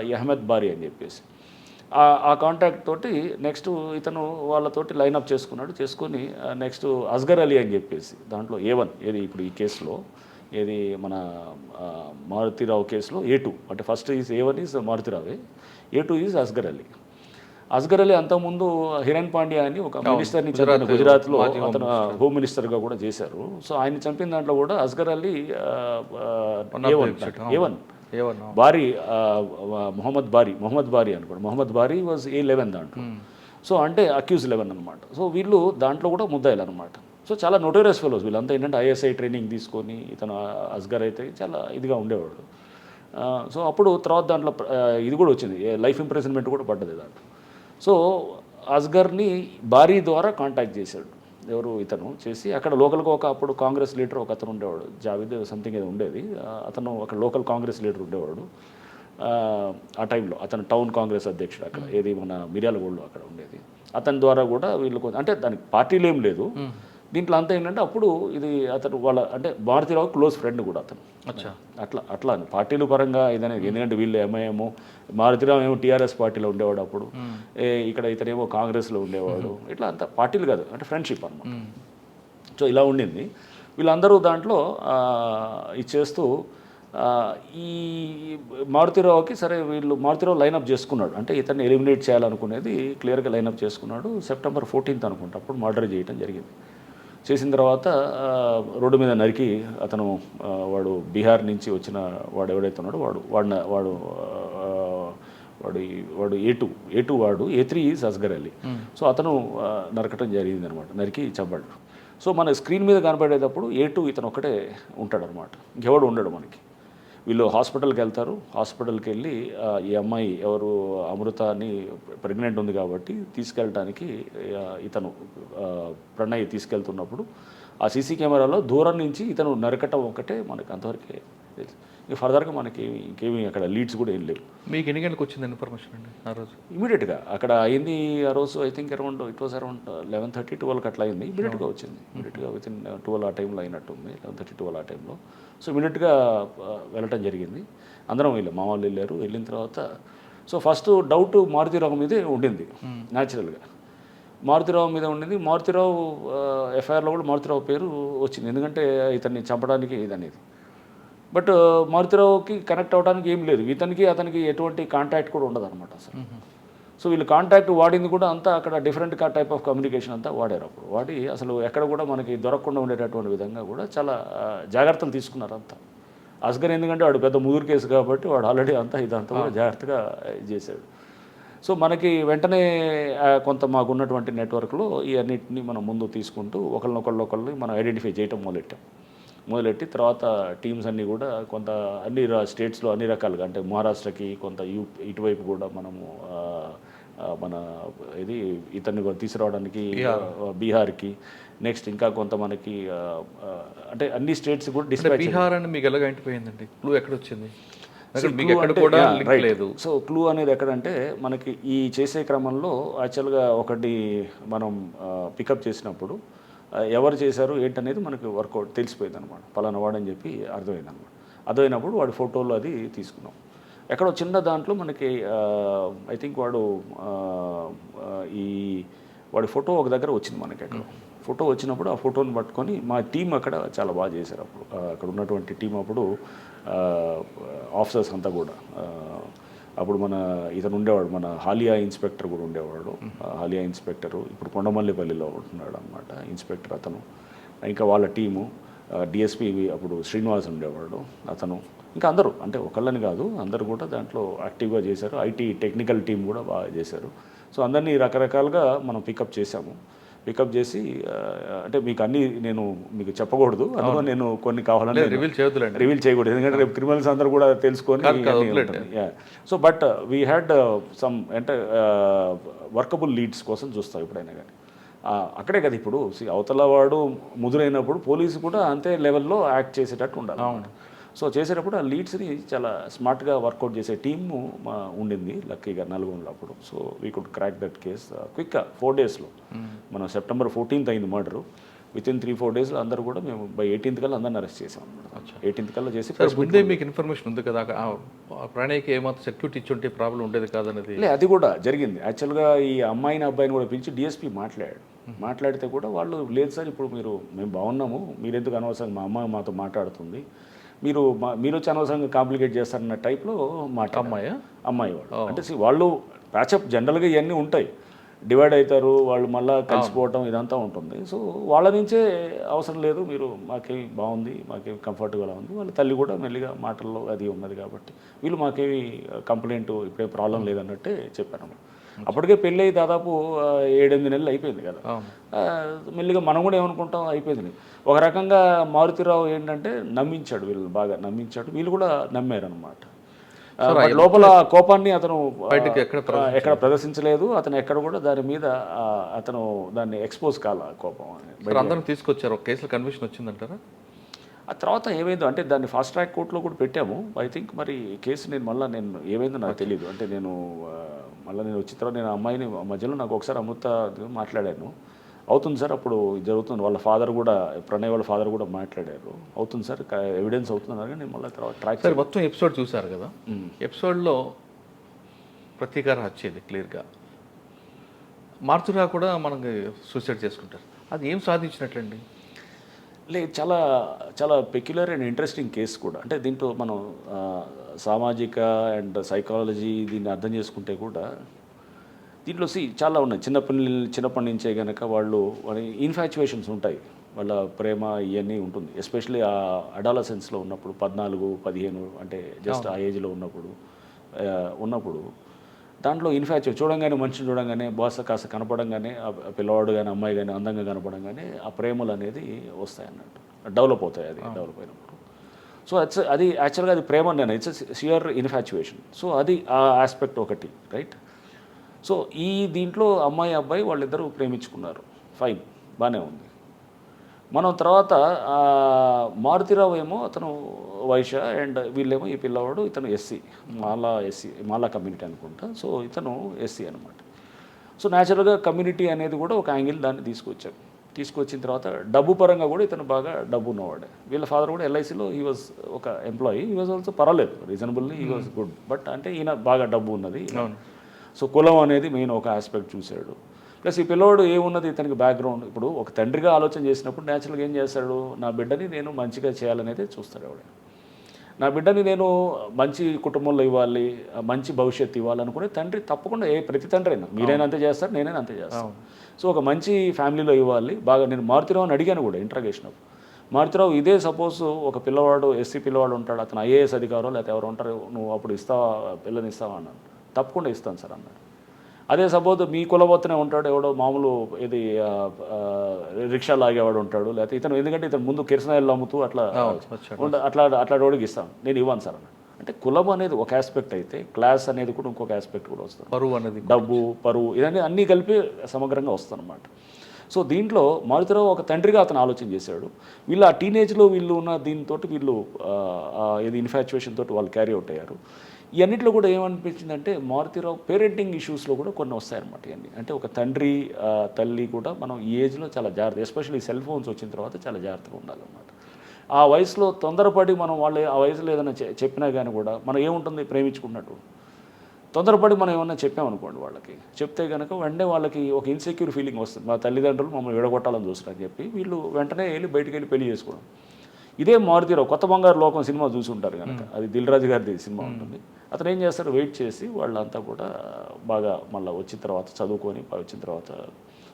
ఈ అహ్మద్ బారీ అని చెప్పేసి ఆ కాంటాక్ట్ తోటి నెక్స్ట్ ఇతను వాళ్ళతోటి లైనప్ చేసుకొని నెక్స్ట్ అస్గర్ అలీ అని చెప్పేసి దాంట్లో A1 ఏది ఇప్పుడు ఈ కేసులో ఏది మన మారుతిరావు కేసులో A2 అంటే ఫస్ట్ A1 ఈజ్ మారుతిరావే, A2 ఈజ్ అస్గర్ అలీ. అస్గర్ అలీ అంతకుముందు హిరణ్ పాండ్యా అని ఒక మినిస్టర్ని చంపిన గుజరాత్లో అతను హోమ్ మినిస్టర్గా కూడా చేశారు. సో ఆయన చంపిన దాంట్లో కూడా అస్గర్ అలీ A1 బారీ మొహమ్మద్ బారీ అనుకోండి. మొహమ్మద్ బారీ వాజ్ A11 దాంట్లో. సో అంటే అక్యూజ్ 11 అనమాట. సో వీళ్ళు దాంట్లో కూడా ముద్దాయిలు అనమాట. సో చాలా నోటోరియస్ ఫెలోస్ వీళ్ళంతా. ఏంటంటే ISI ట్రైనింగ్ తీసుకొని ఇతను అస్గర్ అయితే చాలా ఇదిగా ఉండేవాడు. సో అప్పుడు తర్వాత దాంట్లో ఇది కూడా వచ్చింది, లైఫ్ ఇంప్రిజన్మెంట్ కూడా పడ్డది దాంట్లో. సో అస్గర్ని బారీ ద్వారా కాంటాక్ట్ చేశాడు ఎవరు ఇతను చేసి, అక్కడ లోకల్గా అప్పుడు కాంగ్రెస్ లీడర్ ఒక అతను ఉండేవాడు, జావేద్ సంథింగ్ ఏదో ఉండేది, అతను అక్కడ లోకల్ కాంగ్రెస్ లీడర్ ఉండేవాడు ఆ టైంలో. అతను టౌన్ కాంగ్రెస్ అధ్యక్షుడు అక్కడ ఏది మన మిర్యాలగూడలో అక్కడ ఉండేది. అతని ద్వారా కూడా వీళ్ళు అంటే దానికి పార్టీలు ఏం లేదు దీంట్లో. అంతా ఏంటంటే అప్పుడు ఇది అతను వాళ్ళ అంటే భారతీరావు క్లోజ్ ఫ్రెండ్ కూడా అతను. అట్లా అని పార్టీల పరంగా ఇదనేది. ఎందుకంటే వీళ్ళు ఎంఐఎం, మారుతిరావు ఏమో TRS పార్టీలో ఉండేవాడు అప్పుడు, ఇక్కడ ఇతనేమో కాంగ్రెస్లో ఉండేవాడు. ఇట్లా అంతా పార్టీలు కాదు, అంటే ఫ్రెండ్షిప్ అనమాట. సో ఇలా ఉండింది. వీళ్ళందరూ దాంట్లో ఇచ్చేస్తూ ఈ మారుతిరావుకి సరే మారుతిరావు లైనప్ చేసుకున్నాడు. అంటే ఇతన్ని ఎలిమినేట్ చేయాలనుకునేది క్లియర్గా లైనప్ చేసుకున్నాడు. September 14th అనుకుంటా అప్పుడు మర్డర్ చేయడం జరిగింది. చేసిన తర్వాత రోడ్డు మీద నరికి అతను వాడు బీహార్ నుంచి వచ్చిన వాడు ఎవడైతే ఉన్నాడో వాడు A2 వాడు, A3 is Asghar Ali. So అతను నరకటం జరిగింది అనమాట, నరికి చంపాడు. సో మన స్క్రీన్ మీద కనపడేటప్పుడు A2 ఇతను ఒక్కటే ఉంటాడనమాట, ఇంకెవడు ఉండడు మనకి. వీళ్ళు హాస్పిటల్కి వెళ్తారు. హాస్పిటల్కి వెళ్ళి ఈ అమ్మాయి ఎవరు అమృతని ప్రెగ్నెంట్ ఉంది కాబట్టి తీసుకెళ్ళటానికి ఇతను ప్రణయ్ తీసుకెళ్తున్నప్పుడు ఆ సీసీ కెమెరాలో దూరం నుంచి ఇతను నరకటం ఒకటే మనకి అంతవరకే తెలుసు. ఇక ఫర్దర్గా మనకి ఇంకేమీ అక్కడ లీడ్స్ కూడా ఏం లేవు. మీకు ఎన్ని గంటలకు వచ్చింది ఇన్ఫర్మేషన్ అండి ఆ రోజు? ఇమీడియట్గా అక్కడ అయింది ఆ రోజు. ఐ థింక్ అరౌండ్ 11:30-12 అట్లా అయింది. ఇమీడియట్గా వచ్చింది. ఇమీడియట్గా వితిన్ 12 ఆ టైంలో అయినట్టుంది, 11:30-12 ఆ టైంలో. సో ఇమీడియట్గా వెళ్ళటం జరిగింది. అందరం మా వాళ్ళు వెళ్ళారు. వెళ్ళిన తర్వాత సో ఫస్ట్ డౌట్ మారుతిరావు మీదే ఉండింది న్యాచురల్గా. మారుతిరావు మీద ఉండింది. మారుతిరావు ఎఫ్ఐఆర్లో కూడా మారుతిరావు పేరు వచ్చింది, ఎందుకంటే ఇతన్ని చంపడానికి ఇదనేది. బట్ మారుతిరావుకి కనెక్ట్ అవ్వడానికి ఏం లేదు, అతనికి ఎటువంటి కాంటాక్ట్ కూడా ఉండదు అనమాట అసలు. సో వీళ్ళు కాంటాక్ట్ వాడింది కూడా అంతా అక్కడ డిఫరెంట్ టైప్ ఆఫ్ కమ్యూనికేషన్ అంతా వాడారు. అప్పుడు వాడి అసలు ఎక్కడ కూడా మనకి దొరకకుండా ఉండేటటువంటి విధంగా కూడా చాలా జాగ్రత్తలు తీసుకున్నారు అంతా. అస్గర్ ఎందుకంటే వాడు పెద్ద ముదురు కేసు కాబట్టి వాడు ఆల్రెడీ ఇదంతా కూడా జాగ్రత్తగా చేశాడు. సో మనకి వెంటనే కొంత మాకున్నటువంటి నెట్వర్క్లో ఈ అన్నింటినీ మనం ముందు తీసుకుంటూ ఒకళ్ళని మనం ఐడెంటిఫై చేయటం మొదలెట్టి తర్వాత టీమ్స్ అన్నీ కూడా కొంత అన్ని స్టేట్స్లో అన్ని రకాలుగా, అంటే మహారాష్ట్రకి కొంత ఇటువైపు కూడా మనము మన ఇతన్ని తీసుకురావడానికి బీహార్కి, నెక్స్ట్ ఇంకా కొంత మనకి అంటే అన్ని స్టేట్స్ కూడా డిస్పాచ్. బీహార్ అని మీకు ఎలాగ అయిపోయిందండి? క్లూ ఎక్కడ వచ్చింది? సో క్లూ అనేది ఎక్కడంటే మనకి ఈ చేసే క్రమంలో యాక్చువల్గా ఒకటి మనం పికప్ చేసినప్పుడు ఎవరు చేశారు ఏంటనేది మనకి వర్కౌట్ తెలిసిపోయింది అనమాట. పలానా వాడని చెప్పి అర్థమైంది అనమాట. అర్థమైనప్పుడు వాడి ఫోటోలు అది తీసుకున్నాం. ఎక్కడో చిన్న దాంట్లో మనకి ఐ థింక్ వాడి ఫోటో ఒక దగ్గర వచ్చింది మనకి. ఫోటో వచ్చినప్పుడు ఆ ఫోటోని పట్టుకొని మా టీం అక్కడ చాలా బాగా చేశారు. అక్కడ ఉన్నటువంటి టీం అప్పుడు ఆఫీసర్స్ అంతా కూడా అప్పుడు ఇతను ఉండేవాడు, మన హాలియా ఇన్స్పెక్టర్ కూడా ఉండేవాడు. హాలియా ఇన్స్పెక్టరు ఇప్పుడు కొండమల్లిపల్లిలో ఉంటున్నాడు అనమాట ఇన్స్పెక్టర్ అతను. ఇంకా వాళ్ళ టీము డిఎస్పి అప్పుడు శ్రీనివాస్ ఉండేవాడు, అతను, ఇంకా అందరూ, అంటే ఒకళ్ళని కాదు అందరూ కూడా దాంట్లో యాక్టివ్గా చేశారు. ఐటీ టెక్నికల్ టీం కూడా బాగా చేశారు. సో అందరినీ రకరకాలుగా మనం పికప్ చేశాము. పికప్ చేసి అంటే మీకు అన్నీ నేను మీకు చెప్పకూడదు, అందులో నేను కొన్ని కావాలని రివీల్ చేయకూడదు, ఎందుకంటే రేపు క్రిమినల్స్ అందరూ కూడా తెలుసుకొని. So but we had some అంటే వర్కబుల్ లీడ్స్ కోసం చూస్తాం ఎప్పుడైనా కానీ. అక్కడే కదా ఇప్పుడు అవతల వాడు ముదురైనప్పుడు పోలీసు కూడా అంతే లెవెల్లో యాక్ట్ చేసేటట్టు ఉండాలి. సో చేసేటప్పుడు ఆ లీడ్స్ని చాలా స్మార్ట్గా వర్కౌట్ చేసే టీము ఉండింది లక్కీగా నల్గొండలో అప్పుడు. So we could crack that case క్విక్గా 4 daysలో. మనం September 14th అయింది మర్డరు. వితిన్ 3-4 daysలో అందరూ కూడా మేము బై 18th కల్లా అందరిని అరెస్ట్ చేసాం అనమాట. 18th కల్లా చేసి ముందే మీకు ఇన్ఫర్మేషన్ ఉంది కదా ప్రణయ్కి ఏమాత్రం సెక్యూరిటీ ఇచ్చుంటే ప్రాబ్లం ఉండేది కాదనేది. అది కూడా జరిగింది. యాక్చువల్గా ఈ అమ్మాయిని అబ్బాయిని కూడా పిలిచి డిఎస్పీ మాట్లాడితే కూడా వాళ్ళు లేదు సార్ ఇప్పుడు మేము బాగున్నాము, మీరెందుకు అనవసరంగా మా అమ్మాయి మాతో మాట్లాడుతుంది, మీరు వచ్చి అనవసరంగా కాంప్లికేట్ చేస్తారన్న టైప్లో మాట. అమ్మాయి వాళ్ళు అంటే వాళ్ళు ప్యాచప్ జనరల్గా ఇవన్నీ ఉంటాయి, డివైడ్ అవుతారు వాళ్ళు, మళ్ళీ కలిసిపోవటం ఇదంతా ఉంటుంది. సో వాళ్ళ నుంచే అవసరం లేదు, మీరు మాకేమి బాగుంది, మాకేమి కంఫర్ట్గా ఉంది, వాళ్ళ తల్లి కూడా మెల్లిగా మాటల్లో అది ఉన్నది కాబట్టి వీళ్ళు మాకేమి కంప్లైంట్ ఇప్పుడే ప్రాబ్లం లేదన్నట్టే చెప్పాను. అప్పటికే పెళ్ళి అయ్యి దాదాపు 7-8 నెలలు అయిపోయింది కదా. మెల్లిగా మనం కూడా ఏమనుకుంటాం అయిపోయింది. ఒక రకంగా మారుతిరావు ఏంటంటే నమ్మించాడు, వీళ్ళు బాగా నమ్మించాడు, వీళ్ళు కూడా నమ్మారు అనమాట. లోపల కోపాన్ని అతను ఎక్కడ ప్రదర్శించలేదు, అతను ఎక్కడ కూడా దాని మీద అతను దాన్ని ఎక్స్పోజ్ కాల కోపం అందరం తీసుకొచ్చారు. ఒక కేసులో కన్విక్షన్ వచ్చిందంటారా? ఆ తర్వాత ఏమైందో అంటే దాన్ని ఫాస్ట్ ట్రాక్ కోర్టులో కూడా పెట్టాము. ఐ థింక్ మరి కేసు నేను ఏమైందో నాకు తెలియదు. అంటే నేను వచ్చిన తర్వాత నేను అమ్మాయిని మధ్యలో నాకు ఒకసారి అమృత మాట్లాడాను, అవుతుంది సార్ అప్పుడు జరుగుతుంది, వాళ్ళ ఫాదర్ కూడా ప్రణయ్ వాళ్ళ ఫాదర్ కూడా మాట్లాడారు, అవుతుంది సార్ ఎవిడెన్స్ అవుతుంది. నేను మళ్ళీ తర్వాత ట్రాక్ సార్ మొత్తం ఎపిసోడ్ చూసారు కదా, ఎపిసోడ్లో ప్రతీకార వచ్చేది క్లియర్గా. మారుతురా కూడా మనకి సూసైడ్ చేసుకుంటారు, అది ఏం సాధించినట్లండి? చాలా చాలా పెక్యులర్ అండ్ ఇంట్రెస్టింగ్ కేసు కూడా. అంటే దీంట్లో మనం సామాజిక అండ్ సైకాలజీ దీన్ని అర్థం చేసుకుంటే కూడా దీంట్లో చాలా ఉన్నాయి. చిన్నప్పటి నుంచే కనుక వాళ్ళు ఇన్ఫాచ్యుయేషన్స్ ఉంటాయి, వాళ్ళ ప్రేమ ఇవన్నీ ఉంటుంది. ఎస్పెషలీ ఆ అడాలసెన్స్లో ఉన్నప్పుడు 14-15 అంటే జస్ట్ ఆ ఏజ్లో ఉన్నప్పుడు దాంట్లో చూడంగానే మనిషిని చూడంగానే కాస్త కనపడంగానే ఆ పిల్లవాడు కానీ అమ్మాయి కానీ అందంగా కనపడంగానే ఆ ప్రేమలు అనేది వస్తాయి అన్నట్టు, డెవలప్ అవుతాయి. అది డెవలప్ అయినప్పుడు సో అది యాక్చువల్గా అది ప్రేమ నేను ఇట్స్ షియర్ ఇన్ఫాచ్యుయేషన్. సో అది ఆ ఆస్పెక్ట్ ఒకటి, రైట్. సో దీంట్లో అమ్మాయి అబ్బాయి వాళ్ళిద్దరూ ప్రేమించుకున్నారు, ఫైన్, బాగానే ఉంది. మనం తర్వాత మారుతిరావు ఏమో అతను వైశ్య అండ్ వీళ్ళేమో ఈ పిల్లవాడు ఇతను ఎస్సీ మాలా కమ్యూనిటీ అనుకుంటా. సో ఇతను ఎస్సీ అనమాట. సో న్యాచురల్గా కమ్యూనిటీ అనేది కూడా ఒక యాంగిల్ దాన్ని తీసుకొచ్చిన తర్వాత డబ్బు పరంగా కూడా ఇతను బాగా డబ్బు ఉన్నవాడే. వీళ్ళ ఫాదర్ కూడా ఎల్ఐసిలో హీ వాజ్ ఒక ఎంప్లాయీ, హీ వాజ్ ఆల్సో పర్వాలేదు, reasonably he was good. But అంటే ఈయన బాగా డబ్బు ఉన్నది. సో కులం అనేది మెయిన్ ఒక ఆస్పెక్ట్ చూశాడు. ప్లస్ ఈ పిల్లోడు ఏమున్నది ఇతనికి బ్యాక్గ్రౌండ్. ఇప్పుడు ఒక తండ్రిగా ఆలోచన చేసినప్పుడు న్యాచురల్గా ఏం చేస్తాడు, నా బిడ్డని నేను మంచిగా చేయాలనేది చూస్తాడు ఆవిడ. నా బిడ్డని నేను మంచి కుటుంబంలో ఇవ్వాలి, మంచి భవిష్యత్తు ఇవ్వాలనుకునే తండ్రి తప్పకుండా ప్రతి తండ్రి అయినా మీరైనా అంతే చేస్తారు, నేనైనా అంతే చేస్తాను. సో ఒక మంచి ఫ్యామిలీలో ఇవ్వాలి బాగా. నేను మారుతిరావు అని అడిగాను కూడా ఇంట్రాగేషన్ అప్పుడు. మారుతిరావు ఇదే సపోజ్ ఒక పిల్లవాడు ఎస్సీ పిల్లవాడు ఉంటాడు, అతను ఐఏఎస్ అధికారం లేకపోతే ఎవరు ఉంటారు, నువ్వు అప్పుడు ఇస్తావా పిల్లని ఇస్తావా అన్నాను. తప్పకుండా ఇస్తాను సార్ అన్నాడు. అదే సపోజ్ మీ కులవత్తనే ఉంటాడు ఎవడో మామూలు ఇది రిక్షా లాగేవాడు ఉంటాడు, లేకపోతే ఇతను ఎందుకంటే ఇతను ముందు కిరసనాయిలు అమ్ముతూ అట్లా రోడ్డుకి ఇస్తాను, నేను ఇవ్వను సార్ అన్నాడు. అంటే కులం అనేది ఒక ఆస్పెక్ట్ అయితే క్లాస్ అనేది కూడా ఇంకొక ఆస్పెక్ట్ కూడా వస్తుంది, పరువు అనేది, డబ్బు పరువు ఇదన్నీ అన్నీ కలిపి సమగ్రంగా వస్తుందన్నమాట. సో దీంట్లో మారుతిరావు ఒక తండ్రిగా అతను ఆలోచన చేశాడు. వీళ్ళు ఆ టీనేజ్లో వీళ్ళు ఉన్న దీంతో వీళ్ళు ఇది ఇన్ఫాచ్యుయేషన్ తోటి వాళ్ళు క్యారీ అవుట్ అయ్యారు. ఇవన్నింటిలో కూడా ఏమనిపించిందంటే మారుతిరావు పేరెంటింగ్ ఇష్యూస్లో కూడా కొన్ని వస్తాయన్నమాట. ఇవన్నీ అంటే ఒక తండ్రి తల్లి కూడా మనం ఈ ఏజ్లో చాలా జాగ్రత్త, ఎస్పెషల్లీ సెల్ ఫోన్స్ వచ్చిన తర్వాత చాలా జాగ్రత్తగా ఉండాలన్నమాట. ఆ వయసులో తొందరపడి మనం వాళ్ళు ఆ వయసులో ఏదైనా చెప్పినా కానీ కూడా మనం ఏముంటుంది ప్రేమించుకున్నట్టు తొందరపడి మనం ఏమన్నా చెప్పామనుకోండి వాళ్ళకి చెప్తే కనుక వెంటనే వాళ్ళకి ఒక ఇన్సెక్యూర్ ఫీలింగ్ వస్తుంది, మా తల్లిదండ్రులు మమ్మల్ని విడగొట్టాలని చూస్తారని చెప్పి వీళ్ళు వెంటనే బయటికి వెళ్ళి పెళ్లి చేసుకోవడం. ఇదే మారుతిరావు కొత్త బంగారు లోకం సినిమా చూసి ఉంటారు కనుక, అది దిల్ రాజు గారిది సినిమా ఉంటుంది. అతను ఏం చేస్తారు, వెయిట్ చేసి వాళ్ళంతా కూడా బాగా మళ్ళీ వచ్చిన తర్వాత చదువుకొని వచ్చిన తర్వాత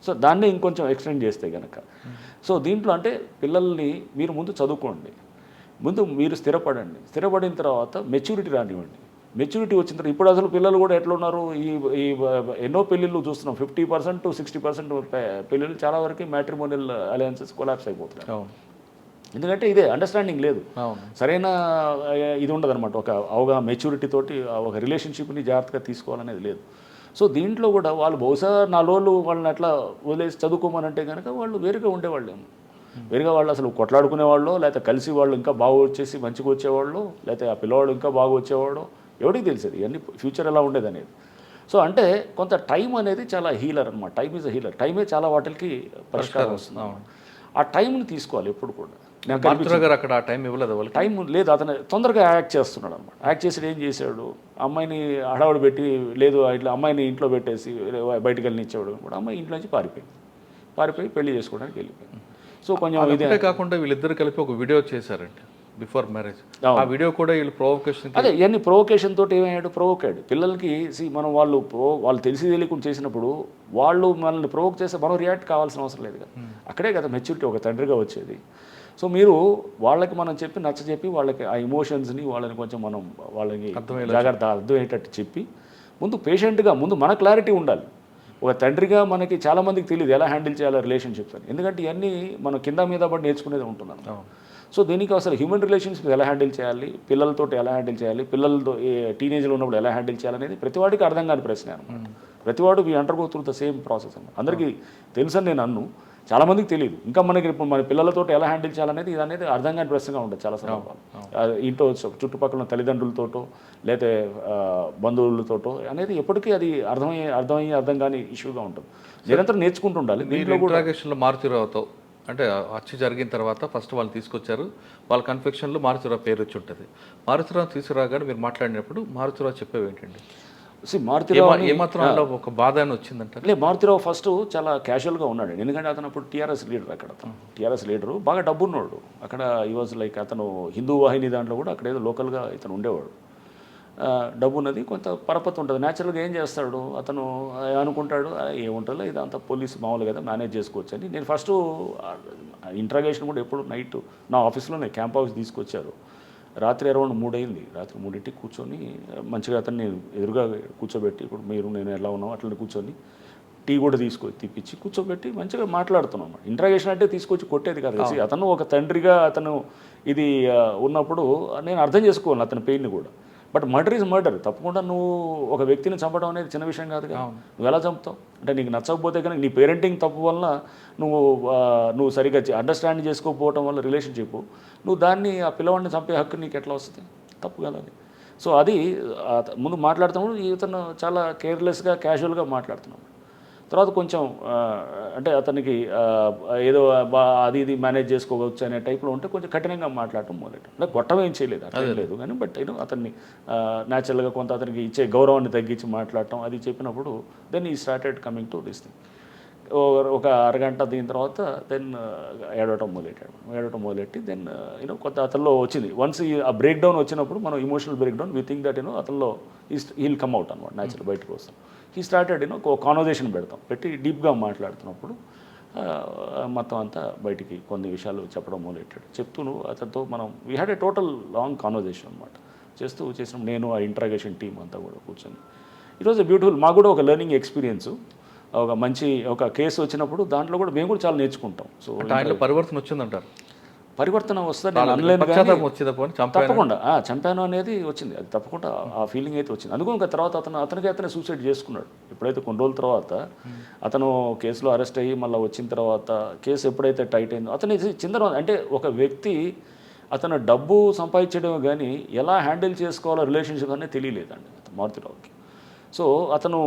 సో దాన్నే ఇంకొంచెం ఎక్స్టెండ్ చేస్తే కనుక సో దీంట్లో అంటే పిల్లల్ని మీరు ముందు చదువుకోండి, ముందు మీరు స్థిరపడిన తర్వాత మెచ్యూరిటీ రానివ్వండి. మెచ్యూరిటీ వచ్చిన తర్వాత ఇప్పుడు అసలు పిల్లలు కూడా ఎట్లా ఉన్నారు, ఈ ఎన్నో పెళ్ళిళ్ళు చూస్తున్నాం, 50% to 60% పెళ్ళిళ్ళు చాలా వరకు మ్యాట్రిమోనియల్ అలయన్సెస్ కొలాప్స్ అయిపోతున్నాయి. ఎందుకంటే ఇదే అండర్స్టాండింగ్ లేదు, సరైన ఇది ఉండదన్నమాట, ఒక అవగాహన మెచ్యూరిటీ తోటి ఒక రిలేషన్షిప్ని జాగ్రత్తగా తీసుకోవాలనేది లేదు. సో దీంట్లో కూడా వాళ్ళు బహుశా 4 రోజులు వాళ్ళని అట్లా వదిలేసి చదువుకోమనంటే కనుక వాళ్ళు వేరుగా ఉండేవాళ్ళేమో, వేరుగా వాళ్ళు అసలు కొట్లాడుకునేవాళ్ళు, లేకపోతే కలిసి వాళ్ళు ఇంకా బాగా వచ్చేసి మంచిగా వచ్చేవాళ్ళు, లేకపోతే ఆ పిల్లవాడు ఇంకా బాగా వచ్చేవాడు, ఎవరికి తెలిసేది ఇవన్నీ ఫ్యూచర్ ఎలా ఉండేది అనేది. సో అంటే కొంత టైం అనేది చాలా హీలర్ అనమాట, టైం ఈజ్ అ హీలర్, టైమే చాలా వాటికి పరిష్కారం వస్తుంది. ఆ టైంని తీసుకోవాలి ఎప్పుడు కూడా. అక్కడ ఆ టైం ఇవ్వలేదు, టైం లేదు, అతను తొందరగా యాక్ట్ చేస్తున్నాడు అనమాట. యాక్ట్ చేసి ఏం చేశాడు, అమ్మాయిని హడావుడు పెట్టి లేదు ఇట్లా అమ్మాయిని ఇంట్లో పెట్టేసి బయటకు వెళ్ళనిచ్చేవాడు కూడా, అమ్మాయి ఇంట్లో నుంచి పారిపోయి పెళ్లి చేసుకోవడానికి వెళ్ళిపోయింది. సో కొంచెం ఇదే కాకుండా వీళ్ళిద్దరు కలిపి ఒక వీడియో చేశారంటే బిఫోర్ మ్యారేజ్, ఆ వీడియో కూడా వీళ్ళు ప్రొవోకేషన్, అదే ఇవన్నీ ప్రొవోకేషన్ తోటి ఏమయ్యాడు, ప్రొవోకాడు పిల్లలకి. మనం వాళ్ళు తెలిసి తెలియకుండా చేసినప్పుడు వాళ్ళు మనల్ని ప్రొవోక్ చేస్తే మనం రియాక్ట్ కావాల్సిన అవసరం లేదు కదా, అక్కడే కదా మెచ్యూరిటీ ఒక తండ్రిగా వచ్చేది. సో మీరు వాళ్ళకి మనం నచ్చజెప్పి వాళ్ళకి ఆ ఎమోషన్స్ని వాళ్ళని కొంచెం మనం వాళ్ళకి జాగ్రత్త అర్థమయ్యేటట్టు చెప్పి ముందు పేషెంట్గా ముందు మన క్లారిటీ ఉండాలి. ఒక తండ్రిగా మనకి చాలామందికి తెలియదు ఎలా హ్యాండిల్ చేయాలి రిలేషన్షిప్స్ అని, ఎందుకంటే ఇవన్నీ మనం కింద మీద పడి నేర్చుకునేది ఉంటున్నాను. సో దీనికి అసలు హ్యూమన్ రిలేషన్స్ ఎలా హ్యాండిల్ చేయాలి, పిల్లలతో ఎలా హ్యాండిల్ చేయాలి, పిల్లలతో టీనేజ్లో ఉన్నప్పుడు ఎలా హ్యాండిల్ చేయాలనేది ప్రతివాడికి అర్థం కాని ప్రశ్న అనమాట. ప్రతివాడు we under go through the same process అన్నమాట. అందరికీ తెలుసని నేను అన్ను, చాలామందికి తెలియదు. ఇంకా మనకి ఇప్పుడు మన పిల్లలతో ఎలా హ్యాండిల్ చేయాలనేది ఇది అనేది అర్థం కాని ప్రశ్నగా ఉంటుంది చాలా సందర్భాలు. ఇంట్లో చుట్టుపక్కల తల్లిదండ్రులతోటో లేకపోతే బంధువులతోటో అనేది ఎప్పటికీ అది అర్థం కాని ఇష్యూగా ఉంటుంది. నిరంతరం నేర్చుకుంటూ ఉండాలి. దీంట్లో కూడా మారుతిరావుతో అంటే హత్య జరిగిన తర్వాత ఫస్ట్ వాళ్ళు తీసుకొచ్చారు, వాళ్ళ కన్ఫెక్షన్లో మారుతిరావు పేరు వచ్చి ఉంటుంది. మారుతిరావు తీసుకురాగానే మీరు మాట్లాడినప్పుడు మారుతిరావు చెప్పేవి ఏంటండి? మారుతిరావు ఏమాత్రం ఒక బాధ అని వచ్చిందంటే లేదు, మారుతిరావు ఫస్ట్ చాలా క్యాజువల్గా ఉన్నాడు. ఎందుకంటే అతను అప్పుడు టీఆర్ఎస్ లీడర్, అక్కడ టీఆర్ఎస్ లీడరు బాగా డబ్బున్నాడు. అక్కడ ఈ వాజ్ లైక్ అతను హిందూ వాహిని దాంట్లో కూడా అక్కడ ఏదో లోకల్గా ఇతను ఉండేవాడు. డబ్బు ఉన్నది, కొంత పరపతి ఉంటుంది. న్యాచురల్గా ఏం చేస్తాడు అతను, అనుకుంటాడు ఏముంటుందో ఇదంతా పోలీసు మామూలు కదా మేనేజ్ చేసుకోవచ్చు అని. నేను ఫస్ట్ ఇంట్రాగేషన్ కూడా ఎప్పుడు నైట్ నా ఆఫీస్లోనే క్యాంప్ ఆఫీస్ తీసుకొచ్చారు. రాత్రి అరౌండ్ 3 అయింది. రాత్రి 3కి కూర్చొని మంచిగా అతన్ని ఎదురుగా కూర్చోబెట్టి, ఇప్పుడు మీరు నేను ఎలా ఉన్నాం అట్లనే కూర్చొని టీ కూడా తీపిచ్చి కూర్చోబెట్టి మంచిగా మాట్లాడుతున్నాం. ఇంట్రాగేషన్ అంటే తీసుకొచ్చి కొట్టేది కాదు. అతను ఒక తండ్రిగా అతను ఇది ఉన్నప్పుడు నేను అర్థం చేసుకోవాలి అతని పెయిన్ని కూడా. But murder is murder. తప్పకుండా నువ్వు ఒక వ్యక్తిని చంపడం అనేది చిన్న విషయం కాదు కదా. నువ్వు ఎలా చంపుతావు అంటే నీకు నచ్చకపోతే కానీ నీ పేరెంటింగ్ తప్పు వల్ల నువ్వు సరిగ్గా అండర్స్టాండ్ చేసుకోకపోవడం వల్ల రిలేషన్షిప్ నువ్వు దాన్ని ఆ పిల్లవాడిని చంపే హక్కు నీకు ఎట్లా వస్తుంది? తప్పు కదా అది. సో అది ముందు మాట్లాడుతున్నప్పుడు ఇతను చాలా కేర్లెస్గా క్యాజువల్గా మాట్లాడుతున్నాడు. తర్వాత కొంచెం అంటే అతనికి ఏదో అది ఇది మేనేజ్ చేసుకోవచ్చు అనే టైప్లో ఉంటే కొంచెం కఠినంగా మాట్లాడటం మొదలెట్టాం. అంటే గొట్టం ఏం చేయలేదు, అట్లా లేదు కానీ బట్ అతన్ని న్యాచురల్గా కొంత అతనికి ఇచ్చే గౌరవాన్ని తగ్గించి మాట్లాడటం అది చెప్పినప్పుడు దెన్ ఈ started coming to this thing. ఒక అరగంట దీని తర్వాత దెన్ ఏడవటం మొదలెట్టి దెన్ కొంత అతనిలో వచ్చింది. వన్స్ ఆ బ్రేక్ డౌన్ వచ్చినప్పుడు మనం emotional break down we think that అతనిలో హీల్ కమ్ అవుట్ అనమాట, న్యాచురల్ బయటకు వస్తాం. హీ స్టార్టెడ్ ఒక కాన్వర్జేషన్ పెట్టి డీప్గా మాట్లాడుతున్నప్పుడు మొత్తం అంతా బయటికి కొన్ని విషయాలు చెప్పడం మొదలెట్టాడు. చెప్తూ అతనితో మనం we had a total long conversation అనమాట. చేసిన నేను ఆ ఇంట్రాగేషన్ టీం అంతా కూడా కూర్చొని ఈరోజు బ్యూటిఫుల్ మాకు కూడా ఒక లెర్నింగ్ ఎక్స్పీరియన్స్. ఒక కేసు వచ్చినప్పుడు దాంట్లో కూడా మేము కూడా చాలా నేర్చుకుంటాం. సో పరివర్తన వచ్చిందంటారు? పరివర్తన వస్తుంది తప్పకుండా. చంపాను అనేది వచ్చింది, అది తప్పకుండా ఆ ఫీలింగ్ అయితే వచ్చింది. అందుకు ఇంకా తర్వాత అతనే సూసైడ్ చేసుకున్నాడు. ఎప్పుడైతే కొన్ని రోజుల తర్వాత అతను కేసులో అరెస్ట్ అయ్యి మళ్ళీ వచ్చిన తర్వాత కేసు ఎప్పుడైతే టైట్ అయిందో అతని చిందన అంటే ఒక వ్యక్తి అతను డబ్బు సంపాదించడం కానీ ఎలా హ్యాండిల్ చేసుకోవాలో రిలేషన్షిప్ అనేది తెలియలేదండి మారుతిరావుకి. సో అతను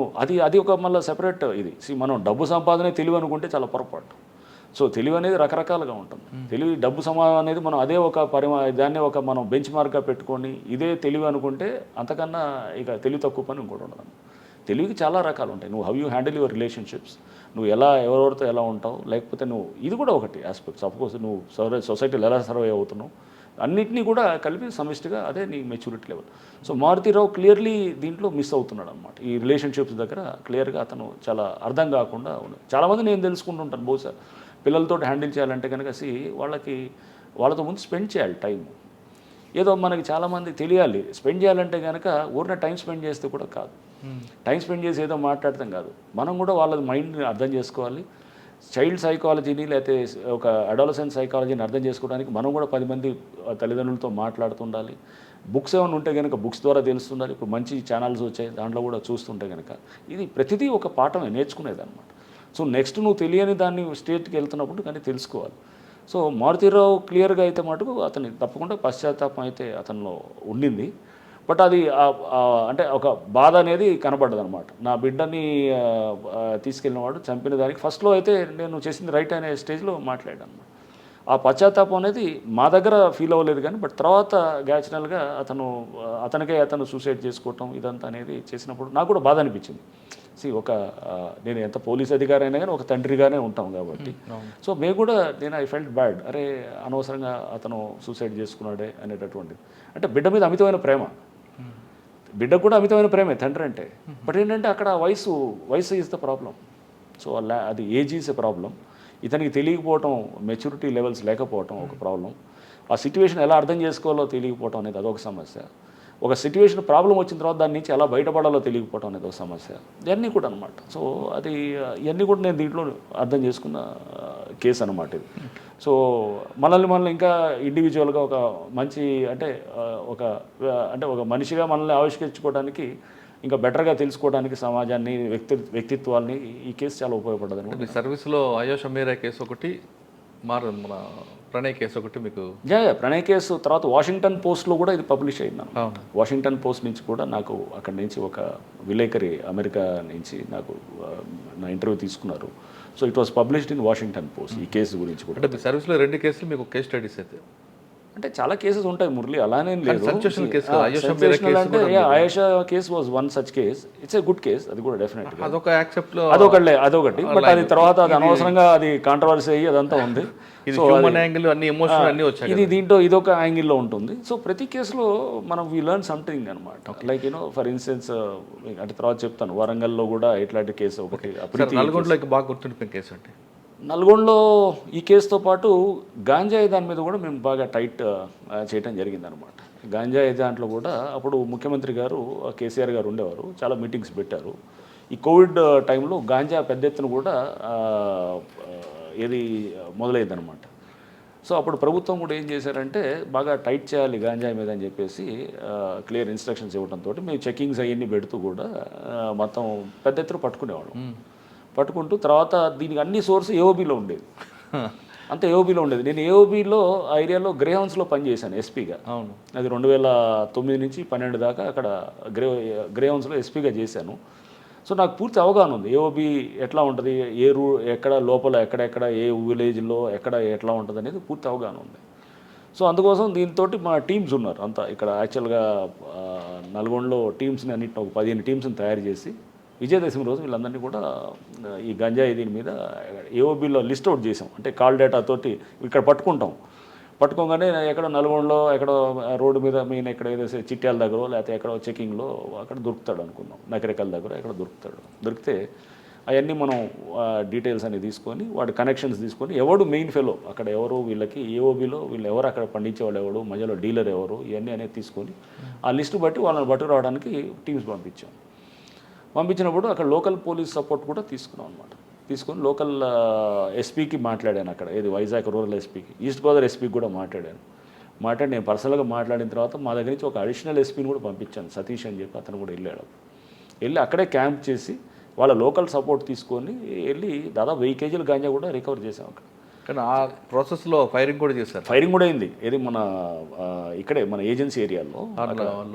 అది ఒక మళ్ళీ సెపరేట్ ఇది. మనం డబ్బు సంపాదనే తెలివి అనుకుంటే చాలా పొరపాటు. సో తెలివి అనేది రకరకాలుగా ఉంటుంది. తెలివి డబ్బు అనేది మనం అదే ఒక దాన్ని ఒక మనం బెంచ్ మార్క్గా పెట్టుకొని ఇదే తెలివి అనుకుంటే అంతకన్నా ఇక తెలివి తక్కువ పని ఇంకోటి ఉండదు. తెలివికి చాలా రకాలు ఉంటాయి. నువ్వు how you handle your relationships, నువ్వు ఎవరెవరితో ఎలా ఉంటావు, లేకపోతే నువ్వు ఇది కూడా ఒకటి ఆస్పెక్ట్స్. అఫ్కోర్స్ నువ్వు సొసైటీలో ఎలా సర్వే అవుతున్నావు, అన్నిటినీ కూడా కలిపి సమిష్టిగా అదే నీ maturity level. So Maruthi Rao clearly దీంట్లో మిస్ అవుతున్నాడు అనమాట. ఈ రిలేషన్షిప్స్ దగ్గర క్లియర్గా అతను చాలా అర్థం కాకుండా ఉన్నాడు. చాలామంది నేను తెలుసుకుంటుంటాను, బహుశా పిల్లలతో హ్యాండిల్ చేయాలంటే కనుక వాళ్ళతో ముందు స్పెండ్ చేయాలి టైం. ఏదో మనకి చాలామంది తెలియాలి, స్పెండ్ చేయాలంటే కనుక ఊరిన టైం స్పెండ్ చేస్తే కూడా కాదు. టైం స్పెండ్ చేసి ఏదో మాట్లాడతాం కాదు, మనం కూడా వాళ్ళ మైండ్ని అర్థం చేసుకోవాలి. చైల్డ్ సైకాలజీని లేకపోతే ఒక అడాలసెంట్ సైకాలజీని అర్థం చేసుకోవడానికి మనం కూడా 10 మంది తల్లిదండ్రులతో మాట్లాడుతుండాలి. బుక్స్ ఏమైనా ఉంటే కనుక బుక్స్ ద్వారా తెలుస్తుండాలి. ఇప్పుడు మంచి ఛానల్స్ వచ్చాయి, దాంట్లో కూడా చూస్తుంటే కనుక ఇది ప్రతిదీ ఒక పాఠమే, నేర్చుకునేది అనమాట. సో నెక్స్ట్ నువ్వు తెలియని దాన్ని స్టేట్కి వెళ్తున్నప్పుడు కానీ తెలుసుకోవాలి. సో మారుతీరావు క్లియర్గా అయితే మటుకు అతని తప్పకుండా పశ్చాత్తాపం అయితే అతనిలో ఉండింది. బట్ అది అంటే ఒక బాధ అనేది కనబడ్డది అనమాట. నా బిడ్డని తీసుకెళ్ళినవాడు చంపిన దానికి ఫస్ట్లో అయితే నేను చేసింది రైట్ అనే స్టేజ్లో మాట్లాడాను అనమాట. ఆ పశ్చాత్తాపం అనేది మా దగ్గర ఫీల్ అవ్వలేదు కానీ, బట్ తర్వాత గ్యాచురల్గా అతను సూసైడ్ చేసుకోవటం ఇదంతా అనేది చేసినప్పుడు నాకు కూడా బాధ అనిపించింది. నేను ఎంత పోలీస్ అధికారి అయినా కానీ ఒక తండ్రిగానే ఉంటాం కాబట్టి, సో మేము కూడా ఐ ఫెల్ట్ బ్యాడ్, అరే అనవసరంగా అతను సూసైడ్ చేసుకున్నాడే అనేటటువంటిది. అంటే బిడ్డ మీద అమితమైన ప్రేమ, బిడ్డకు కూడా అమితమైన ప్రేమే తండ్రి అంటే. బట్ ఏంటంటే అక్కడ వయసు ఈజ్ ద ప్రాబ్లం. సో అది ఏజ్ ఈజ్ ఎ ప్రాబ్లం. ఇతనికి తెలియకపోవటం, మెచ్యూరిటీ లెవెల్స్ లేకపోవటం ఒక ప్రాబ్లం. ఆ సిచ్యువేషన్ ఎలా అర్థం చేసుకోవాలో తెలియకపోవటం అనేది అదొక సమస్య. ఒక సిచ్యువేషన్ ప్రాబ్లం వచ్చిన తర్వాత దాని నుంచి ఎలా బయటపడాలో తెలియకపోవటం అనేది ఒక సమస్య. ఇవన్నీ కూడా అనమాట. సో ఇవన్నీ కూడా నేను దీంట్లో అర్థం చేసుకున్న కేసు అనమాట ఇది. సో మనల్ని ఇంకా ఇండివిజువల్గా ఒక మంచి ఒక మనిషిగా మనల్ని ఆవిష్కరించుకోవడానికి, ఇంకా బెటర్గా తెలుసుకోవడానికి సమాజాన్ని, వ్యక్తిత్వాల్ని ఈ కేసు చాలా ఉపయోగపడ్డది. మీ సర్వీస్లో ఆయేషా మీరా కేసు ఒకటి, మన ప్రణయ్ కేసు ఒకటి మీకు. ప్రణయ్ కేసు తర్వాత వాషింగ్టన్ పోస్ట్లో కూడా ఇది పబ్లిష్ అయింది. వాషింగ్టన్ పోస్ట్ నుంచి కూడా నాకు అక్కడి నుంచి ఒక విలేకరి అమెరికా నుంచి నాకు నా ఇంటర్వ్యూ తీసుకున్నారు. So it was published in Washington post ఈ కేసు గురించి కూడా. అంటే మీ సర్వీస్లో 2 కేసులు మీకు కేస్ స్టడీస్ అయితే? అంటే చాలా కేసెస్ ఉంటాయి మురళి, అలానే లేదు. Ayesha case was one such case. It's a good case, అది కూడా డెఫినెట్ గా అదొకటి. బట్ అది తర్వాత అది అనవసరంగా అది కాంట్రవర్సీ అయ్యి అదంతా ఉంది. ఇది దీంట్లో ఇదొక యాంగిల్లో ఉంటుంది. సో ప్రతి కేసులో మనం వీ లెర్న్ సంథింగ్ అనమాట. లైక్ ఫర్ ఇన్స్టెన్స్ అంటే తర్వాత చెప్తాను, వరంగల్లో కూడా ఇట్లాంటి కేసు ఒకటి. నల్గొండలోకి బాగా గుర్తుండిపోయిన కేసు అంటే నల్గొండలో ఈ కేసుతో పాటు గాంజాయి దాని మీద కూడా మేము బాగా టైట్ చేయడం జరిగిందనమాట. గాంజాయి దాంట్లో కూడా అప్పుడు ముఖ్యమంత్రి గారు కేసీఆర్ గారు ఉండేవారు, చాలా మీటింగ్స్ పెట్టారు. ఈ కోవిడ్ టైంలో గాంజా పెద్ద ఎత్తున కూడా మొదలైందనమాట. సో అప్పుడు ప్రభుత్వం కూడా ఏం చేశారంటే బాగా టైట్ చేయాలి గాంజాయి మీద అని చెప్పేసి క్లియర్ ఇన్స్ట్రక్షన్స్ ఇవ్వడంతో మేము చెకింగ్స్ అవన్నీ పెడుతూ కూడా మొత్తం పెద్ద ఎత్తున పట్టుకుంటూ తర్వాత దీనికి అన్ని సోర్స్ ఏఓబీలో ఉండేది. అంత ఏఓబీలో ఉండేది. నేను ఏఓబీలో ఆ ఏరియాలో గ్రే హౌన్స్లో పనిచేశాను ఎస్పీగా. అవును, అది 2009 నుంచి 12 దాకా అక్కడ గ్రే హౌన్స్లో ఎస్పీగా చేశాను. సో నాకు పూర్తి అవగాహన ఉంది ఏఓబీ ఎట్లా ఉంటుంది, ఎక్కడ లోపల ఎక్కడెక్కడ ఏ విలేజ్లో ఎట్లా ఉంటుంది అనేది పూర్తి అవగాహన ఉంది. సో అందుకోసం దీంతో మా టీమ్స్ ఉన్నారు అంతా ఇక్కడ. యాక్చువల్గా నల్గొండలో టీమ్స్ని అన్నింటిని ఒక 15 టీమ్స్ని తయారు చేసి విజయదశమి రోజు వీళ్ళందరినీ కూడా ఈ గంజాయి దీని మీద ఏఓబీలో లిస్ట్ అవుట్ చేసాం. అంటే కాల్ డేటాతోటి ఇక్కడ పట్టుకోగానే ఎక్కడ నల్గొండలో ఎక్కడో రోడ్డు మీద మెయిన్ ఎక్కడ ఏదో చిట్యాల దగ్గర లేకపోతే ఎక్కడో చెకింగ్లో అక్కడ దొరుకుతాడు అనుకుందాం, నకరికల దగ్గర ఎక్కడ దొరికితే అవన్నీ మనం డీటెయిల్స్ అన్ని తీసుకొని వాడి కనెక్షన్స్ తీసుకొని ఎవడు మెయిన్ ఫెలో అక్కడ ఎవరు, వీళ్ళకి ఏఓబీలో వీళ్ళు ఎవరు, అక్కడ పండించేవాళ్ళు ఎవరు, మధ్యలో డీలర్ ఎవరు, ఇవన్నీ అనేది తీసుకొని ఆ లిస్టు బట్టి వాళ్ళని పట్టుకురావడానికి టీమ్స్ పంపించినప్పుడు అక్కడ లోకల్ పోలీస్ సపోర్ట్ కూడా తీసుకున్నాం అనమాట. తీసుకొని లోకల్ ఎస్పీకి మాట్లాడాను అక్కడ, ఏది వైజాగ్ రూరల్ ఎస్పీకి, ఈస్ట్ గోదావరి ఎస్పీకి కూడా మాట్లాడి నేను పర్సనల్గా మాట్లాడిన తర్వాత మా దగ్గర నుంచి ఒక అడిషనల్ ఎస్పీని కూడా పంపించాను, సతీష్ అని చెప్పి. అతను కూడా వెళ్ళి అక్కడే క్యాంప్ చేసి వాళ్ళ లోకల్ సపోర్ట్ తీసుకొని వెళ్ళి దాదాపు 1000 కేజీల గాంజా కూడా రికవర్ చేసాం అక్కడ. కానీ ఆ ప్రాసెస్లో ఫైరింగ్ కూడా చేశారు. ఫైరింగ్ కూడా అయింది. ఏది మన ఇక్కడే మన ఏజెన్సీ ఏరియాలో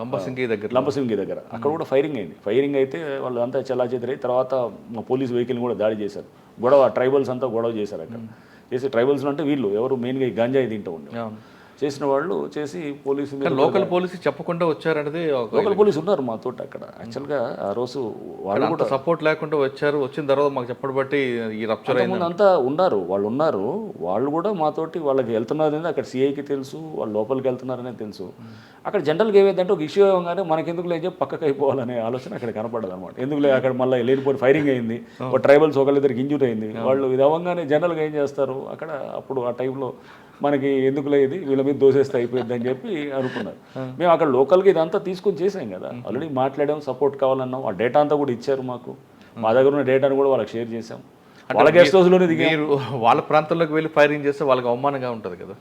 లంబసింగి దగ్గర అక్కడ కూడా ఫైరింగ్ అయింది. ఫైరింగ్ అయితే వాళ్ళు అంతా చెల్లాచెదరై తర్వాత మా పోలీస్ వెహికల్ని కూడా దాడి చేశారు. ట్రైబల్స్ అంతా గొడవ చేశారు అక్కడ. చేసి ట్రైబల్స్లో అంటే వీళ్ళు ఎవరు మెయిన్గా ఈ గంజాయి తింటూ ఉండే. చేసిన వాళ్ళు చేసి పోలీసు మీద లోకల్ పోలీసు చెప్పకుండా వచ్చారనేది లోకల్ పోలీసు ఉన్నారు మాతో అక్కడ. యాక్చువల్గా ఆ రోజు వాళ్ళు కూడా సపోర్ట్ లేకుండా వచ్చారు. వచ్చిన తర్వాత మాకు చెప్పడం బట్టి ఈ రప్చర్ ముందు అంతా ఉన్నారు, వాళ్ళు కూడా మాతోటి వాళ్ళకి వెళ్తున్నారనేది అక్కడ సిఐకి తెలుసు, వాళ్ళు లోపలికి వెళ్తున్నారనేది తెలుసు. అక్కడ జనరల్గా ఏమైందంటే ఒక ఇష్యూ అవ్వగానే మనకెందుకు లేదు పక్కకు అయిపోవాలనే ఆలోచన అక్కడ కనపడదు అనమాట. ఎందుకులే అక్కడ మళ్ళీ లేనిపోయి ఫైరింగ్ అయింది, ఒక ట్రైబల్స్ ఒకళ్ళిద్దరికి ఇంజూరీ అయింది, వాళ్ళు ఇది అవ్వగానే జనరల్గా ఏం చేస్తారు అక్కడ అప్పుడు ఆ టైంలో మనకి ఎందుకులే ఇది వీళ్ళ మీద దోసేస్తే అయిపోయింది అని చెప్పి అనుకున్నారు. మేము అక్కడ లోకల్గా ఇదంతా తీసుకొని చేసాం కదా, ఆల్రెడీ మాట్లాడాం, సపోర్ట్ కావాలన్నాం, ఆ డేటా అంతా కూడా ఇచ్చారు మాకు, మా దగ్గర ఉన్న డేటాను కూడా వాళ్ళకి షేర్ చేసాం. వాళ్ళ గెస్ట్ హౌస్లోనే దిగారు. వాళ్ళ ప్రాంతంలోకి వెళ్ళి ఫైరింగ్ చేస్తే వాళ్ళకి అవమానంగా ఉంటుంది కదా.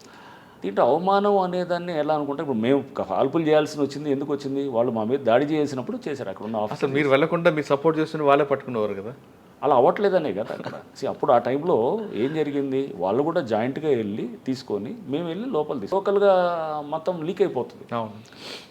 దీంట్లో అవమానం అనేదాన్ని ఎలా అనుకుంటే ఇప్పుడు మేము కాల్పులు చేయాల్సి వచ్చింది, ఎందుకు వచ్చింది, వాళ్ళు మా మీద దాడి చేసినప్పుడు చేశారు. అక్కడ ఉన్న అసలు మీరు వెళ్ళకుండా మీరు సపోర్ట్ చేస్తున్న వాళ్ళే పట్టుకునేవారు కదా. అలా అవ్వట్లేదనే కదా అక్కడ. అప్పుడు ఆ టైంలో ఏం జరిగింది, వాళ్ళు కూడా జాయింట్గా వెళ్ళి తీసుకొని మేము వెళ్ళి లోపల లోకల్గా మొత్తం లీక్ అయిపోతుంది.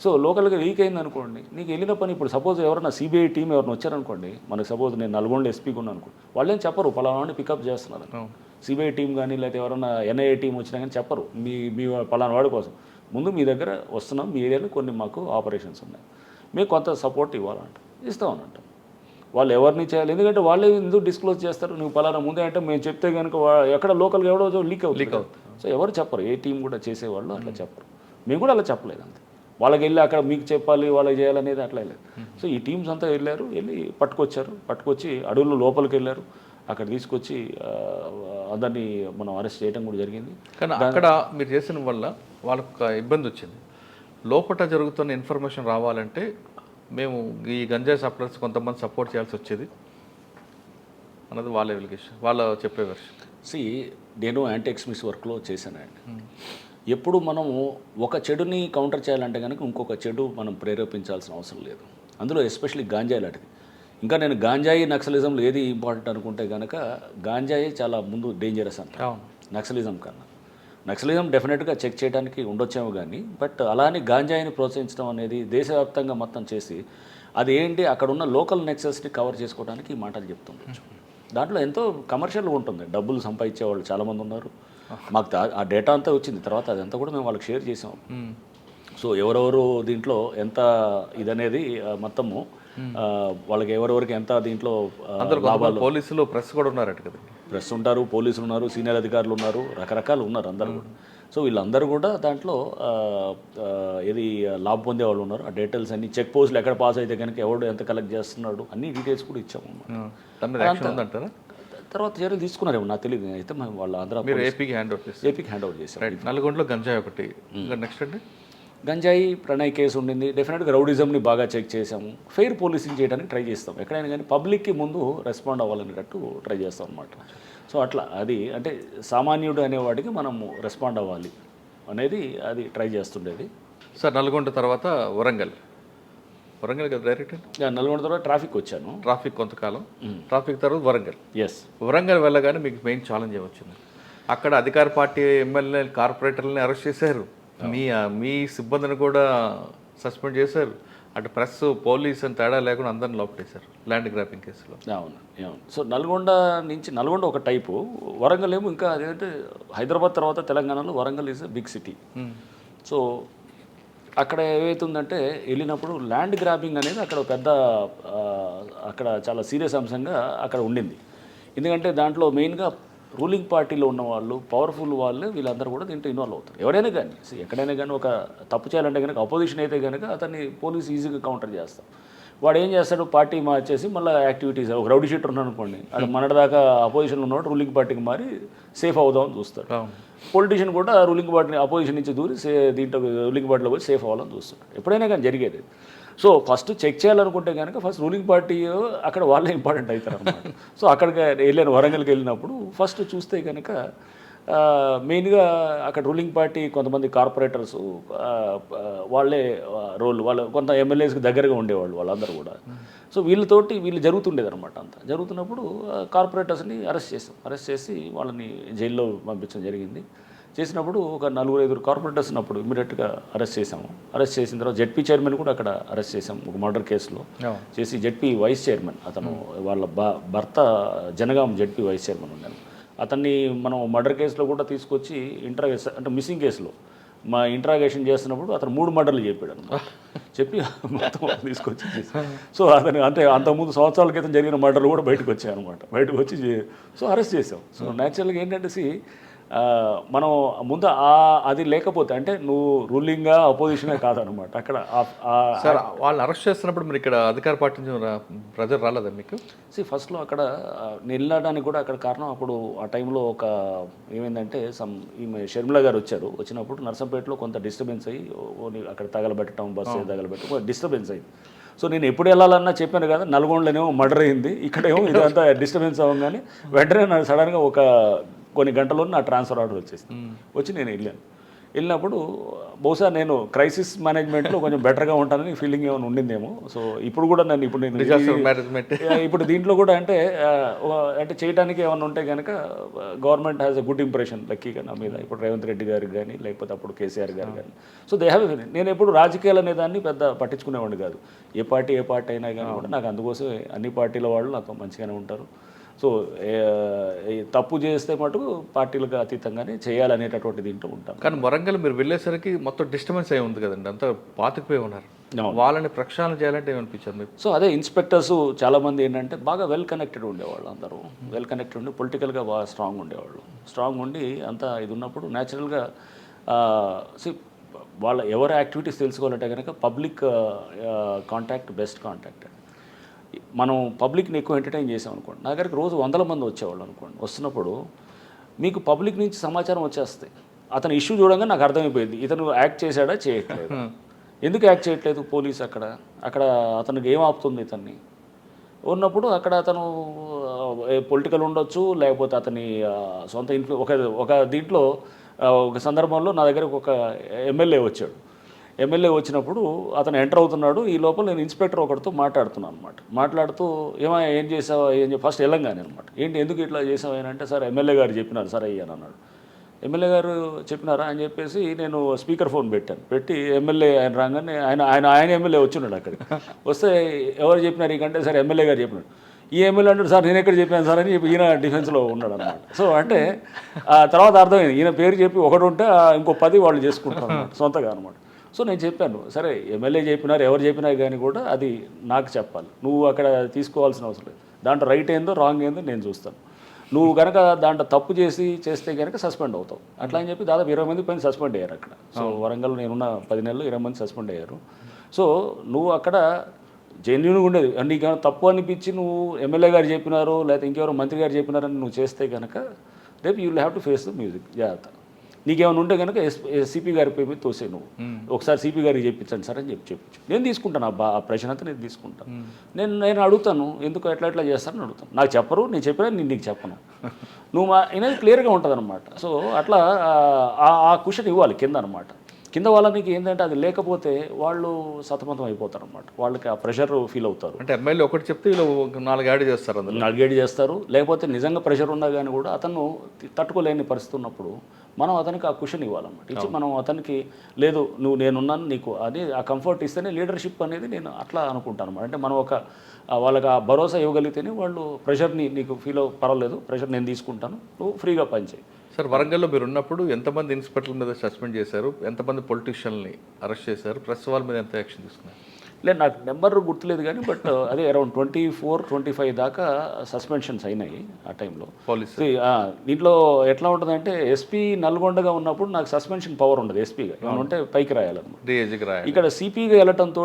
సో లోకల్గా లీక్ అయింది అనుకోండి, నీకు వెళ్ళిన పని ఇప్పుడు సపోజ్ ఎవరైనా సిబిఐ టీం ఎవరైనా వచ్చారనుకోండి, మనకు సపోజ్ నేను నల్గొండ ఎస్పీకి ఉన్నాను అనుకోండి, వాళ్ళేం చెప్పరు పలానా పికప్ చేస్తున్నారు. సిబిఐ టీం కానీ లేకపోతే ఎవరైనా ఎన్ఐఏ టీం వచ్చినా కానీ చెప్పరు మీ పలానా వాడి కోసం. ముందు మీ దగ్గర వస్తున్నాం, మీ ఏరియాలో కొన్ని మాకు ఆపరేషన్స్ ఉన్నాయి, మీకు కొంత సపోర్ట్ ఇవ్వాలంట, ఇస్తామనంట. వాళ్ళు ఎవరిని చేయాలి, ఎందుకంటే వాళ్ళే ఎందుకు డిస్క్లోజ్ చేస్తారు, నువ్వు పలానా ముందే అంటే మేము చెప్తే కనుక ఎక్కడ లోకల్గా ఎవడో లీక్ అవుతుంది. సో ఎవరు చెప్పరు, ఏ టీం కూడా చేసేవాళ్ళు అట్లా చెప్పరు. మేము కూడా అలా చెప్పలేదు అంతే. వాళ్ళకి వెళ్ళి అక్కడ మీకు చెప్పాలి వాళ్ళకి చేయాలనేది అట్లా లేదు. సో ఈ టీమ్స్ అంతా వెళ్ళి పట్టుకొచ్చి అడవుల్లో లోపలికి వెళ్ళారు, అక్కడ తీసుకొచ్చి అందరినీ మనం అరెస్ట్ చేయడం కూడా జరిగింది. కానీ అక్కడ మీరు చేసిన వల్ల వాళ్ళకు ఒక ఇబ్బంది వచ్చింది. లోపల జరుగుతున్న ఇన్ఫర్మేషన్ రావాలంటే మేము ఈ గంజాయి సప్లర్స్ కొంతమంది సపోర్ట్ చేయాల్సి వచ్చేది అన్నది వాళ్ళ వెలిగేషన్, వాళ్ళ చెప్పే వెర్షన్. నేను యాంటీ ఎక్స్ట్రీమిస్ట్ వర్క్లో చేశానండి. ఎప్పుడు మనము ఒక చెడుని కౌంటర్ చేయాలంటే కనుక ఇంకొక చెడు మనం ప్రేరేపించాల్సిన అవసరం లేదు. అందులో ఎస్పెషల్లీ గాంజాయి లాంటిది. ఇంకా నేను గాంజాయి నక్సలిజంలో ఏది ఇంపార్టెంట్ అనుకుంటే కనుక గాంజాయి చాలా ముందు డేంజరస్ అంట నక్సలిజం కన్నా. నక్సలిజం డెఫినెట్గా చెక్ చేయడానికి ఉండొచ్చేమో కానీ, బట్ అలానే గాంజాయిని ప్రోత్సహించడం అనేది దేశవ్యాప్తంగా మొత్తం చేసి అది ఏంటి అక్కడ ఉన్న లోకల్ నెక్సెస్ని కవర్ చేసుకోవడానికి ఈ మాటలు చెప్తుండొచ్చు. దాంట్లో ఎంతో కమర్షియల్ ఉంటుంది, డబ్బులు సంపాదించే వాళ్ళు చాలామంది ఉన్నారు. మాకు ఆ డేటా అంతా వచ్చింది, తర్వాత అదంతా కూడా మేము వాళ్ళకి షేర్ చేసాం. సో ఎవరెవరు దీంట్లో ఎంత ఇదనేది మొత్తము వాళ్ళకి ఎవరెవరికి ఎంత దీంట్లో లాభాలు. పోలీసులు ప్రెస్ కూడా ఉన్నారట కదా, ప్రెస్ ఉంటారు, పోలీసులు ఉన్నారు, సీనియర్ అధికారులు ఉన్నారు, రకరకాలు ఉన్నారు అందరూ కూడా. సో వీళ్ళందరూ కూడా దాంట్లో ఏది లాభం పొందే వాళ్ళు ఉన్నారు. ఆ డీటెయిల్స్ అన్ని చెక్ పోస్టులు ఎక్కడ పాస్ అయితే కనుక ఎవడు ఎంత కలెక్ట్ చేస్తున్నాడు అన్ని డీటెయిల్స్ కూడా ఇచ్చాము. తర్వాత చర్యలు తీసుకున్నారేమో నాకు తెలియదు. అయితే మేము వాళ్ళ ఏపీకి హ్యాండ్ అవుట్ చేసాం. నల్గొండలో గంజాయి ఒకటి, నెక్స్ట్ అండి గంజాయి ప్రణయ్ కేసు ఉండింది. డెఫినెట్గా రౌడిజంని బాగా చెక్ చేసాము, ఫెయిర్ పోలీసింగ్ చేయడానికి ట్రై చేస్తాం. ఎక్కడైనా కానీ పబ్లిక్కి ముందు రెస్పాండ్ అవ్వాలనేటట్టు ట్రై చేస్తాం అనమాట. సో అట్లా అది అంటే సామాన్యుడు అనేవాడికి మనము రెస్పాండ్ అవ్వాలి అనేది అది ట్రై చేస్తుండేది. సార్ నల్గొండ తర్వాత వరంగల్ కదా డైరెక్ట్? నల్గొండ తర్వాత ట్రాఫిక్ వచ్చాను. ట్రాఫిక్ కొంతకాలం, ట్రాఫిక్ తర్వాత వరంగల్. వరంగల్ వెళ్ళగానే మీకు మెయిన్ ఛాలెంజ్ వచ్చింది. అక్కడ అధికార పార్టీ ఎమ్మెల్యే కార్పొరేటర్లని అరెస్ట్ చేశారు, మీ సిబ్బందిని కూడా సస్పెండ్ చేశారు, అటు ప్రెస్ పోలీస్ అని తేడా లేకుండా అందరిని లోపటేశారు ల్యాండ్ గ్రాపింగ్ కేసులో. అవును. సో నల్గొండ ఒక టైపు, వరంగల్ ఏమో ఇంకా అదేంటే హైదరాబాద్ తర్వాత తెలంగాణలో Warangal is big city. So అక్కడ ఏమవుతుందంటే వెళ్ళినప్పుడు ల్యాండ్ గ్రాబింగ్ అనేది అక్కడ పెద్ద అక్కడ చాలా సీరియస్ అంశంగా అక్కడ ఉండింది. ఎందుకంటే దాంట్లో మెయిన్గా రూలింగ్ పార్టీలో ఉన్న వాళ్ళు, పవర్ఫుల్ వాళ్ళు, వీళ్ళందరూ కూడా దీంట్లో ఇన్వాల్వ్ అవుతారు. ఎవరైనా కానీ ఎక్కడైనా కానీ ఒక తప్పు చేయాలంటే కనుక అపోజిషన్ అయితే కనుక అతన్ని పోలీసు ఈజీగా కౌంటర్ చేస్తాం. వాడు ఏం చేస్తాడు, పార్టీ మార్చేసి మళ్ళీ యాక్టివిటీస్, ఒక రౌడీ షీటర్ ఉన్నాడు అనుకోండి, అది మొన్నటిదాకా అపోజిషన్లో ఉన్నవాడు రూలింగ్ పార్టీకి మారి సేఫ్ అవుదామని చూస్తాడు. పొలిటీషియన్ కూడా రూలింగ్ పార్టీని అపోజిషన్ నుంచి దూరి దీంట్లో రూలింగ్ పార్టీలో పోయి సేఫ్ అవ్వాలని చూస్తాడు. ఎప్పుడైనా కానీ జరిగేది. సో ఫస్ట్ చెక్ చేయాలనుకుంటే కనుక ఫస్ట్ రూలింగ్ పార్టీ అక్కడ వాళ్ళే ఇంపార్టెంట్ అవుతారు అన్నమాట. సో అక్కడికి వెళ్ళాను, వరంగల్కి వెళ్ళినప్పుడు ఫస్ట్ చూస్తే కనుక మెయిన్గా అక్కడ రూలింగ్ పార్టీ కొంతమంది కార్పొరేటర్స్ వాళ్ళే వాళ్ళు కొంత ఎమ్మెల్యేస్కి దగ్గరగా ఉండేవాళ్ళు వాళ్ళందరూ కూడా. సో వీళ్ళు జరుగుతుండేది అనమాట. అంతా జరుగుతున్నప్పుడు కార్పొరేటర్స్ని అరెస్ట్ చేసి వాళ్ళని జైల్లో పంపించడం జరిగింది. చేసినప్పుడు ఒక 4-5 కార్పొరేటర్స్ ఉన్నప్పుడు ఇమీడియట్గా అరెస్ట్ చేసాము. అరెస్ట్ చేసిన తర్వాత జెడ్పీ చైర్మన్ కూడా అక్కడ అరెస్ట్ చేసాము ఒక మర్డర్ కేసులో చేసి. జెడ్పీ వైస్ చైర్మన్ అతను వాళ్ళ భర్త జనగాం జెడ్పీ వైస్ చైర్మన్ ఉన్నాను. అతన్ని మనం మర్డర్ కేసులో కూడా తీసుకొచ్చి ఇంటర్వ్యూ అంటే మిస్సింగ్ కేసులో మా ఇంట్రాగేషన్ చేస్తున్నప్పుడు అతను 3 మర్డర్లు చెప్పాడు అనమాట. చెప్పి మొత్తం తీసుకొచ్చి సో అతను అంటే అంతకుముందు సంవత్సరాల క్రితం జరిగిన మర్డర్లు కూడా బయటకు వచ్చాయి అనమాట. బయటకు వచ్చి సో అరెస్ట్ చేసాం. సో న్యాచురల్గా ఏంటంటే మనం ముందు అది లేకపోతే అంటే నువ్వు రూలింగ్గా అపోజిషనే కాదనమాట అక్కడ. సార్ వాళ్ళు అరెస్ట్ చేస్తున్నప్పుడు మీరు ఇక్కడ అధికార పార్టీ నుంచి ప్రజలు రాలేదా మీకు? ఫస్ట్లో అక్కడ నేను వెళ్ళడానికి కూడా అక్కడ కారణం అప్పుడు ఆ టైంలో ఒక ఏమైందంటే ఈమె షర్మిల గారు వచ్చారు. వచ్చినప్పుడు నర్సంపేటలో కొంత డిస్టర్బెన్స్ అయ్యి అక్కడ తగలబెట్టడం, బస్సు తగలబెట్టడం డిస్టర్బెన్స్ అయింది. సో నేను ఎప్పుడు వెళ్ళాలన్నా చెప్పాను కదా, నల్గొండలోనేమో మర్డర్ అయింది, ఇక్కడేమో ఇదంతా డిస్టర్బెన్స్ అవ్వగానే వెంటనే నాకు సడన్గా కొన్ని గంటల్లో నా ట్రాన్స్ఫర్ ఆర్డర్ వచ్చి నేను వెళ్ళినప్పుడు బహుశా నేను క్రైసిస్ మేనేజ్మెంట్లో కొంచెం బెటర్గా ఉంటానని ఫీలింగ్ ఏమైనా ఉండిందేమో. సో ఇప్పుడు కూడా ఇప్పుడు దీంట్లో కూడా అంటే చేయడానికి ఏమైనా ఉంటే కనుక government has a good impression లక్కీగా నా మీద. ఇప్పుడు రేవంత్ రెడ్డి గారికి కానీ లేకపోతే అప్పుడు కేసీఆర్ గారు కానీ. సో దే హ్యావ్ నేను ఎప్పుడు రాజకీయాలు అనే దాన్ని పెద్ద పట్టించుకునేవాడిని కాదు. ఏ పార్టీ అయినా కానీ కూడా నాకు అందుకోసం అన్ని పార్టీల వాళ్ళు నాతో మంచిగానే ఉంటారు. సో తప్పు చేస్తే మటుకు పార్టీలకు అతీతంగానే చేయాలనేటటువంటి దీంట్లో ఉంటాం. కానీ వరంగల్ మీరు వెళ్ళేసరికి మొత్తం డిస్టర్బెన్స్ అయి ఉంది కదండి, అంతా పాతుకుపోయి ఉన్నారు. వాళ్ళని ప్రక్షాళన చేయాలంటే ఏమనిపించారు మీకు? సో అదే ఇన్స్పెక్టర్స్ చాలామంది ఏంటంటే బాగా వెల్ కనెక్టెడ్ ఉండేవాళ్ళు. అందరూ వెల్ కనెక్టెడ్ ఉండి పొలిటికల్గా బాగా స్ట్రాంగ్ ఉండేవాళ్ళు. స్ట్రాంగ్ ఉండి అంతా ఇది ఉన్నప్పుడు న్యాచురల్గా వాళ్ళ ఎవరి యాక్టివిటీస్ తెలుసుకోవాలంటే కనుక పబ్లిక్ కాంటాక్ట్ బెస్ట్ కాంటాక్ట్. మనం పబ్లిక్ని ఎక్కువ ఎంటర్టైన్ చేసాం అనుకోండి, నా దగ్గరికి రోజు 100 మంది వచ్చేవాళ్ళు అనుకోండి. వస్తున్నప్పుడు మీకు పబ్లిక్ నుంచి సమాచారం వచ్చేస్తాయి. అతని ఇష్యూ చూడంగా నాకు అర్థమైపోయింది ఇతను యాక్ట్ చేశాడా చేయట్లేదు. ఎందుకు యాక్ట్ చేయట్లేదు పోలీస్ అక్కడ అతనికి ఏం ఆపుతుంది ఇతన్ని ఉన్నప్పుడు అక్కడ అతను పొలిటికల్ ఉండొచ్చు, లేకపోతే అతని సొంత ఒక దీంట్లో ఒక సందర్భంలో నా దగ్గరకు ఒక ఎమ్మెల్యే వచ్చాడు. ఎమ్మెల్యే వచ్చినప్పుడు అతను ఎంటర్ అవుతున్నాడు. ఈ లోపల నేను ఇన్స్పెక్టర్ ఒకరితో మాట్లాడుతున్నాను అనమాట. మాట్లాడుతూ ఏం చేసావా ఫస్ట్ వెళ్ళంగానే అనమాట. ఎందుకు ఇట్లా చేసావు అంటే, సార్ ఎమ్మెల్యే గారు చెప్పినారు సార్ అయ్యాను అన్నాడు. ఎమ్మెల్యే గారు చెప్పినారా అని చెప్పేసి నేను స్పీకర్ ఫోన్ పెట్టి ఎమ్మెల్యే ఆయన రాగానే ఆయన ఎమ్మెల్యే వచ్చినాడు. అక్కడికి వస్తే ఎవరు చెప్పినారు ఇకంటే సార్ ఎమ్మెల్యే గారు చెప్పినాడు. ఈ ఎమ్మెల్యే అంటాడు సార్ నేను ఎక్కడ చెప్పాను సార్ అని ఈయన డిఫెన్స్లో ఉన్నాడు అనమాట. సో అంటే తర్వాత అర్థమైంది ఈయన పేరు చెప్పి ఒకటి ఉంటే ఇంకో 10 వాళ్ళు చేసుకుంటారు అన్నమాట సొంతగా అనమాట. సో నేను చెప్పాను, సరే ఎమ్మెల్యే చెప్పినారు ఎవరు చెప్పినా కానీ కూడా అది నాకు చెప్పాలి, నువ్వు అక్కడ తీసుకోవాల్సిన అవసరం లేదు. దాంట్లో రైట్ ఏందో రాంగ్ ఏందో నేను చూస్తాను. నువ్వు కనుక దాంట్లో తప్పు చేస్తే కనుక సస్పెండ్ అవుతావు. అట్లా అని చెప్పి దాదాపు 20 మంది పైన సస్పెండ్ అయ్యారు అక్కడ. సో వరంగల్ నేనున్న 10 నెలలు 20 మంది సస్పెండ్ అయ్యారు. సో నువ్వు అక్కడ జెన్యున్గా ఉండేది, నీకు తప్పు అనిపించి నువ్వు ఎమ్మెల్యే గారు చెప్పినారో లేకపోతే ఇంకెవరో మంత్రి గారు చెప్పినారని నువ్వు చేస్తే కనుక రేపు you will have to face the music. జాగ్రత్త. నీకేమైనా ఉంటే కనుక సిపి గారి పేరు తోసే నువ్వు ఒకసారి సిపి గారికి చెప్పించండి సార్ అని చెప్పించు. నేను తీసుకుంటాను ఆ ప్రశ్న అంతా నేను తీసుకుంటాను. నేను అడుగుతాను ఎందుకు ఎట్లా చేస్తానని అడుగుతాను. నాకు చెప్పరు, నేను చెప్పినా నేను నీకు చెప్పను. నువ్వు అనేది క్లియర్గా ఉంటుంది అనమాట. సో అట్లా ఆ క్వశ్చన్ ఇవ్వాలి కింద అనమాట. కింద వాళ్ళకి ఏంటంటే అది లేకపోతే వాళ్ళు సతమతం అయిపోతారు అనమాట. వాళ్ళకి ఆ ప్రెషర్ ఫీల్ అవుతారు. అంటే ఎమ్మెల్యే ఒకటి చెప్తే వీళ్ళు 4 యాడ్ చేస్తారు, 4 యాడ్ చేస్తారు. లేకపోతే నిజంగా ప్రెషర్ ఉన్నా కానీ కూడా అతను తట్టుకోలేని పరిస్థితి ఉన్నప్పుడు మనం అతనికి ఆ క్వశ్చన్ ఇవ్వాలన్నమాట. ఇచ్చి మనం అతనికి లేదు నువ్వు నేనున్నాను నీకు అది ఆ కంఫర్ట్ ఇస్తేనే లీడర్షిప్ అనేది నేను అట్లా అనుకుంటాను అనమాట. అంటే మనం వాళ్ళకి ఆ భరోసా ఇవ్వగలిగితేనే వాళ్ళు ప్రెషర్ని నీకు ఫీల్ పర్వాలేదు, ప్రెషర్ నేను తీసుకుంటాను, నువ్వు ఫ్రీగా పనిచేయి. సార్ వరంగల్లో మీరు ఉన్నప్పుడు ఎంతమంది ఇన్స్పెక్టర్ల మీద సస్పెండ్ చేశారు, ఎంతమంది పొలిటీషియన్ని అరెస్ట్ చేశారు, ప్రెస్ వాళ్ళ మీద ఎంత యాక్షన్ తీసుకున్నారు? లేదు నాకు నెంబర్ గుర్తులేదు కానీ బట్ అదే అరౌండ్ 24-25 దాకా సస్పెన్షన్స్ అయినాయి ఆ టైంలో పోలీసు. దీంట్లో ఎట్లా ఉంటుందంటే ఎస్పీ నల్గొండగా ఉన్నప్పుడు నాకు సస్పెన్షన్ పవర్ ఉండదు. ఎస్పీగా ఏమైనా ఉంటే పైకి రాయాలన్నమాట, డిఐజీకి రాయాలి. ఇక్కడ సిపిగా వెళ్ళటంతో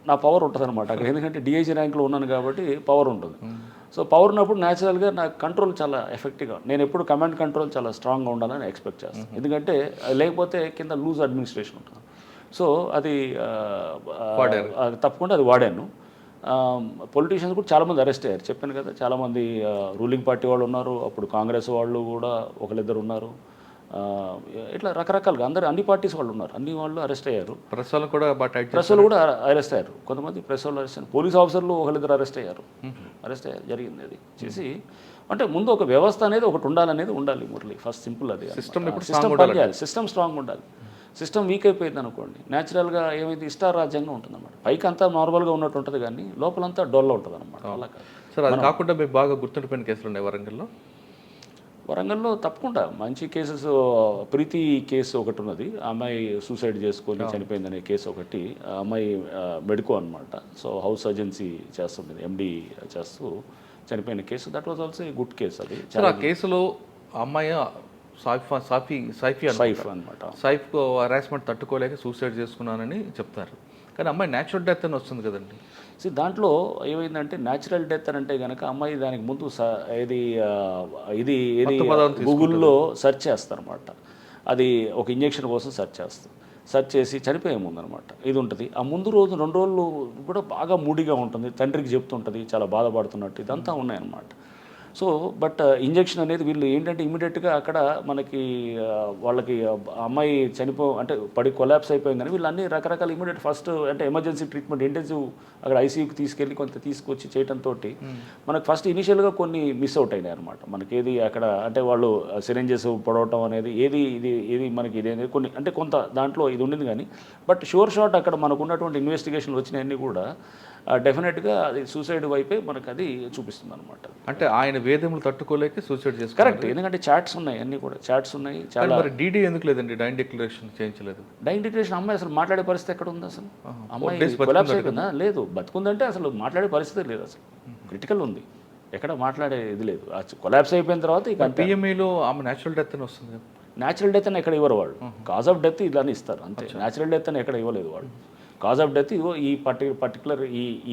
నా పవర్ ఉంటుంది అనమాట అక్కడ. ఎందుకంటే డిఐజీ ర్యాంక్లో ఉన్నాను కాబట్టి పవర్ ఉంటుంది. సో పవర్ ఉన్నప్పుడు న్యాచురల్గా నాకు కంట్రోల్ చాలా ఎఫెక్టివ్గా, నేను ఎప్పుడు కమాండ్ కంట్రోల్ చాలా స్ట్రాంగ్గా ఉండాలని ఎక్స్పెక్ట్ చేస్తాను. ఎందుకంటే లేకపోతే కింద లూజ్ అడ్మినిస్ట్రేషన్ ఉంటుంది. సో అది తప్పకుండా అది వాడాను. పొలిటీషియన్స్ కూడా చాలామంది అరెస్ట్ అయ్యారు, చెప్పాను కదా. చాలామంది రూలింగ్ పార్టీ వాళ్ళు ఉన్నారు, అప్పుడు కాంగ్రెస్ వాళ్ళు కూడా ఒకళ్ళిద్దరు ఉన్నారు. ఇట్లా రకరకాలుగా అన్ని పార్టీస్ వాళ్ళు ఉన్నారు, అన్ని వాళ్ళు అరెస్ట్ అయ్యారు. ప్రెస్ వాళ్ళు కూడా అరెస్ట్ అయ్యారు. కొంతమంది ప్రెస్ వాళ్ళు అరెస్ట్ అయ్యారు. పోలీస్ ఆఫీసర్లు ఒకళ్ళిద్దరు అరెస్ట్ అయ్యారు జరిగింది. అది చేసి అంటే ముందు ఒక వ్యవస్థ అనేది ఒకటి ఉండాలి మురళి. ఫస్ట్ సింపుల్ అది. సిస్టమ్ పనిచేయాలి, సిస్టమ్ స్ట్రాంగ్ ఉండాలి. సిస్టమ్ వీక్ అయిపోయింది అనుకోండి, న్యాచురల్గా ఏమైతే ఇష్టారాజ్యంగా ఉంటుంది అన్నమాట. పైకి అంతా నార్మల్గా ఉన్నట్టు ఉంటుంది కానీ లోపలంతా డొల్ల ఉంటుంది అనమాట. అలా సార్ అది కాకుండా మీకు బాగా గుర్తుండిపోయిన కేసులు ఉన్నాయి వరంగల్లో? వరంగల్లో తప్పకుండా మంచి కేసెస్, ప్రీతి కేసు ఒకటి ఉన్నది, ఆ అమ్మాయి సూసైడ్ చేసుకొని చనిపోయిందనే కేసు ఒకటి. ఆ అమ్మాయి మెడికో అనమాట, సో హౌస్ సర్జెన్సీ చేస్తుండేది, ఎండి చేస్తూ చనిపోయిన case. That was also a good case. అది సార్ ఆ కేసులో ఆ అమ్మాయి సైఫ్ అనమాట. సైఫ్ హరాస్మెంట్ తట్టుకోలేక సూసైడ్ చేసుకున్నానని చెప్తారు, కానీ అమ్మాయి న్యాచురల్ డెత్ అని వస్తుంది కదండి. దాంట్లో ఏమైందంటే న్యాచురల్ డెత్ అని అంటే కనుక అమ్మాయి దానికి ముందు ఇది ఇది ఇది గూగుల్లో సెర్చ్ చేస్తారనమాట. అది ఒక ఇంజెక్షన్ కోసం సెర్చ్ చేసి చనిపోయే ముందు అనమాట ఇది ఉంటుంది. ఆ ముందు రోజు 2 రోజులు కూడా బాగా మూడీగా ఉంటుంది, తండ్రికి చెప్తుంటుంది చాలా బాధపడుతున్నట్టు, ఇదంతా ఉన్నాయన్నమాట. సో బట్ ఇంజెక్షన్ అనేది వీళ్ళు ఏంటంటే ఇమీడియట్గా అక్కడ మనకి వాళ్ళకి అమ్మాయి అంటే కొలాప్స్ అయిపోయింది, కానీ వీళ్ళు అన్ని రకరకాల ఇమీడియట్ ఫస్ట్ అంటే ఎమర్జెన్సీ ట్రీట్మెంట్ ఇంటెన్సివ్ అక్కడ ఐసీయూకి తీసుకెళ్ళి తీసుకొచ్చి చేయడంతో మనకు ఫస్ట్ ఇనిషియల్గా కొన్ని మిస్ అవుట్ అయినాయి అనమాట. మనకి ఏది అక్కడ అంటే వాళ్ళు సిరెంజెస్ పొడవటం అనేది ఏది మనకి ఇది అనేది కొన్ని అంటే కొంత దాంట్లో ఇది ఉండింది, కానీ బట్ షూర్ షాట్ అక్కడ మనకు ఉన్నటువంటి ఇన్వెస్టిగేషన్లు వచ్చినవన్నీ కూడా డెఫినెట్గా అది సూసైడ్ వైపే మనకు అది చూపిస్తుంది అనమాట. అంటే ఆయన వేదములు తట్టుకోలేక సూసైడ్ చేసుకున్నారు. కరెక్ట్, ఎందుకంటే చాట్స్ ఉన్నాయి, అన్నీ కూడా చాట్స్ ఉన్నాయి. చాలా మరి డీడీ ఎందుకు లేదండి, డైన్ డిక్లరేషన్ చేయించలేదు? డైన్ డిక్లరేషన్ అమ్మాయి అసలు మాట్లాడే పరిస్థితి ఎక్కడ ఉంది అసలు? అమ్మాయి కొలాప్స్ అయిపోయిందా? లేదు, బతుకుందంటే అసలు మాట్లాడే పరిస్థితి లేదు, అసలు క్రిటికల్ ఉంది, ఎక్కడ మాట్లాడే ఇది లేదు. కొలాప్స్ అయిపోయిన తర్వాత ఇక పిఎంఈలో ఆమె న్యాచురల్ డెత్ అని వస్తుంది. న్యాచురల్ డెత్ అని ఎక్కడ ఇవ్వరు వాళ్ళు, కాజ్ ఆఫ్ డెత్ ఇలానే ఇస్తారు అంతే. న్యాచురల్ డెత్ అని ఎక్కడ ఇవ్వలేదు వాళ్ళు. కాజ్ ఆఫ్ డెత్ ఇగో ఈ పర్టికులర్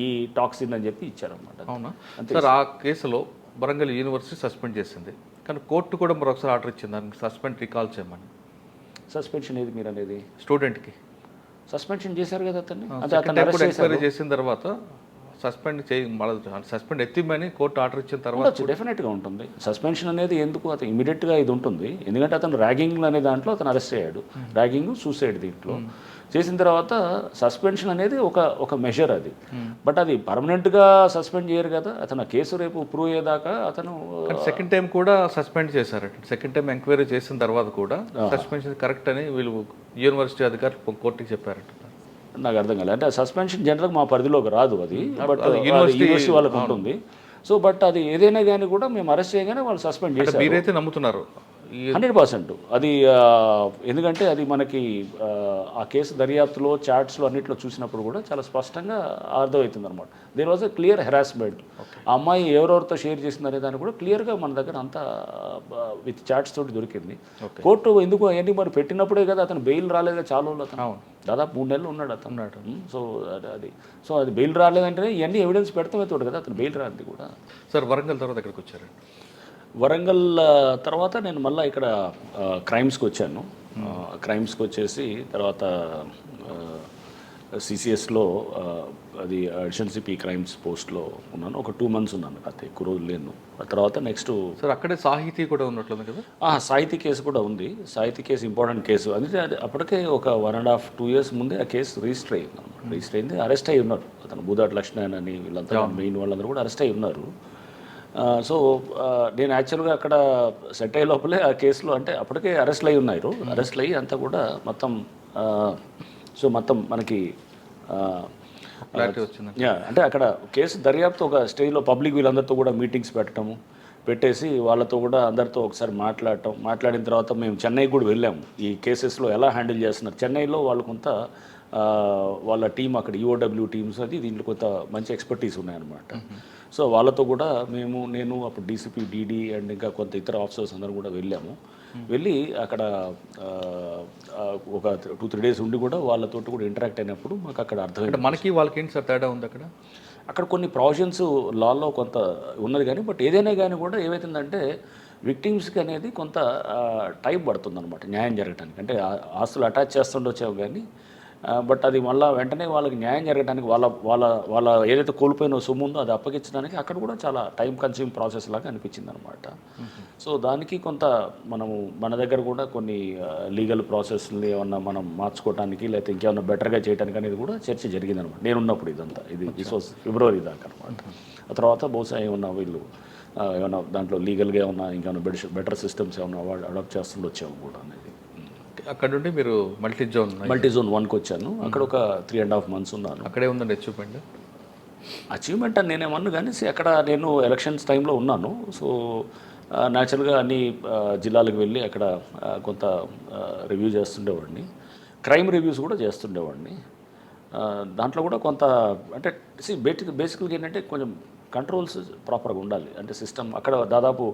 ఈ టాక్సిన్ అని చెప్పి ఇచ్చారనమాట. అవునా సార్? ఆ కేసులో వరంగల్ యూనివర్సిటీ సస్పెండ్ చేసింది, కానీ కోర్టు కూడా మరొకసారి ఆర్డర్ ఇచ్చింది దానికి సస్పెండ్ రికాల్ చేయమని. సస్పెన్షన్ ఏది మీరు అనేది? స్టూడెంట్కి సస్పెన్షన్ చేశారు కదా అతన్ని. ఎంక్వైరీ చేసిన తర్వాత సస్పెండ్ ఎత్తిమని కోర్టు ఆర్డర్ ఇచ్చిన తర్వాత డెఫినెట్గా ఉంటుంది సస్పెన్షన్ అనేది. ఎందుకు అతను ఇమీడియట్గా ఇది ఉంటుంది, ఎందుకంటే అతను ర్యాగింగ్ అనే దాంట్లో అతను అరెస్ట్ అయ్యాడు, ర్యాగింగ్ సూసైడ్ దీంట్లో చేసిన తర్వాత సస్పెన్షన్ అనేది ఒక మెజర్ అది. బట్ అది పర్మనెంట్గా సస్పెండ్ చేయరు కదా, అతను కేసు రేపు ప్రూవ్ అయ్యేదాకా అతను. సెకండ్ టైం కూడా సస్పెండ్ చేశారట, సెకండ్ టైం ఎంక్వైరీ చేసిన తర్వాత కూడా సస్పెన్షన్ కరెక్ట్ అని వీళ్ళు యూనివర్సిటీ అధికారులు కోర్టుకి చెప్పారట. నాకు అర్థం కాలేదు, అంటే సస్పెన్షన్ జనరల్గా మా పరిధిలోకి రాదు అది, బట్ యూనివర్సిటీ వాళ్ళకి ఉంటుంది. సో బట్ అది ఏదైనా కానీ కూడా మేము అరెస్ట్ చేయగానే వాళ్ళు సస్పెండ్ చేశారు. మీరైతే నమ్ముతున్నారు 100%. అది ఎందుకంటే అది మనకి ఆ కేసు దర్యాప్తులో చాట్స్లో అన్నింటిలో చూసినప్పుడు కూడా చాలా స్పష్టంగా అర్థమవుతుంది అనమాట. There was a clear harassment. ఆ అమ్మాయి ఎవరెవరితో షేర్ చేసిందనే దాన్ని కూడా క్లియర్గా మన దగ్గర అంతా విత్ చాట్స్ తోటి దొరికింది. కోర్టు ఎందుకు అవన్నీ మరి పెట్టినప్పుడే కదా అతను బెయిల్ రాలేదు, చాలా రోజులు అతను దాదాపు 3 నెలలు ఉన్నాడు అతను. సో అది బెయిల్ రాలేదంటేనే ఇవన్నీ ఎవిడెన్స్ పెడతామే తోడు కదా అతను బెయిల్ రాంది కూడా. సార్ వరంగల్ తర్వాత ఎక్కడికి వచ్చారు? వరంగల్ తర్వాత నేను మళ్ళీ ఇక్కడ క్రైమ్స్కి వచ్చాను. క్రైమ్స్కి వచ్చేసి తర్వాత సిసిఎస్లో అది అడిషనల్ సిపి క్రైమ్స్ పోస్ట్లో ఉన్నాను. ఒక 2 months ఉన్నాను, అంతే, ఎక్కువ రోజులు లేను. ఆ తర్వాత నెక్స్ట్ సార్ అక్కడే సాహితీ కూడా ఉన్నట్లుంది కదా? సాహితీ కేసు కూడా ఉంది. సాహితీ కేసు ఇంపార్టెంట్ కేసు, అందుకే అప్పటికే ఒక 1.5-2 years ముందే ఆ కేసు రిజిస్టర్ అయింది. రిజిస్టర్ అయింది, అరెస్ట్ అయ్యి ఉన్నారు అతను బూదాటి లక్ష్మణ్ అని వీళ్ళంతా మెయిన్ వాళ్ళందరూ కూడా అరెస్ట్ అయ్యి ఉన్నారు. సో నేను యాక్చువల్గా అక్కడ సెట్ అయ్యే లోపలే ఆ కేసులో అంటే అప్పటికే అరెస్ట్లు అయ్యి ఉన్నారు. అరెస్ట్లు అయ్యి అంతా కూడా మొత్తం మొత్తం మనకి అంటే అక్కడ కేసు దర్యాప్తు ఒక స్టేజ్లో పబ్లిక్ వీళ్ళందరితో కూడా మీటింగ్స్ పెట్టేసి వాళ్ళతో కూడా అందరితో ఒకసారి మాట్లాడిన తర్వాత మేము చెన్నై కూడా వెళ్ళాము. ఈ కేసెస్లో ఎలా హ్యాండిల్ చేస్తున్నారు చెన్నైలో వాళ్ళు కొంత వాళ్ళ టీం అక్కడ ఈఓడబ్ల్యూ టీమ్స్ అది దీంట్లో కొంత మంచి ఎక్స్పర్టీస్ ఉన్నాయన్నమాట. సో వాళ్ళతో కూడా నేను అప్పుడు డీసీపీ డీడీ అండ్ ఇంకా కొంత ఇతర ఆఫీసర్స్ అందరూ కూడా వెళ్ళి అక్కడ ఒక 2-3 days ఉండి కూడా వాళ్ళతో కూడా ఇంటరాక్ట్ అయినప్పుడు మాకు అక్కడ అర్థమైంది మనకి వాళ్ళకి ఏంటి సార్ తేడా ఉంది అక్కడ కొన్ని ప్రావిజన్స్ లాలో కొంత ఉన్నది, కానీ బట్ ఏదైనా కానీ కూడా ఏమవుతుందంటే విక్టిమ్స్కి అనేది కొంత టైం పడుతుంది అనమాట న్యాయం జరగడానికి. అంటే ఆస్తులు అటాచ్ చేస్తుండొచ్చావు కానీ బట్ అది మళ్ళీ వెంటనే వాళ్ళకి న్యాయం జరగడానికి వాళ్ళ ఏదైతే కోల్పోయిన సొమ్ము ఉందో అది అప్పగించడానికి అక్కడ కూడా చాలా టైం కన్స్యూమ్ ప్రాసెస్ లాగా అనిపించింది అనమాట. సో దానికి కొంత మన దగ్గర కూడా కొన్ని లీగల్ ప్రాసెస్ని ఏమన్నా మనం మార్చుకోవడానికి లేకపోతే ఇంకేమన్నా బెటర్గా చేయడానికి అనేది కూడా చర్చ జరిగింది అనమాట నేనున్నప్పుడు. దిస్ వాజ్ February దాకా అనమాట. ఆ తర్వాత బహుశా ఏమన్నా దాంట్లో లీగల్గా ఏమన్నా ఇంకేమన్నా బెటర్ సిస్టమ్స్ ఏమన్నా అడాప్ట్ చేస్తుండొచ్చాము కూడా అనేది. అక్కడ నుండి మీరు మల్టీ జోన్ 1కి వచ్చాను. అక్కడ ఒక 3.5 months ఉన్నాను. అక్కడే ఉందండి అచీవ్మెంట్ అని నేనేమన్నా కానీ అక్కడ నేను ఎలక్షన్స్ టైంలో ఉన్నాను. సో న్యాచురల్గా అన్ని జిల్లాలకు వెళ్ళి అక్కడ కొంత రివ్యూ చేస్తుండేవాడిని. క్రైమ్ రివ్యూస్ కూడా చేస్తుండేవాడిని. దాంట్లో కూడా కొంత అంటే బేసికల్గా ఏంటంటే కొంచెం కంట్రోల్స్ ప్రాపర్గా ఉండాలి. అంటే సిస్టమ్ అక్కడ దాదాపు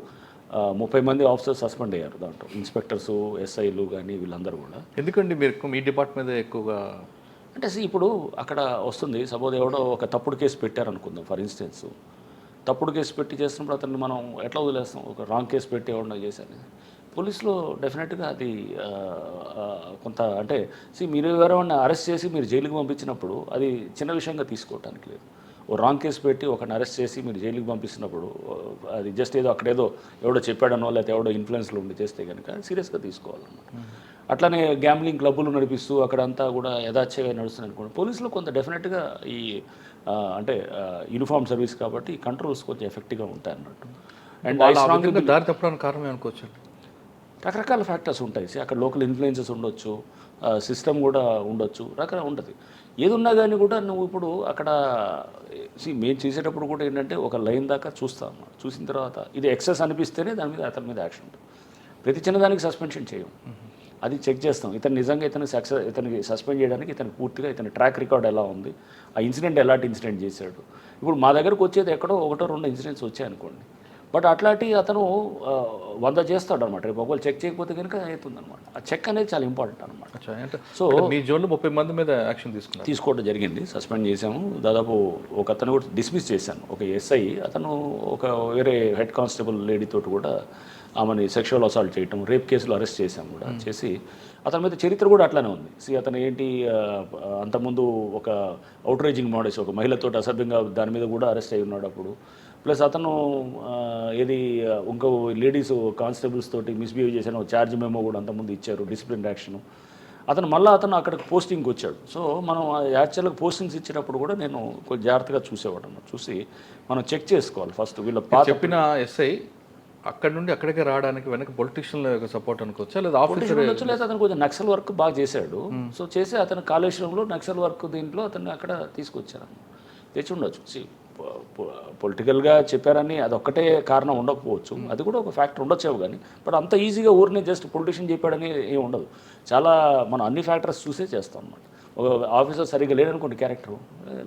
30 మంది ఆఫీసర్స్ సస్పెండ్ అయ్యారు దాంట్లో, ఇన్స్పెక్టర్సు, ఎస్ఐలు కానీ వీళ్ళందరూ కూడా. ఎందుకండి మీరు మీ డిపార్ట్మెంట్ ఎక్కువగా అంటే ఇప్పుడు అక్కడ వస్తుంది, సపోజ్ ఎవడో ఒక తప్పుడు కేసు పెట్టారనుకుందాం ఫర్ ఇన్స్టెన్స్, తప్పుడు కేసు పెట్టి చేస్తున్నప్పుడు అతన్ని మనం ఎట్లా వదిలేస్తాం? ఒక రాంగ్ కేసు పెట్టి ఎవడో చేశాను. పోలీసులో డెఫినెట్గా అది కొంత అంటే మీరు ఎవరైనా అరెస్ట్ చేసి మీరు జైలుకి పంపించినప్పుడు అది చిన్న విషయంగా తీసుకోవటానికి లేదు. ఓ రాంగ్ కేసు పెట్టి ఒకరిని అరెస్ట్ చేసి మీరు జైలుకి పంపిస్తున్నప్పుడు అది జస్ట్ ఏదో అక్కడేదో ఎవడో చెప్పాడనో లేకపోతే ఎవడో ఇన్ఫ్లుయెన్స్లో ఉండి చేస్తే కనుక సీరియస్గా తీసుకోవాలన్నమాట. అట్లానే గ్యాంబ్లింగ్ క్లబ్బులు నడిపిస్తూ అక్కడంతా కూడా యథాచ్ఛగా నడుస్తుంది అనుకోండి, పోలీసులో కొంత డెఫినెట్గా ఈ అంటే యూనిఫామ్ సర్వీస్ కాబట్టి కంట్రోల్స్ కొంచెం ఎఫెక్టివ్గా ఉంటాయి అన్నట్టు. అండ్ దారి తప్పడానికి కారణం అనుకోవచ్చు. రకరకాల ఫ్యాక్టర్స్ ఉంటాయి. అక్కడ లోకల్ ఇన్ఫ్లుయెన్సెస్ ఉండొచ్చు, సిస్టమ్ కూడా ఉండొచ్చు, రకరకాల ఉంటుంది. ఏదున్నా కానీ కూడా నువ్వు ఇప్పుడు అక్కడ మేము చేసేటప్పుడు కూడా ఏంటంటే ఒక లైన్ దాకా చూస్తాం. చూసిన తర్వాత ఇది ఎక్సెస్ అనిపిస్తేనే దాని మీద అతని మీద యాక్షన్ ఉంటుంది. ప్రతి చిన్నదానికి సస్పెన్షన్ చేయం, అది చెక్ చేస్తాం. నిజంగా ఇతనికి సస్పెండ్ చేయడానికి ఇతనికి పూర్తిగా ఇతని ట్రాక్ రికార్డ్ ఎలా ఉంది, ఆ ఇన్సిడెంట్ ఎలాంటి ఇన్సిడెంట్ చేశాడు. ఇప్పుడు మా దగ్గరకు వచ్చేది ఎక్కడో 1-2 ఇన్సిడెంట్స్ వచ్చాయనుకోండి, బట్ అట్లాంటి అతను 100 చేస్తాడు అనమాట. రేపు ఒకవేళ చెక్ చేయకపోతే కనుక అవుతుంది అనమాట. ఆ చెక్ అనేది చాలా ఇంపార్టెంట్ అనమాట. సో మీ జోన్లో 30 మంది మీద యాక్షన్ తీసుకోవడం జరిగింది, సస్పెండ్ చేశాము. దాదాపు ఒక అతను కూడా డిస్మిస్ చేశాను. ఒక ఎస్ఐ అతను ఒక వేరే హెడ్ కానిస్టేబుల్ లేడీతో కూడా ఆమెని సెక్షువల్ అసాల్ట్ చేయటం, రేప్ కేసులో అరెస్ట్ చేశాము కూడా. చేసి అతని మీద చరిత్ర కూడా అట్లానే ఉంది. అతను ఏంటి అంతకుముందు ఒక అవుట్రేజింగ్ మోడల్స్ ఒక మహిళతో అసభ్యంగా దాని మీద కూడా అరెస్ట్ అయి ఉన్నాడు అప్పుడు. ప్లస్ అతను ఇంకో లేడీస్ కానిస్టేబుల్స్ తోటి మిస్బిహేవ్ చేసిన ఛార్జ్ మెమో కూడా అంతకుముందు ఇచ్చారు, డిసిప్లిన్ యాక్షన్. అతను అక్కడికి పోస్టింగ్కి వచ్చాడు. సో మనం యాక్చువల్గా పోస్టింగ్స్ ఇచ్చేటప్పుడు కూడా నేను కొంచెం జాగ్రత్తగా చూసేవాడు అన్నమాట. చూసి మనం చెక్ చేసుకోవాలి ఫస్ట్. వీళ్ళ చెప్పిన ఎస్ఐ అక్కడ నుండి అక్కడికే రావడానికి వెనక పొలిటీషియన్ల యొక్క సపోర్ట్ అనుకోవచ్చా, లేదా ఆఫీసర్ ఉండొచ్చు, లేదా అతను కొంచెం నక్సల్ వర్క్ బాగా చేశాడు. సో చేసి అతను కాళేశ్వరంలో నక్సల్ వర్క్ దీంట్లో అతన్ని అక్కడ తీసుకొచ్చారు, తెచ్చి ఉండొచ్చు. పొలిటికల్గా చెప్పారని అదొక్కటే కారణం ఉండకపోవచ్చు, అది కూడా ఒక ఫ్యాక్టర్ ఉండొచ్చేమో. కానీ బట్ అంత ఈజీగా ఊరిని జస్ట్ పొలిటీషియన్ చెప్పాడని ఏమి ఉండదు. చాలా మనం అన్ని ఫ్యాక్టర్స్ చూసే చేస్తాం అన్నమాట. ఒక ఆఫీసర్ సరిగ్గా లేదనుకోండి, క్యారెక్టర్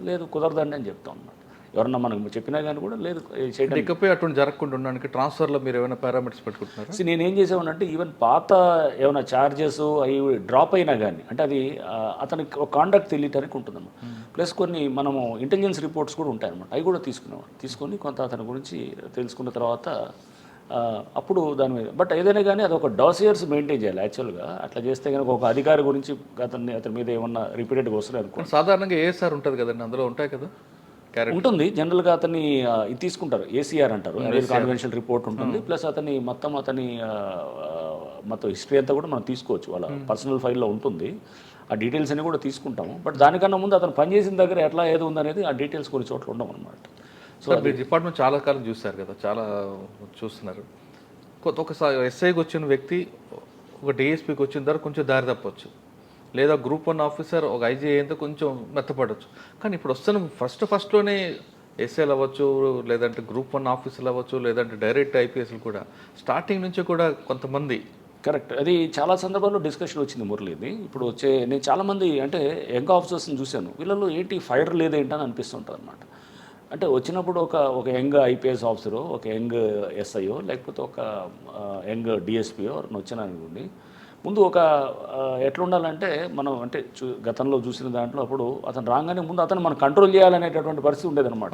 లేదు కుదరదండి అని చెప్తాం అన్నమాట. ఎవరన్నా మనకు చెప్పినా కానీ కూడా లేదు చేయడానికి. ఇకపై అటువంటి జరగకుండా ఉండడానికి ట్రాన్స్ఫర్లో మీరు ఏమైనా పారామీటర్స్ పెట్టుకుంటున్నారు? నేనేం చేసామనంటే ఈవెన్ పాత ఏమైనా ఛార్జెస్ అవి డ్రాప్ అయినా కానీ అంటే అది అతనికి ఒక కాండక్ట్ తెలియటానికి ఉంటుందన్నమాట. ప్లస్ కొన్ని మనము ఇంటెలిజెన్స్ రిపోర్ట్స్ కూడా ఉంటాయన్నమాట, అవి కూడా తీసుకొని కొంత అతని గురించి తెలుసుకున్న తర్వాత అప్పుడు దాని మీద. బట్ ఏదైనా కానీ అది ఒక డాసియర్స్ మెయింటైన్ చేయాలి యాక్చువల్గా. అట్లా చేస్తే కనుక ఒక అధికారి గురించి అతని మీద ఏమన్నా రిపీటెడ్గా వస్తున్నాయి అనుకో. సాధారణంగా ఏఎస్ఆర్ ఉంటుంది కదండి, అందులో ఉంటాయి కదా ఉంటుంది. జనరల్గా అతన్ని ఇది తీసుకుంటారు, ఏసీఆర్ అంటారు, కాన్ఫిడెన్షియల్ రిపోర్ట్ ఉంటుంది. ప్లస్ అతని మొత్తం హిస్టరీ అంతా కూడా మనం తీసుకోవచ్చు, వాళ్ళ పర్సనల్ ఫైల్లో ఉంటుంది. ఆ డీటెయిల్స్ అన్ని కూడా తీసుకుంటాము. బట్ దానికన్నా ముందు అతను పనిచేసిన దగ్గర ఎట్లా ఏది ఉందనేది ఆ డీటెయిల్స్ కొన్ని చోట్ల ఉండవు అనమాట. సో మీ డిపార్ట్మెంట్ చాలా కాలం చూస్తారు కదా, చాలా చూస్తున్నారు. ఒకసారి ఎస్ఐకి వచ్చిన వ్యక్తి ఒక డిఎస్పీకి వచ్చిన తర్వాత కొంచెం దారి తప్పవచ్చు, లేదా గ్రూప్ 1 ఆఫీసర్ ఒక ఐజీ అయ్యేంత కొంచెం మెత్తపడవచ్చు. కానీ ఇప్పుడు వస్తున్న ఫస్ట్లోనే ఎస్ఐలు అవ్వచ్చు, లేదంటే గ్రూప్ 1 ఆఫీసర్లు అవ్వచ్చు, లేదంటే డైరెక్ట్ ఐపీఎస్లు కూడా స్టార్టింగ్ నుంచి కూడా కొంతమంది. కరెక్ట్, అది చాలా సందర్భాల్లో డిస్కషన్ వచ్చింది మురళిది. ఇప్పుడు నేను చాలామంది అంటే యంగ్ ఆఫీసర్స్ని చూశాను, వీళ్ళలో ఏంటి ఫైర్ లేదేంటని అనిపిస్తుంటుంది అనమాట. అంటే వచ్చినప్పుడు ఒక యంగ్ ఐపీఎస్ ఆఫీసరో, ఒక యంగ్ ఎస్ఐయో, లేకపోతే ఒక యంగ్ డిఎస్పీయో వచ్చినానుకోండి, ముందు ఒక ఎట్లా ఉండాలంటే మనం అంటే గతంలో చూసిన దాంట్లో అప్పుడు అతను రాగానే ముందు అతను మనం కంట్రోల్ చేయాలనేటటువంటి పరిస్థితి ఉండేదన్నమాట.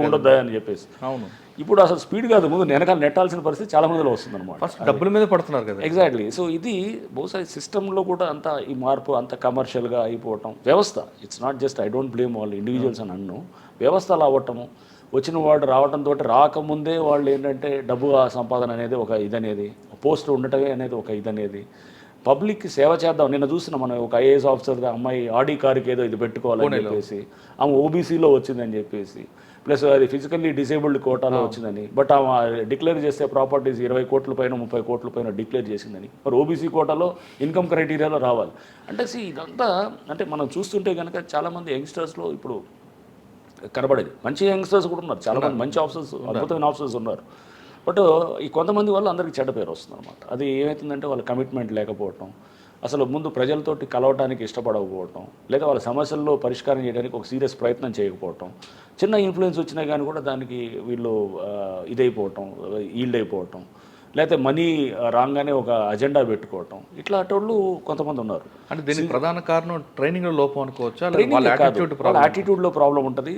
ఉండొద్దా అని చెప్పేసి. అవును, ఇప్పుడు అసలు స్పీడ్ కాదు, ముందు వెనకాల నెట్టాల్సిన పరిస్థితి చాలా మందిలో వస్తుంది అనమాట. డబ్బుల మీద పడుతున్నారు కదా. ఎగ్జాక్ట్లీ. సో ఇది బహుశా సిస్టంలో కూడా అంత ఈ మార్పు అంత కమర్షియల్గా అయిపోవటం, వ్యవస్థ, it's not just I don't blame వాళ్ళు ఇండివిజువల్స్ అని అన్ను, వ్యవస్థ అలా అవ్వటము, వచ్చిన వాడు రావడంతో రాకముందే వాళ్ళు ఏంటంటే డబ్బు సంపాదన అనేది ఒక ఇదనేది, పోస్ట్ ఉండటమే అనేది ఒక ఇదనేది, పబ్లిక్కి సేవ చేద్దాం. నిన్న చూసిన మనం ఒక ఐఏఎస్ ఆఫీసర్గా అమ్మాయి ఆడి కారుకి ఏదో ఇది పెట్టుకోవాలని చెప్పేసి, ఆమె ఓబీసీలో వచ్చిందని చెప్పేసి, ప్లస్ అది ఫిజికల్లీ డిసేబుల్డ్ కోటాలో వచ్చిందని, బట్ ఆమె డిక్లేర్ చేస్తే ప్రాపర్టీస్ 20 కోట్ల పైన 30 కోట్ల పైన డిక్లేర్ చేసిందని, మరి ఓబీసీ కోటాలో ఇన్కమ్ క్రైటీరియాలో రావాలి అంటే ఇదంతా అంటే మనం చూస్తుంటే కనుక చాలామంది యంగ్స్టర్స్లో ఇప్పుడు కనబడేది. మంచి యంగ్స్టర్స్ కూడా ఉన్నారు, చాలామంది మంచి ఆఫీసర్స్, అద్భుతమైన ఆఫీసర్స్ ఉన్నారు. బట్ ఈ కొంతమంది వల్ల అందరికీ చెడ్డ పేరు వస్తుంది అనమాట. అది ఏమవుతుందంటే వాళ్ళ కమిట్మెంట్ లేకపోవటం, అసలు ముందు ప్రజలతోటి కలవటానికి ఇష్టపడకపోవటం, లేదా వాళ్ళ సమస్యల్లో పరిష్కారం చేయడానికి ఒక సీరియస్ ప్రయత్నం చేయకపోవటం, చిన్న ఇన్ఫ్లుయెన్స్ వచ్చినా కానీ కూడా దానికి వీళ్ళు ఇదైపోవటం, ఈల్డ్ అయిపోవటం, లేకపోతే మనీ రాగానే ఒక అజెండా పెట్టుకోవటం, ఇట్లా అటోళ్ళు కొంతమంది ఉన్నారు. అంటే దీనికి ప్రధాన కారణం ట్రైనింగ్లో లోపం అనుకోవచ్చా? ట్రైనింగ్ కాదు, వాళ్ళ యాటిట్యూడ్లో ప్రాబ్లం ఉంటుంది.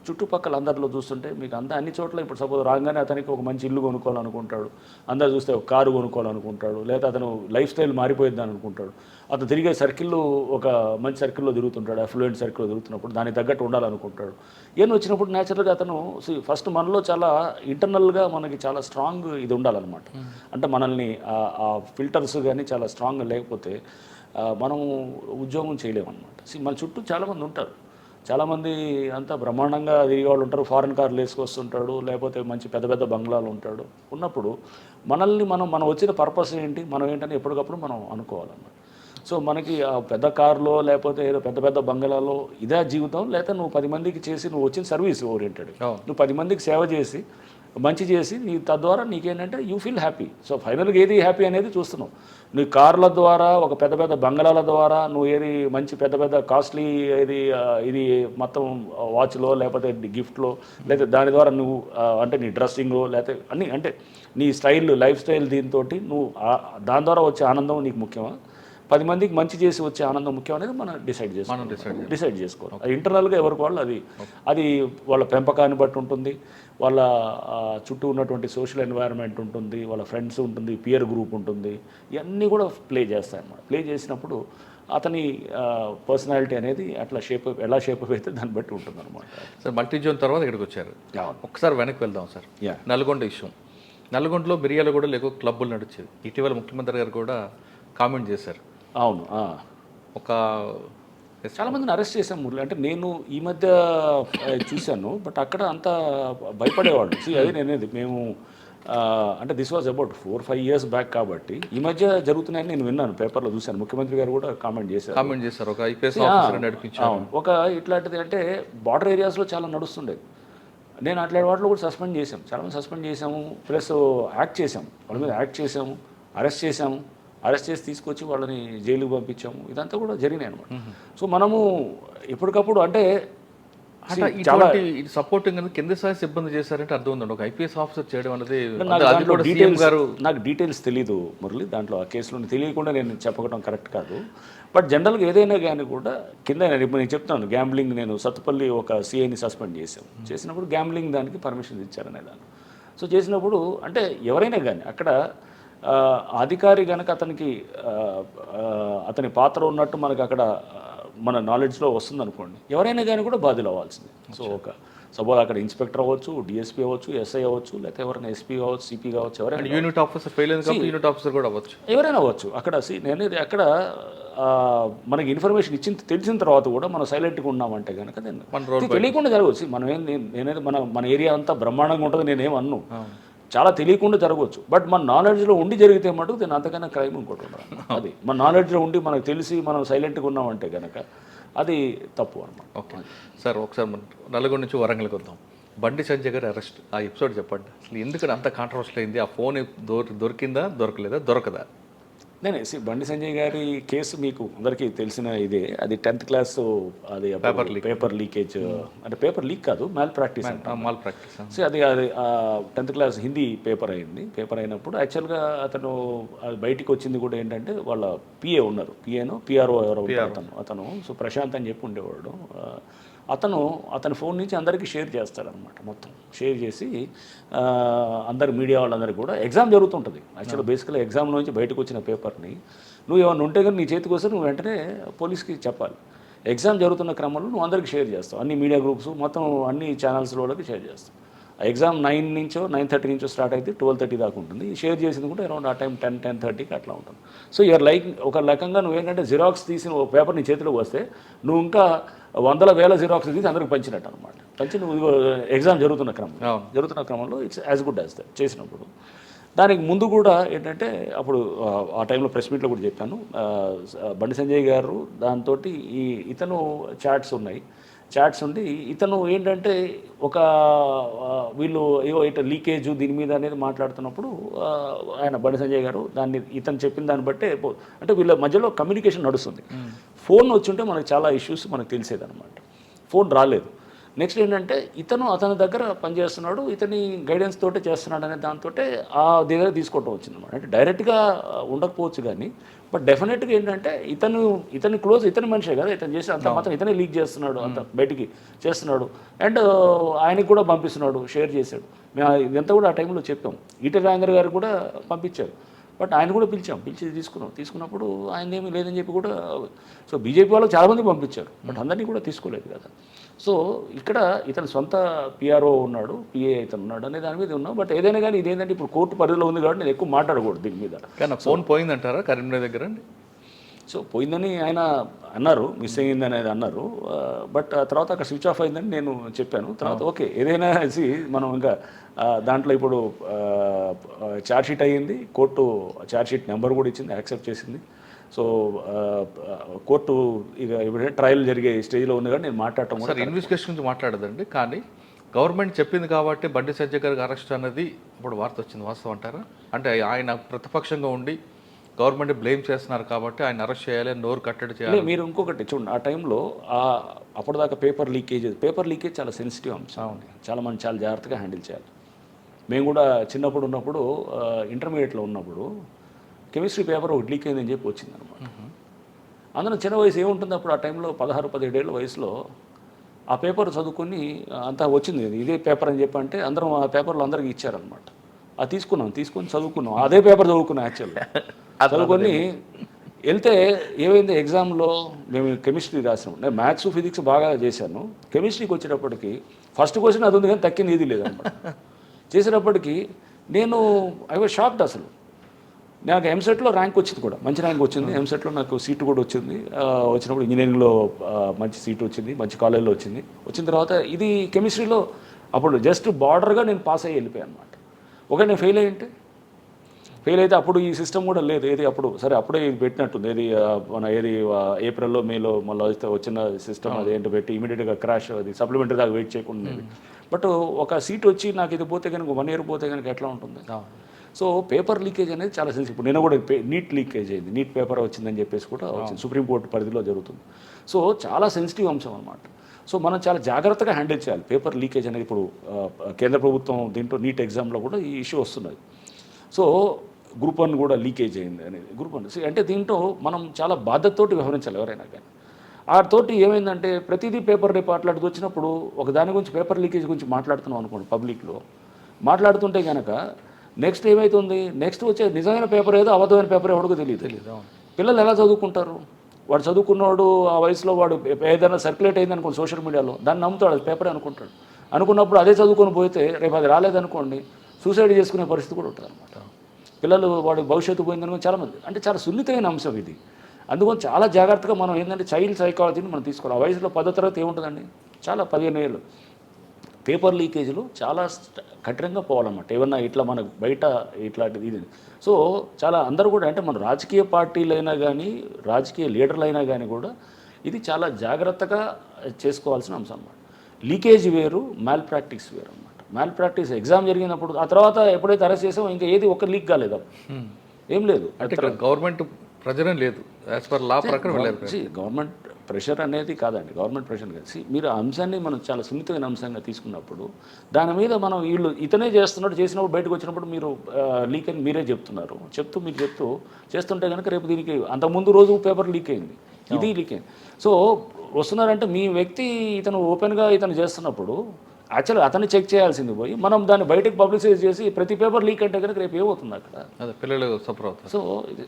చుట్టుపక్కల అందరిలో చూస్తుంటే మీకు అన్ని చోట్ల ఇప్పుడు సపోజ్ రాగానే అతనికి ఒక మంచి ఇల్లు కొనుక్కోవాలనుకుంటాడు, అందరు చూస్తే ఒక కారు కొనుక్కోవాలనుకుంటాడు, లేదా అతను లైఫ్ స్టైల్ మారిపోయిద్దని అనుకుంటాడు. అతను తిరిగే సర్కిల్లో ఒక మంచి సర్కిల్లో తిరుగుతుంటాడు, అఫ్లూయెంట్ సర్కిల్లో తిరుగుతున్నప్పుడు దానికి తగ్గట్టు ఉండాలనుకుంటాడు. ఏం వచ్చినప్పుడు న్యాచురల్గా అతను ఫస్ట్ మనలో చాలా ఇంటర్నల్గా మనకి చాలా స్ట్రాంగ్ ఇది ఉండాలన్నమాట. అంటే మనల్ని ఆ ఫిల్టర్స్ కానీ చాలా స్ట్రాంగ్గా లేకపోతే మనం ఉద్యోగం చేయలేమన్నమాట. మన చుట్టూ చాలామంది ఉంటారు, చాలామంది అంతా బ్రహ్మాండంగా తిరిగే వాళ్ళు ఉంటారు, ఫారెన్ కార్లు వేసుకొస్తుంటాడు, లేకపోతే మంచి పెద్ద పెద్ద బంగ్లాలు ఉంటాడు. ఉన్నప్పుడు మనల్ని మనం వచ్చిన పర్పస్ ఏంటి, మనం ఏంటని ఎప్పటికప్పుడు మనం అనుకోవాలన్నమాట. సో మనకి ఆ పెద్ద కారులో లేకపోతే ఏదో పెద్ద పెద్ద బంగ్లాలో ఇదే జీవితం, లేకపోతే నువ్వు 10 మందికి చేసి నువ్వు వచ్చిన సర్వీస్ ఓరియంటెడ్, నువ్వు 10 మందికి సేవ చేసి మంచి చేసి నీ తద్వారా నీకేంటంటే యూ ఫీల్ హ్యాపీ. సో ఫైనల్గా ఏది హ్యాపీ అనేది చూస్తున్నావు. నీ కార్ల ద్వారా ఒక పెద్ద పెద్ద బంగ్లాల ద్వారా నువ్వు ఏది మంచి పెద్ద పెద్ద కాస్ట్లీ ఇది మొత్తం వాచ్లో లేకపోతే గిఫ్ట్లో, లేకపోతే దాని ద్వారా నువ్వు అంటే నీ డ్రెస్సింగ్ లేకపోతే అన్నీ అంటే నీ స్టైల్ లైఫ్ స్టైల్ దీంతో నువ్వు దాని ద్వారా వచ్చే ఆనందం నీకు ముఖ్యమా, 10 మందికి మంచి చేసి వచ్చే ఆనందం ముఖ్యం అనేది మనం డిసైడ్ చేసుకోవాలి. అది ఇంటర్నల్గా ఎవరికి వాళ్ళు అది వాళ్ళ పెంపకాన్ని బట్టి ఉంటుంది, వాళ్ళ చుట్టూ ఉన్నటువంటి సోషల్ ఎన్వైరన్మెంట్ ఉంటుంది, వాళ్ళ ఫ్రెండ్స్ ఉంటుంది, పియర్ గ్రూప్ ఉంటుంది, ఇవన్నీ కూడా ప్లే చేస్తాయి అన్నమాట. ప్లే చేసినప్పుడు అతని పర్సనాలిటీ అనేది అట్లా ఎలా షేప్ అయితే దాన్ని బట్టి ఉంటుంది అనమాట. సార్ మల్టీ జోన్ తర్వాత ఇక్కడికి వచ్చారు, ఒకసారి వెనక్కి వెళ్దాం సార్. నల్గొండ ఇష్యూ, నల్గొండలో మిరియాలు కూడా లేక క్లబ్బులు నడిచేది, ఇటీవల ముఖ్యమంత్రి గారు కూడా కామెంట్ చేశారు. అవును, ఒక చాలామందిని అరెస్ట్ చేశాం మురళి. అంటే నేను ఈ మధ్య చూశాను, బట్ అక్కడ అంతా భయపడేవాళ్ళు. అదే నేనేది మేము అంటే this was about 4-5 years back కాబట్టి ఈ మధ్య జరుగుతున్నాయని నేను విన్నాను, పేపర్లో చూశాను. ముఖ్యమంత్రి గారు కూడా కామెంట్ చేశారు. ఒక ఐపీఎస్ ఆఫీసర్ నడిపించారు. ఒక ఇట్లాంటిది అంటే బార్డర్ ఏరియాస్లో చాలా నడుస్తుండేది. నేను అట్లాంటి వాటిలో కూడా సస్పెండ్ చేశాం, చాలామంది సస్పెండ్ చేసాము, ప్లస్ యాక్ట్ చేసాము, వాళ్ళ మీద యాక్ట్ చేసాము, అరెస్ట్ చేసాము, అరెస్ట్ చేసి తీసుకొచ్చి వాళ్ళని జైలుకి పంపించాము. ఇదంతా కూడా జరిగినాయి అనమాట. సో మనము ఎప్పటికప్పుడు అంటే చాలా సపోర్టింగ్ కింద స్థాయి సిబ్బంది చేశారంటే అర్థం ఉందండి. ఒక ఐపీఎస్ ఆఫీసర్ చేయడం అనేది నాకు డీటెయిల్స్ తెలీదు మురళి, దాంట్లో ఆ కేసులో తెలియకుండా నేను చెప్పడం కరెక్ట్ కాదు. బట్ జనరల్గా ఏదైనా కానీ కూడా కింద ఇప్పుడు నేను చెప్తున్నాను, గ్యాంబ్లింగ్ నేను సత్తుపల్లి ఒక సిఐని సస్పెండ్ చేసినప్పుడు గ్యాంబ్లింగ్ దానికి పర్మిషన్ ఇచ్చారనే దాన్ని. సో చేసినప్పుడు అంటే ఎవరైనా కానీ అక్కడ అధికారి కనుక అతని పాత్ర ఉన్నట్టు మనకు అక్కడ మన నాలెడ్జ్లో వస్తుందనుకోండి, ఎవరైనా కానీ కూడా బాధ్యులు అవ్వాల్సింది. సో సపోజ్ అక్కడ ఇన్స్పెక్టర్ అవ్వచ్చు, డిఎస్పీ అవ్వచ్చు, ఎస్ఐ అవ్వచ్చు, లేకపోతే ఎవరైనా ఎస్పీ కావచ్చు, సిపి కావచ్చు, ఎవరైనా యూనిట్ ఆఫీసర్ ఫెయిల్ అయింది, యూనిట్ ఆఫీసర్ కూడా అవ్వచ్చు, ఎవరైనా అవ్వచ్చు. అక్కడ అక్కడ మనకి ఇన్ఫర్మేషన్ తెలిసిన తర్వాత కూడా మనం సైలెంట్గా ఉన్నామంటే కనుక తెలియకుండా జరగవచ్చు. నేనేది మన ఏరియా అంతా బ్రహ్మాండంగా ఉంటుంది నేనేం అన్ను, చాలా తెలియకుండా జరగవచ్చు. బట్ మన నాలెడ్జ్లో ఉండి జరిగితే మటుకు దీని అంతకన్నా క్రైమ్ ఇంకోటి ఉండదు. అది మన నాలెడ్జ్లో ఉండి మనకు తెలిసి మనం సైలెంట్గా ఉన్నామంటే కనుక అది తప్పు అన్నమాట. ఓకే సార్, ఒకసారి నల్గొండ నుంచి వరంగల్కి వద్దాం. బండి సంజయ్ గారి అరెస్ట్, ఆ ఎపిసోడ్ చెప్పండి. అసలు ఎందుకని అంత కాంట్రవర్షియల్ అయింది? ఆ ఫోన్ దొరికిందా, దొరకలేదా, దొరకదా? బండి సంజయ్ గారి కేసు మీకు అందరికీ తెలిసిన ఇదే. అది 10th class అది పేపర్ లీకేజ్, అంటే పేపర్ లీక్ కాదు, మాల్ ప్రాక్టీస్. సో అది 10th class హిందీ పేపర్ అయింది. పేపర్ అయినప్పుడు యాక్చువల్గా అతను బయటికి వచ్చింది కూడా ఏంటంటే వాళ్ళ పిఏ ఉన్నారు, పిఆర్ఓ ఎవరో అతను సో ప్రశాంత్ అని చెప్పి ఉండేవాడు. అతని ఫోన్ నుంచి అందరికీ షేర్ చేస్తాడనమాట. మొత్తం షేర్ చేసి అందరు మీడియా వాళ్ళందరికీ కూడా ఎగ్జామ్ జరుగుతుంటుంది. యాక్చువల్గా బేసికల్గా ఎగ్జామ్ నుంచి బయటకు వచ్చిన పేపర్ని నువ్వు ఏమైనా ఉంటే కానీ నీ చేతికి వస్తే నువ్వు వెంటనే పోలీస్కి చెప్పాలి. ఎగ్జామ్ జరుగుతున్న క్రమంలో నువ్వు అందరికీ షేర్ చేస్తావు, అన్ని మీడియా గ్రూప్స్ మొత్తం అన్ని ఛానల్స్లో వాళ్ళకి షేర్ చేస్తావు. ఆ ఎగ్జామ్ 9 నుంచో 9:30 నుంచో స్టార్ట్ అయితే 12:30 దాకా ఉంటుంది. షేర్ చేసింది కూడా అరౌండ్ ఆ టైం 10-10:30కి అట్లా ఉంటుంది. సో యూఆర్ లైక్ ఒక రకంగా నువ్వేంటంటే జిరాక్స్ తీసిన ఓ పేపర్ నీ చేతిలోకి వస్తే నువ్వు ఇంకా 100,000 జిరాక్స్ తీసి అందరికి పంచినట్టు అనమాట. పంచి నువ్వు ఎగ్జామ్ జరుగుతున్న క్రమంలో it's as good as that చేసినప్పుడు. దానికి ముందు కూడా ఏంటంటే అప్పుడు ఆ టైంలో ప్రెస్ మీట్లో కూడా చెప్పాను, బండి సంజయ్ గారు దాంతో ఇతను చాట్స్ ఉన్నాయి, చాట్స్ ఉండి ఇతను ఏంటంటే ఒక వీళ్ళు ఏవో ఇట లీకేజ్ దీని మీద అనేది మాట్లాడుతున్నప్పుడు ఆయన బండి సంజయ్ గారు దాన్ని ఇతను చెప్పిన దాన్ని బట్టే అంటే వీళ్ళ మధ్యలో కమ్యూనికేషన్ నడుస్తుంది. ఫోన్ వచ్చి ఉంటే మనకు చాలా ఇష్యూస్ మనకు తెలిసేదన్నమాట. ఫోన్ రాలేదు. నెక్స్ట్ ఏంటంటే అతని దగ్గర పనిచేస్తున్నాడు, ఇతని గైడెన్స్ తోటే చేస్తున్నాడు అనే దాంతో ఆ దగ్గర తీసుకోవటం వచ్చిందన్నమాట. అంటే డైరెక్ట్గా ఉండకపోవచ్చు కానీ బట్ డెఫినెట్గా ఏంటంటే ఇతని క్లోజ్, ఇతని మనిషే కదా, ఇతను చేసి అంత మాత్రం ఇతనే లీక్ చేస్తున్నాడు, అంత బయటికి చేస్తున్నాడు. అండ్ ఆయనకి కూడా పంపిస్తున్నాడు, షేర్ చేశాడు. మేము ఇదంతా కూడా ఆ టైంలో చెప్పాం. ఈటెల రాజేందర్ గారు కూడా పంపించారు. బట్ ఆయన కూడా పిలిచి తీసుకున్నప్పుడు ఆయన ఏమీ లేదని చెప్పి కూడా సో బీజేపీ వాళ్ళకి చాలామంది పంపించారు, బట్ అందరినీ కూడా తీసుకోలేదు కదా. సో ఇక్కడ ఇతను సొంత పిఆర్ఓ ఉన్నాడు, పిఏ ఇతను ఉన్నాడు అనే దాని మీద ఉన్నాం. బట్ ఏదైనా కానీ ఇదేంటంటే ఇప్పుడు కోర్టు పరిధిలో ఉంది కాబట్టి నేను ఎక్కువ మాట్లాడకూడదు దీని మీద. కానీ ఫోన్ పోయిందంటారా కరీంనగర్ దగ్గర? సో పోయిందని ఆయన అన్నారు, మిస్ అయ్యింది అనేది అన్నారు. బట్ ఆ తర్వాత అక్కడ స్విచ్ ఆఫ్ అయిందని నేను చెప్పాను. తర్వాత ఓకే ఏదైనా మనం ఇంకా దాంట్లో ఇప్పుడు ఛార్జ్షీట్ అయ్యింది, కోర్టు ఛార్జ్షీట్ నెంబర్ కూడా ఇచ్చింది, యాక్సెప్ట్ చేసింది. సో కోర్టు ఇక ఇప్పుడు ట్రయల్ జరిగే స్టేజ్లో ఉంది కానీ నేను మాట్లాడటం సార్ ఇన్వెస్టిగేషన్ గురించి మాట్లాడదండి. కానీ గవర్నమెంట్ చెప్పింది కాబట్టి బండి సంజయ్ గారికి అరెస్ట్ అనేది ఇప్పుడు వార్త వచ్చింది, వాస్తవం అంటారా? అంటే ఆయన ప్రతిపక్షంగా ఉండి గవర్నమెంట్ బ్లేమ్ చేస్తున్నారు కాబట్టి ఆయన అరెస్ట్ చేయాలి, నోరు కట్టడి చేయాలి. మీరు ఇంకొకటి చూడండి, ఆ టైంలో అప్పటిదాకా పేపర్ లీకేజ్ చాలా సెన్సిటివ్ అంశం, చాలా మంది చాలా జాగ్రత్తగా హ్యాండిల్ చేయాలి. మేము కూడా చిన్నప్పుడు ఉన్నప్పుడు ఇంటర్మీడియట్లో ఉన్నప్పుడు కెమిస్ట్రీ పేపర్ ఒకటి లీక్ అయిందని చెప్పి వచ్చిందనమాట. అందులో చిన్న వయసు ఏముంటుంది అప్పుడు ఆ టైంలో 16-17 ఏళ్ళ వయసులో ఆ పేపర్ చదువుకొని అంతా వచ్చింది ఇదే పేపర్ అని చెప్పి అంటే అందరం ఆ పేపర్లు అందరికీ ఇచ్చారనమాట. అది తీసుకొని చదువుకున్నాం, అదే పేపర్ చదువుకున్నాం యాక్చువల్గా. చదువుకొని వెళ్తే ఏమైంది ఎగ్జామ్లో మేము కెమిస్ట్రీ రాసాము, నేను మ్యాథ్స్ ఫిజిక్స్ బాగా చేశాను. కెమిస్ట్రీకి వచ్చేటప్పటికి ఫస్ట్ క్వశ్చన్ అది ఉంది కానీ తక్కింది ఏది లేదన్నమాట. చేసేటప్పటికి ఐ వాజ్ షాక్డ్. అసలు నాకు ఎంసెట్లో ర్యాంక్ వచ్చింది కూడా, మంచి ర్యాంక్ వచ్చింది. ఎంసెట్లో నాకు సీటు కూడా వచ్చింది. వచ్చినప్పుడు ఇంజనీరింగ్లో మంచి సీటు వచ్చింది, మంచి కాలేజ్లో వచ్చింది. వచ్చిన తర్వాత ఇది కెమిస్ట్రీలో అప్పుడు జస్ట్ బార్డర్గా నేను పాస్ అయ్యి వెళ్ళిపోయాను అనమాట. ఓకే నేను ఫెయిల్ అయితే అప్పుడు ఈ సిస్టమ్ కూడా లేదు. ఏది అప్పుడు సరే అప్పుడే ఇది పెట్టినట్టుంది, ఏది ఏప్రిల్లో మేలో మళ్ళీ వచ్చిన సిస్టమ్ అదేంటో పెట్టి ఇమీడియట్గా క్రాష్, అది సప్లిమెంటరీ దాకా వెయిట్ చేయకుండా. బట్ ఒక సీట్ వచ్చి నాకు ఇది పోతే కనుక 1 year పోతే కనుక ఎట్లా ఉంటుంది? సో పేపర్ లీకేజ్ అనేది చాలా సెన్సిటివ్. ఇప్పుడు నేను కూడా నీట్ లీకేజ్ అయింది, నీట్ పేపర్ వచ్చిందని చెప్పేసి కూడా వచ్చింది, సుప్రీంకోర్టు పరిధిలో జరుగుతుంది. సో చాలా సెన్సిటివ్ అంశం అనమాట. సో మనం చాలా జాగ్రత్తగా హ్యాండిల్ చేయాలి పేపర్ లీకేజ్ అనేది. ఇప్పుడు కేంద్ర ప్రభుత్వం దీంట్లో నీట్ ఎగ్జామ్లో కూడా ఈ ఇష్యూ వస్తున్నది. సో గ్రూప్ 1 కూడా లీకేజ్ అయింది అనేది. గ్రూప్ 1 అంటే దీంట్లో మనం చాలా బాధ్యతతోటి వ్యవహరించాలి ఎవరైనా కానీ. వాటితోటి ఏమైందంటే ప్రతిదీ పేపర్ రేపు అట్లాంటిది వచ్చినప్పుడు ఒక దాని గురించి పేపర్ లీకేజ్ గురించి మాట్లాడుతున్నాం అనుకోండి, పబ్లిక్లో మాట్లాడుతుంటే కనుక నెక్స్ట్ ఏమవుతుంది, నెక్స్ట్ వచ్చే నిజమైన పేపర్ ఏదో అబద్ధమైన పేపర్ ఎవరికో తెలియదు. పిల్లలు ఎలా చదువుకుంటారు? వాడు చదువుకున్నవాడు ఆ వయసులో వాడు ఏదైనా సర్క్యులేట్ అయింది అనుకోండి సోషల్ మీడియాలో, దాన్ని నమ్ముతాడు, అది పేపరే అనుకుంటాడు. అనుకున్నప్పుడు అదే చదువుకొని పోతే రేపు అది రాలేదనుకోండి సూసైడ్ చేసుకునే పరిస్థితి కూడా ఉంటుంది అనమాట. పిల్లలు వాడు భవిష్యత్తు పోయిందనుకో చాలామంది, అంటే చాలా సున్నితమైన అంశం ఇది. అందుకని చాలా జాగ్రత్తగా మనం ఏంటంటే చైల్డ్ సైకాలజీని మనం తీసుకోవాలి. ఆ వయసులో 10వ తరగతి ఏముంటుందండి, చాలా 15 ఏళ్ళు. పేపర్ లీకేజీలు చాలా కఠినంగా పోవాలన్నమాట. ఏమన్నా ఇట్లా మనకు బయట ఇట్లాంటిది ఇది. సో చాలా అందరూ కూడా అంటే మన రాజకీయ పార్టీలైనా కానీ రాజకీయ లీడర్లైనా కానీ కూడా ఇది చాలా జాగ్రత్తగా చేసుకోవాల్సిన అంశం అన్నమాట. లీకేజ్ వేరు, మ్యాల్ ప్రాక్టీస్ వేరు అన్నమాట. మ్యాల్ ప్రాక్టీస్ ఎగ్జామ్ జరిగినప్పుడు ఆ తర్వాత ఎప్పుడైతే అరెస్ట్ చేసామో ఇంకా ఏది ఒక్క లీక్ కాలేదు, ఏం లేదు. అంటే గవర్నమెంట్ ప్రెజర్ లేదు, యాజ్ పర్ లా ప్రకారం గవర్నమెంట్ ప్రెషర్ అనేది కాదండి, గవర్నమెంట్ ప్రెషర్ కాదు. మీరు ఆ అంశాన్ని మనం చాలా సున్నితమైన అంశంగా తీసుకున్నప్పుడు దాని మీద మనం వీళ్ళు ఇతనే చేసినప్పుడు బయటకు వచ్చినప్పుడు మీరు లీక్ అని మీరే చెప్తూ చేస్తుంటే కనుక రేపు దీనికి అంతకుముందు రోజు పేపర్ లీక్ అయింది, ఇది లీక్ అయింది. సో వస్తున్నారంటే మీ వ్యక్తి ఇతను ఓపెన్గా ఇతను చేస్తున్నప్పుడు యాక్చువల్గా అతన్ని చెక్ చేయాల్సింది పోయి మనం దాన్ని బయటకు పబ్లిసైజ్ చేసి ప్రతి పేపర్ లీక్ అంటే కనుక రేపు ఏమవుతుంది అక్కడ, పిల్లలు సఫర్ అవుతారు. సో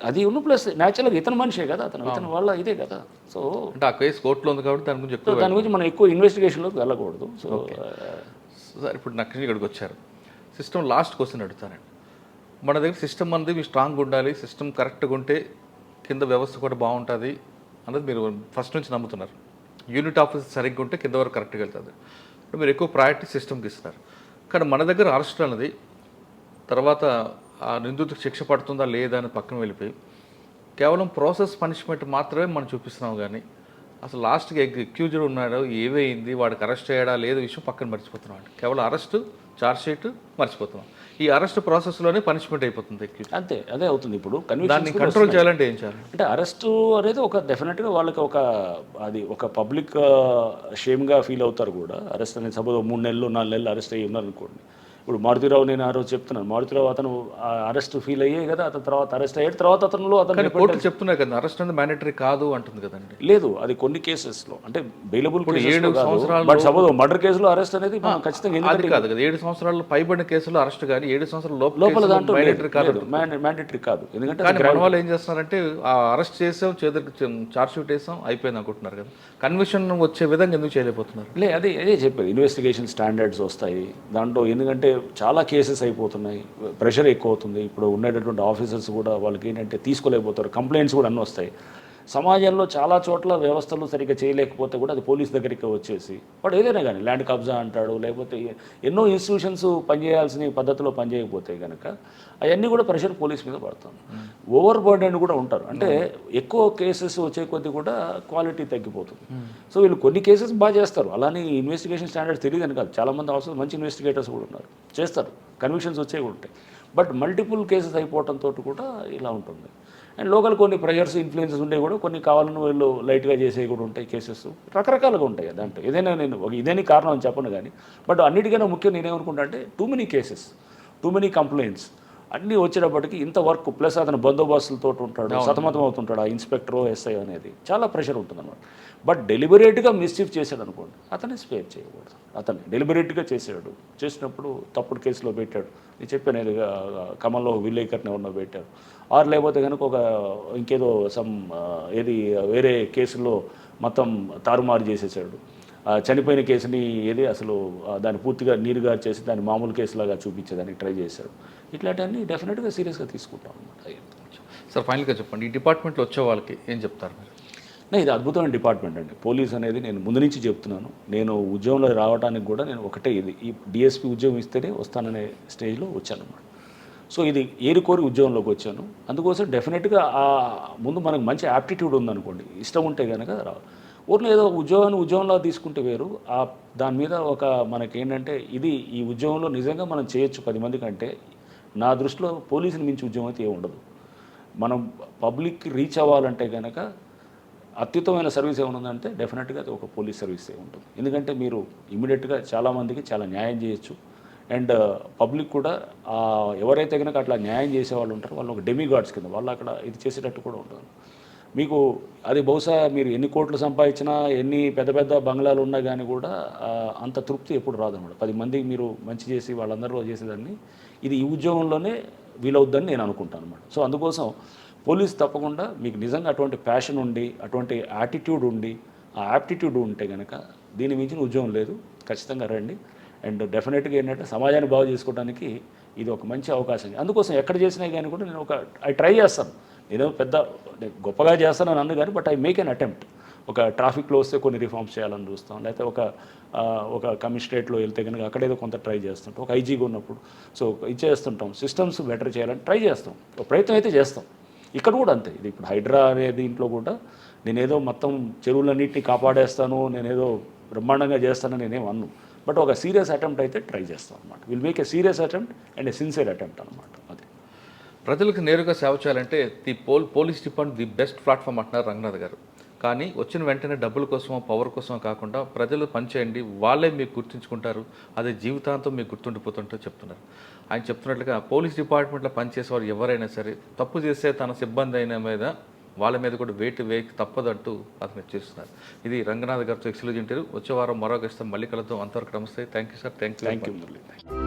అది ప్లస్ న్యాచురల్గా ఇతను మనిషే కదా, ఇతను వల్ల ఇదే కదా. సో అంటే ఆ కేసు కోర్టులో ఉంది కాబట్టి దాని గురించి మనం ఎక్కువ ఇన్వెస్టిగేషన్లోకి వెళ్ళకూడదు. సో సార్ ఇప్పుడు నాకు ఇక్కడికి వచ్చారు, సిస్టమ్ లాస్ట్ క్వశ్చన్ అడుగుతానండి. మన దగ్గర సిస్టమ్ అనేది స్ట్రాంగ్గా ఉండాలి, సిస్టమ్ కరెక్ట్గా ఉంటే కింద వ్యవస్థ కూడా బాగుంటుంది అన్నది మీరు ఫస్ట్ నుంచి నమ్ముతున్నారు. యూనిట్ ఆఫీస్ సరిగ్గా ఉంటే కింద వరకు కరెక్ట్గా వెళ్తుంది. మీరు ఎక్కువ ప్రయారిటీ సిస్టమ్కి ఇస్తున్నారు. కానీ మన దగ్గర అరెస్ట్ అన్నది తర్వాత ఆ నిందితుడికి శిక్ష పడుతుందా లేదా అని పక్కన వెళ్ళిపోయి కేవలం ప్రాసెస్ పనిష్మెంట్ మాత్రమే మనం చూపిస్తున్నాం. కానీ అసలు లాస్ట్కి అక్యూజ్డ్ ఉన్నాడు, ఏమైంది, వాడికి అరెస్ట్ చేయడా లేదు విషయం పక్కన మర్చిపోతున్నాం. కేవలం అరెస్టు, ఛార్జ్షీట్ మర్చిపోతున్నాం. ఈ అరెస్ట్ ప్రాసెస్లోనే పనిష్మెంట్ అయిపోతుంది అక్యూజ్. అంతే, అదే అవుతుంది. ఇప్పుడు దాన్ని కన్విక్షన్స్ కంట్రోల్ చేయాలంటే ఏం చేయాలి? అంటే అరెస్టు అనేది ఒక డెఫినెట్గా వాళ్ళకి అది ఒక పబ్లిక్ షేమ్గా ఫీల్ అవుతారు కూడా. అరెస్ట్ అనేది సపోజ్ 3 నెలలు 4 నెలలు అరెస్ట్ అయ్యి ఉన్నారనుకోండి. ఇప్పుడు మారుతిరావు, నేను ఆ రోజు చెప్తున్నాను, మారుతిరావు అతను అరెస్ట్ ఫీల్ అయ్యే కదా, అతను తర్వాత అరెస్ట్ అయ్యాడు. తర్వాత అతను కోర్టు చెప్తున్నాయి కదా అరెస్ట్ అనేది మ్యాండేటరీ కాదు అంటుంది కదండి. లేదు, అది కొన్ని కేసెస్లో అంటే బెయిలబుల్ 7 సంవత్సరాలు. బట్ సపోజ్ మర్డర్ కేసులో అరెస్ట్ అనేది మనం ఖచ్చితంగా అది కాదు కదా, 7 సంవత్సరాలు పైబడిన కేసులో అరెస్ట్ కానీ 7 సంవత్సరాల లోపల దాంట్లో మ్యాండేటరీ కాదు, మ్యాండేటరీ కాదు. ఎందుకంటే కానీ మన వాళ్ళు ఏం చేస్తున్నారంటే ఆ అరెస్ట్ చేసాం, ఛార్జ్ షీట్ వేసాం, అయిపోయింది అనుకుంటున్నారు కదా. కన్విషన్ వచ్చే విధంగా ఎందుకు చేయలేకపోతున్నారు? అదే చెప్పేది, ఇన్వెస్టిగేషన్ స్టాండర్డ్స్ వస్తాయి దాంట్లో. ఎందుకంటే చాలా కేసెస్ అయిపోతున్నాయి, ప్రెషర్ ఎక్కువ అవుతుంది. ఇప్పుడు ఉండేటటువంటి ఆఫీసర్స్ కూడా వాళ్ళకి ఏంటంటే తీసుకోలేకపోతారు, కంప్లైంట్స్ కూడా అన్నీ వస్తాయి. సమాజంలో చాలా చోట్ల వ్యవస్థలు సరిగ్గా చేయలేకపోతే కూడా అది పోలీస్ దగ్గరికి వచ్చేసి వాడు ఏదైనా కానీ ల్యాండ్ కబ్జా అంటాడు, లేకపోతే ఎన్నో ఇన్స్టిట్యూషన్స్ పనిచేయాల్సిన పద్ధతిలో పనిచేయకపోతే కనుక అవన్నీ కూడా ప్రెషర్ పోలీస్ మీద పడుతుంది. ఓవర్ బర్డెన్ కూడా ఉంటారు, అంటే ఎక్కువ కేసెస్ వచ్చే కొద్దీ కూడా క్వాలిటీ తగ్గిపోతుంది. సో వీళ్ళు కొన్ని కేసెస్ బాగా చేస్తారు, అలానే ఇన్వెస్టిగేషన్ స్టాండర్డ్స్ తెలియదని కాదు. చాలామంది అవసరం మంచి ఇన్వెస్టిగేటర్స్ కూడా ఉన్నారు, చేస్తారు, కన్విక్షన్స్ వచ్చేవి కూడా ఉంటాయి. బట్ మల్టిపుల్ కేసెస్ అయిపోవడంతో కూడా ఇలా ఉంటుంది. అండ్ లోకల్ కొన్ని ప్రెషర్స్, ఇన్ఫ్లుయెన్సెస్ ఉండే కూడా కొన్ని కావాలని వీళ్ళు లైట్గా చేసేవి కూడా ఉంటాయి. కేసెస్ రకరకాలుగా ఉంటాయి దాంట్లో. ఏదైనా నేను ఇదేని కారణం అని చెప్పను కానీ, బట్ అన్నిటికైనా ముఖ్యం నేనేమనుకుంటా అంటే too many cases, too many complaints అన్నీ వచ్చేటప్పటికి ఇంత వర్క్ ప్లస్ అతను బందోబస్తులతో ఉంటాడు, సతమతం అవుతుంటాడు, ఆ ఇన్స్పెక్టర్ ఎస్ఐ అనేది చాలా ప్రెషర్ ఉంటుంది అన్నమాట. బట్ డెలిబరేట్గా మిస్చీఫ్ చేశాడు అనుకోండి, అతన్ని స్పేర్ చేయకూడదు. అతన్ని డెలిబరేట్గా చేసినప్పుడు తప్పుడు కేసులో పెట్టాడు, నేను చెప్పాను ఏదో ఖమ్మంలో విలేకర్ని ఎవరినో పెట్టాడు, ఆరు లేకపోతే కనుక ఇంకేదో ఏది వేరే కేసులో మొత్తం తారుమారు చేసేసాడు, చనిపోయిన కేసుని అసలు దాన్ని పూర్తిగా నీరుగా చేసి దాన్ని మామూలు కేసులాగా చూపించేదానికి ట్రై చేశాడు. ఇట్లాంటివన్నీ డెఫినెట్గా సీరియస్గా తీసుకుంటాం అనమాట. సార్ ఫైనల్గా చెప్పండి, ఈ డిపార్ట్మెంట్లో వచ్చే వాళ్ళకి ఏం చెప్తారు మీరు? ఇది అద్భుతమైన డిపార్ట్మెంట్ అండి. పోలీస్ అనేది నేను ముందు నుంచి చెప్తున్నాను. నేను ఉద్యోగంలో రావడానికి కూడా నేను ఒకటే, ఈ డిఎస్పీ ఉద్యోగం ఇస్తేనే వస్తాననే స్టేజ్లో వచ్చానన్నమాట. సో ఇది ఏరుకోరి ఉద్యోగంలోకి వచ్చాను. అందుకోసం డెఫినెట్గా ముందు మనకు మంచి యాప్టిట్యూడ్ ఉందనుకోండి, ఇష్టం ఉంటే కనుక రావు. ఊరిలో ఏదో ఉద్యోగంలో తీసుకుంటే వేరు, దాని మీద మనకేంటంటే ఈ ఉద్యోగంలో నిజంగా మనం చేయొచ్చు 10 మంది కంటే. నా దృష్టిలో పోలీసుని మించి ఉద్యోగం అయితే ఏమి ఉండదు. మనం పబ్లిక్కి రీచ్ అవ్వాలంటే కనుక అత్యుత్తమైన సర్వీస్ ఏముందంటే డెఫినెట్గా అది ఒక పోలీస్ సర్వీసే ఉంటుంది. ఎందుకంటే మీరు ఇమీడియట్గా చాలామందికి చాలా న్యాయం చేయొచ్చు. అండ్ పబ్లిక్ కూడా ఎవరైతే కనుక అట్లా న్యాయం చేసేవాళ్ళు ఉంటారో వాళ్ళు ఒక డెమిగాడ్స్ కింద వాళ్ళు అక్కడ ఇది చేసేటట్టు కూడా ఉంటుంది. మీకు అది బహుశా మీరు ఎన్ని కోట్లు సంపాదించినా, ఎన్ని పెద్ద పెద్ద బంగ్లాలు ఉన్నా కానీ కూడా అంత తృప్తి ఎప్పుడు రాదన్నమాట. 10 మందికి మీరు మంచి చేసి వాళ్ళందరిలో చేసేదాన్ని ఇది ఈ ఉద్యోగంలోనే వీలవుద్దని నేను అనుకుంటాను అన్నమాట. సో అందుకోసం పోలీస్ తప్పకుండా మీకు నిజంగా అటువంటి ప్యాషన్ ఉండి, అటువంటి యాటిట్యూడ్ ఉండి, ఆ యాప్టిట్యూడ్ ఉంటే కనుక దీని మించిన ఉద్యోగం లేదు. ఖచ్చితంగా రండి. అండ్ డెఫినెట్గా ఏంటంటే సమాజాన్ని బాగు చేసుకోవడానికి ఇది ఒక మంచి అవకాశం. అందుకోసం ఎక్కడ చేసినా కానీ కూడా నేను ట్రై చేస్తాను. నేను గొప్పగా చేస్తానని అన్ను కానీ, but I make an attempt. ఒక ట్రాఫిక్లో వస్తే కొన్ని రిఫార్మ్స్ చేయాలని చూస్తాం, లేకపోతే ఒక కమిషనరేట్లో వెళ్తే కనుక అక్కడేదో కొంత ట్రై చేస్తుంటాం, ఒక ఐజీగా ఉన్నప్పుడు సో ఇది చేస్తుంటాం, సిస్టమ్స్ బెటర్ చేయాలని ట్రై చేస్తాం, ఒక ప్రయత్నం అయితే చేస్తాం. ఇక్కడ కూడా అంతే. ఇది ఇప్పుడు హైడ్రా అనే దీంట్లో కూడా నేనేదో మొత్తం చెరువులన్నింటినీ కాపాడేస్తాను, నేనేదో బ్రహ్మాండంగా చేస్తానని నేనేం అన్ను, బట్ ఒక సీరియస్ అటెంప్ట్ అయితే ట్రై చేస్తాం అనమాట. Will make a serious attempt and A sincere attempt అనమాట. అది ప్రజలకు నేరుగా సేవ చేయాలంటే police department the best platform అంటున్నారు రంగనాథ్ గారు. కానీ వచ్చిన వెంటనే డబ్బుల కోసమో పవర్ కోసమో కాకుండా ప్రజలు పనిచేయండి, వాళ్ళే మీకు గుర్తుంచుకుంటారు, అదే జీవితాంతం మీకు గుర్తుండిపోతుంటో చెప్తున్నారు. ఆయన చెప్తున్నట్లుగా పోలీస్ డిపార్ట్మెంట్లో పనిచేసేవారు ఎవరైనా సరే తప్పు చేస్తే తన సిబ్బంది అయిన మీద వాళ్ళ మీద కూడా వేయక తప్పదంటూ అతను చేస్తున్నారు. ఇది రంగనాథ్ గారితో ఎక్స్క్లూజివ్ ఇంటర్వ్యూ. వచ్చే వారం మరో గెస్ట్తో మళ్ళీ కలుద్దాం. అంతవరకు నమస్తే. Thank you sir. Thank you.